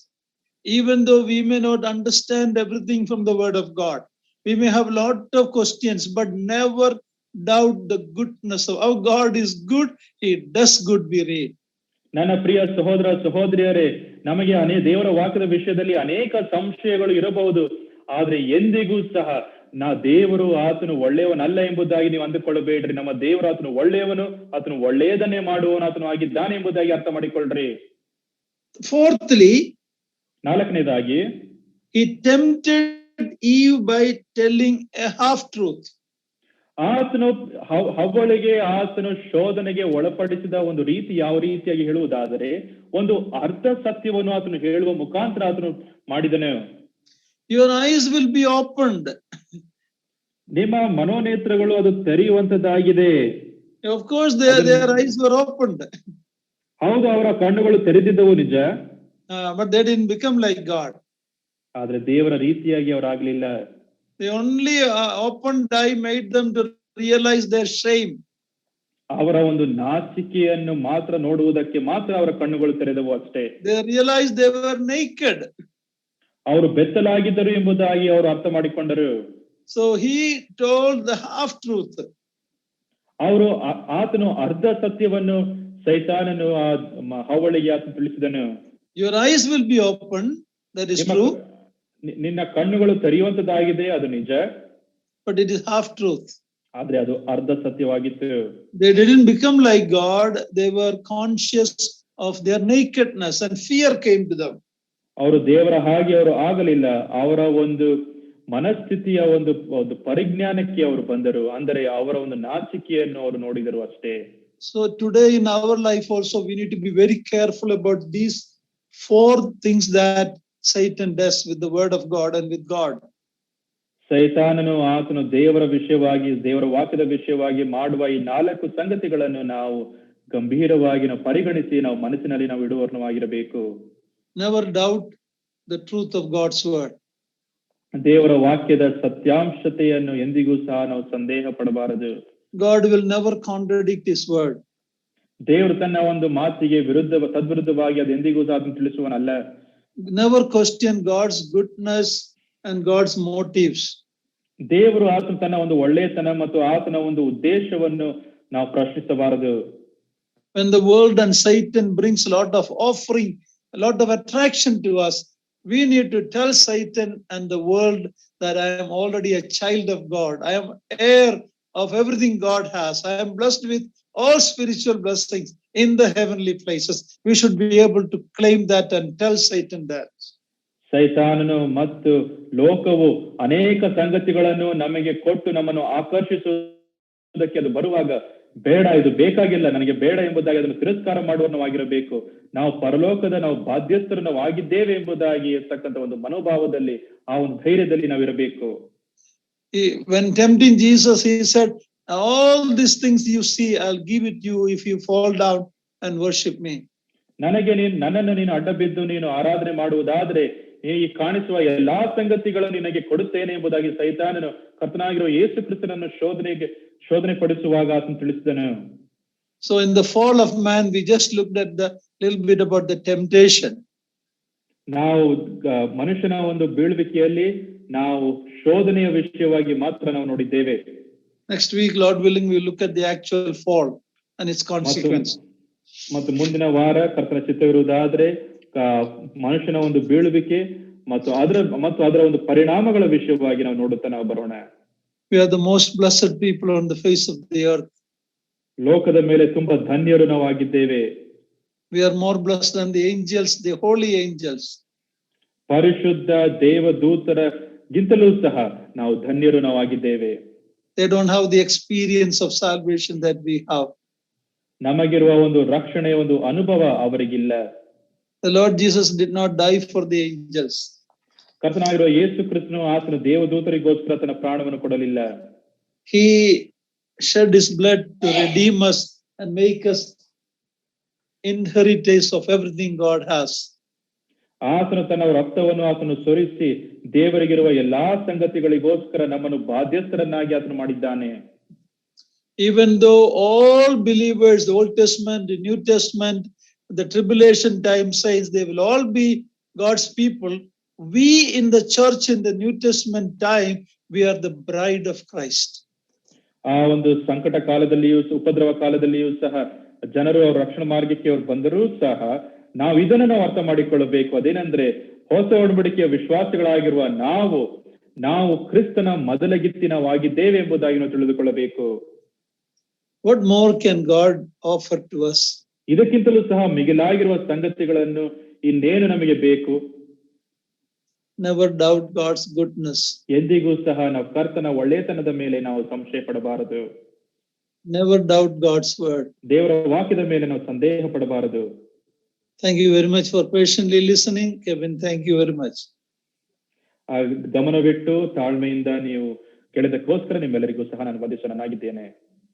Speaker 1: even though we may not understand everything from the word of God, we may have a lot of questions, but never doubt the goodness of our God is good. He does good, we read.
Speaker 2: ನನ್ನ ಪ್ರಿಯ ಸಹೋದರ ಸಹೋದರಿಯರೇ, ನಮಗೆ ದೇವರ ವಾಕ್ಯದ ವಿಷಯದಲ್ಲಿ ಅನೇಕ ಸಂಶಯಗಳು ಇರಬಹುದು. ಆದ್ರೆ ಎಂದಿಗೂ ಸಹ ದೇವರು ಆತನು ಒಳ್ಳೆಯವನಲ್ಲ ಎಂಬುದಾಗಿ ನೀವು ಅಂದುಕೊಳ್ಳಬೇಡ್ರಿ. ನಮ್ಮ ದೇವರು ಆತನು ಒಳ್ಳೆಯವನು, ಆತನು ಒಳ್ಳೆಯದನ್ನೇ ಮಾಡುವವನು ಆತನು ಆಗಿದ್ದಾನೆ ಎಂಬುದಾಗಿ ಅರ್ಥ ಮಾಡಿಕೊಳ್ಳ್ರಿ.
Speaker 1: Fourthly,
Speaker 2: ನಾಲ್ಕನೇದಾಗಿ,
Speaker 1: he tempted Eve by telling a half truth.
Speaker 2: ಆತನು ಹವ್ವಳಿಗೆ ಆತನು ಶೋಧನೆಗೆ ಒಳಪಡಿಸಿದ ಒಂದು ರೀತಿ ಯಾವ ರೀತಿಯಾಗಿ ಹೇಳುವುದಾದರೆ, ಒಂದು ಅರ್ಧ ಸತ್ಯವನ್ನು ಆತನು ಹೇಳುವ ಮುಖಾಂತರ ಆತನು ಮಾಡಿದನು.
Speaker 1: Your eyes will be opened.
Speaker 2: ನಿಮ್ಮ ಮನೋನೇತ್ರಗಳು ಅದು ತೆರೆಯುವಂತದ್ದಾಗಿದೆ.
Speaker 1: Of course, their eyes were opened.
Speaker 2: ಹೌದು, ಅವರ ಕಣ್ಣುಗಳು ತೆರೆದಿದ್ದವು ನಿಜ.
Speaker 1: But they didn't become like God.
Speaker 2: ಆದ್ರೆ ದೇವರ ರೀತಿಯಾಗಿ ಅವರಾಗ್ಲಿಲ್ಲ.
Speaker 1: The only opened eye made them to realize their shame.
Speaker 2: ಅವರ ಒಂದು ನಾಚಿಕೆಯನ್ನು ಮಾತ್ರ ನೋಡುವುದಕ್ಕೆ ಮಾತ್ರ ಅವರ ಕಣ್ಣುಗಳು ತೆರೆದವು ಅಷ್ಟೇ.
Speaker 1: They realized they were naked.
Speaker 2: ಅವರು ಬೆತ್ತಲಾಗಿದ್ದರು ಎಂಬುದಾಗಿ ಅವರು ಅರ್ಥ ಮಾಡಿಕೊಂಡರು.
Speaker 1: So he told the half truth.
Speaker 2: ಅವರು ಆತನು ಅರ್ಧ ಸತ್ಯವನ್ನು ಸೈತಾನನು ಹವ್ವಳಿಗೆ ಆತನು ತಿಳಿಸಿದನು.
Speaker 1: Your eyes will be opened, that is true.
Speaker 2: ನಿನ್ನ ಕಣ್ಣುಗಳು ತೆರೆಯುವಂತದ್ದಾಗಿದೆ, ಅದು ನಿಜ.
Speaker 1: But it is half truth.
Speaker 2: ಆದ್ರೆ ಅದು ಅರ್ಧ ಸತ್ಯವಾಗಿತ್ತು.
Speaker 1: They didn't become like God. They were conscious of their nakedness and fear came to them.
Speaker 2: ಅವರು ದೇವರ ಹಾಗೆ ಅವರು ಆಗಲಿಲ್ಲ. ಅವರ ಒಂದು ಮನಸ್ಥಿತಿಯ ಒಂದು ಪರಿಜ್ಞಾನಕ್ಕೆ ಅವರು ಬಂದರು. ಅಂದರೆ ಅವರ ಒಂದು ನಾಚಿಕೆಯನ್ನು ಅವರು ನೋಡಿದರು ಅಷ್ಟೇ.
Speaker 1: So today in our life also we need to be very careful about these four things that Satan does with the word of God and with God.
Speaker 2: ಸೈತಾನನು ಆತನು ದೇವರ ವಿಷಯವಾಗಿ ದೇವರ ವಾಕ್ಯದ ವಿಷಯವಾಗಿ ಮಾಡುವ ಈ 4 ಸಂಗತಿಗಳನ್ನು ನಾವು ಗಂಭೀರವಾಗಿ ನಾವು ಪರಿಗಣಿಸಿ ನಾವು ಮನಸ್ಸಿನಲ್ಲಿ ನಾವು ಇಡುವವರಾಗಿರಬೇಕು.
Speaker 1: Never doubt the truth of God's word.
Speaker 2: ದೇವರ ವಾಕ್ಯದ ಸತ್ಯಾಂಶತೆಯನ್ನು ಎಂದಿಗೂ ಸಹ ನಾವು ಸಂದೇಹ ಪಡಬಾರದು.
Speaker 1: God will never contradict his word.
Speaker 2: ದೇವರು ತನ್ನ ಒಂದು ಮಾತಿಗೆ ತದ್ವಿರುದ್ಧವಾಗಿ ಅದು ಎಂದಿಗೂ ಸಹ ಅದನ್ನು ತಿಳಿಸುವನಲ್ಲ.
Speaker 1: Never question God's goodness and God's motives.
Speaker 2: ದೇವರು ಆತನ ತನ್ನ ಒಂದು ಒಳ್ಳೆಯತನ ಮತ್ತು ಆತನ ಒಂದು ಉದ್ದೇಶವನ್ನು ನಾವು ಪ್ರಶ್ನಿಸಬಾರದು.
Speaker 1: When the world and Satan brings a lot of offering, a lot of attraction to us, we need to tell Satan and the world that I am already a child of God. I am heir of everything God has. I am blessed with all spiritual blessings in the heavenly places. We should be able to claim that and tell Satan that.
Speaker 2: ಸೈತಾನನು ಮತ್ತು ಲೋಕವು ಅನೇಕ ಸಂಗತಿಗಳನ್ನು ನಮಗೆ ಕೊಟ್ಟು ನಮ್ಮನ್ನು ಆಕರ್ಷಿಸುವುದಕ್ಕೆ ಅದು ಬರುವಾಗ ಬೇಡ, ಇದು ಬೇಕಾಗಿಲ್ಲ, ನನಗೆ ಬೇಡ ಎಂಬುದಾಗಿ ಅದನ್ನು ತಿರಸ್ಕಾರ ಮಾಡುವವನಾಗಿರಬೇಕು. ನಾವು ಪರಲೋಕದ ನಾವು ಬಾಧ್ಯಸ್ಥರು ನಾವು ಆಗಿದ್ದೇವೆ ಎಂಬುದಾಗಿ ಇರ್ತಕ್ಕಂಥ ಒಂದು ಮನೋಭಾವದಲ್ಲಿ ಆ ಒಂದು ಧೈರ್ಯದಲ್ಲಿ ನಾವಿರಬೇಕು.
Speaker 1: When tempting Jesus, he said, all these things you see, I'll give it you if you fall down and worship me.
Speaker 2: ನನ್ನನ್ನು ನೀನು ಅಡ್ಡ ಬಿದ್ದು ನೀನು ಆರಾಧನೆ ಮಾಡುವುದಾದ್ರೆ ಈ ಕಾಣಿಸುವ ಎಲ್ಲಾ ಸಂಗತಿಗಳನ್ನು ನಿನಗೆ ಕೊಡುತ್ತೇನೆ ಎಂಬುದಾಗಿ ಸೈತಾನನು ಕರ್ತನಾಗಿರುವ ಯೇಸು ಕ್ರಿಸ್ತನನ್ನು ಶೋಧನೆ ಪಡಿಸುವಾಗ ಆತನು ತಿಳಿಸಿದನು.
Speaker 1: So in the fall of man, we just looked at the little bit about the temptation.
Speaker 2: ನಾವು ಮನುಷ್ಯನ ಒಂದು ಬೀಳುವಿಕೆಯಲ್ಲಿ ನಾವು ಶೋಧನೆಯ ವಿಷಯವಾಗಿ ಮಾತ್ರ ನಾವು ನೋಡಿದ್ದೇವೆ.
Speaker 1: Next week, Lord willing, we look at the actual fall and its consequence.
Speaker 2: ಮತ್ತು ಮುಂದಿನ ವಾರ ಕರ್ತನ ಚಿತ್ತವಿರುವುದಾದ್ರೆ ಮನುಷ್ಯನ ಒಂದು ಬೀಳುವಿಕೆ ಮತ್ತು ಅದರ ಒಂದು ಪರಿಣಾಮಗಳ ವಿಷಯವಾಗಿ ನಾವು ನೋಡುತ್ತಾ ನಾವು ಬರೋಣ.
Speaker 1: We are the most blessed people on the face of the earth.
Speaker 2: ಲೋಕದ ಮೇಲೆ ತುಂಬಾ ಧನ್ಯರು ನಾವು ಆಗಿದ್ದೇವೆ.
Speaker 1: We are more blessed than the angels, the holy angels.
Speaker 2: ಪರಿಶುದ್ಧ ದೇವದೂತರಗಿಂತಲೂ ಸಹ ನಾವು ಧನ್ಯರು ನಾವು ಆಗಿದ್ದೇವೆ.
Speaker 1: They don't have the experience of salvation that we have.
Speaker 2: ನಮಗಿರುವ ಒಂದು ರಕ್ಷಣೆಯ ಒಂದು ಅನುಭವ ಅವರಿಗಿಲ್ಲ.
Speaker 1: The Lord Jesus did not die for the angels.
Speaker 2: ಕರ್ತನಾಗಿರುವ ಯೇಸು ಕ್ರಿಸ್ತನು ಆತನು ದೇವದೂತರಿಗೋಸ್ಕರ ತನ್ನ ಪ್ರಾಣವನ್ನು ಕೊಡಲಿಲ್ಲ.
Speaker 1: He shed his blood to redeem us and make us inheritors of everything God has.
Speaker 2: ಆತನು ತನ್ನ ರಕ್ತವನ್ನು ಆತನು ಸುರಿಸಿ ದೇವರಿಗಿರುವ ಎಲ್ಲಾ ಸಂಗತಿಗಳಿಗೋಸ್ಕರ ನಮ್ಮನ್ನು ಬಾಧ್ಯಸ್ಥರನ್ನಾಗಿ ಆತನು ಮಾಡಿದ್ದಾನೆ.
Speaker 1: Even though all believers, the Old Testament, the New Testament, the tribulation time saints, they will all be God's people. We in the church in the New Testament time, we are the bride of Christ.
Speaker 2: ಆ ಒಂದು ಸಂಕಟ ಕಾಲದಲ್ಲಿಯೂ ಉಪದ್ರವ ಕಾಲದಲ್ಲಿಯೂ ಸಹ ಜನರು ಅವ್ರ ರಕ್ಷಣಾ ಮಾರ್ಗಕ್ಕೆ ಅವ್ರು ಬಂದರೂ ಸಹ ನಾವು ಇದನ್ನು ನಾವು ಅರ್ಥ ಮಾಡಿಕೊಳ್ಳಬೇಕು. ಅದೇನಂದ್ರೆ ಹೊಸ ಒಡಂಬಡಿಕೆಯ ವಿಶ್ವಾಸಿಗಳಾಗಿರುವ ನಾವು ಕ್ರಿಸ್ತನ ಮೊದಲಗಿತ್ತಿ ನಾವು ಆಗಿದ್ದೇವೆ ಎಂಬುದಾಗಿ ನಾವು ತಿಳಿದುಕೊಳ್ಳಬೇಕು.
Speaker 1: What more can God offer to us?
Speaker 2: ಇದಕ್ಕಿಂತಲೂ ಸಹ ಮಿಗಿಲಾಗಿರುವ ಸಂಗತಿಗಳನ್ನು ಇನ್ನೇನು ನಮಗೆ ಬೇಕು?
Speaker 1: Never doubt God's goodness.
Speaker 2: ಎಂದಿಗೂ ಸಹ ನಾವು ಕರ್ತನ ಒಳ್ಳೆತನದ ಮೇಲೆ ನಾವು ಸಂಶಯ ಪಡಬಾರದು.
Speaker 1: Never doubt God's word.
Speaker 2: ದೇವರ ವಾಕ್ಯದ ಮೇಲೆ ನಾವು ಸಂದೇಹ ಪಡಬಾರದು.
Speaker 1: Thank you very much for patiently listening. Kevin, thank you very much.
Speaker 2: ಗಮನವಿಟ್ಟು ತಾಳ್ಮೆಯಿಂದ ನೀವು ಕೇಳಿದಕ್ಕೋಸ್ಕರ ನಿಮ್ಮೆಲ್ಲರಿಗೂ ಸಹ ನಾನು ವಂದಿಸನಾಗಿದ್ದೇನೆ.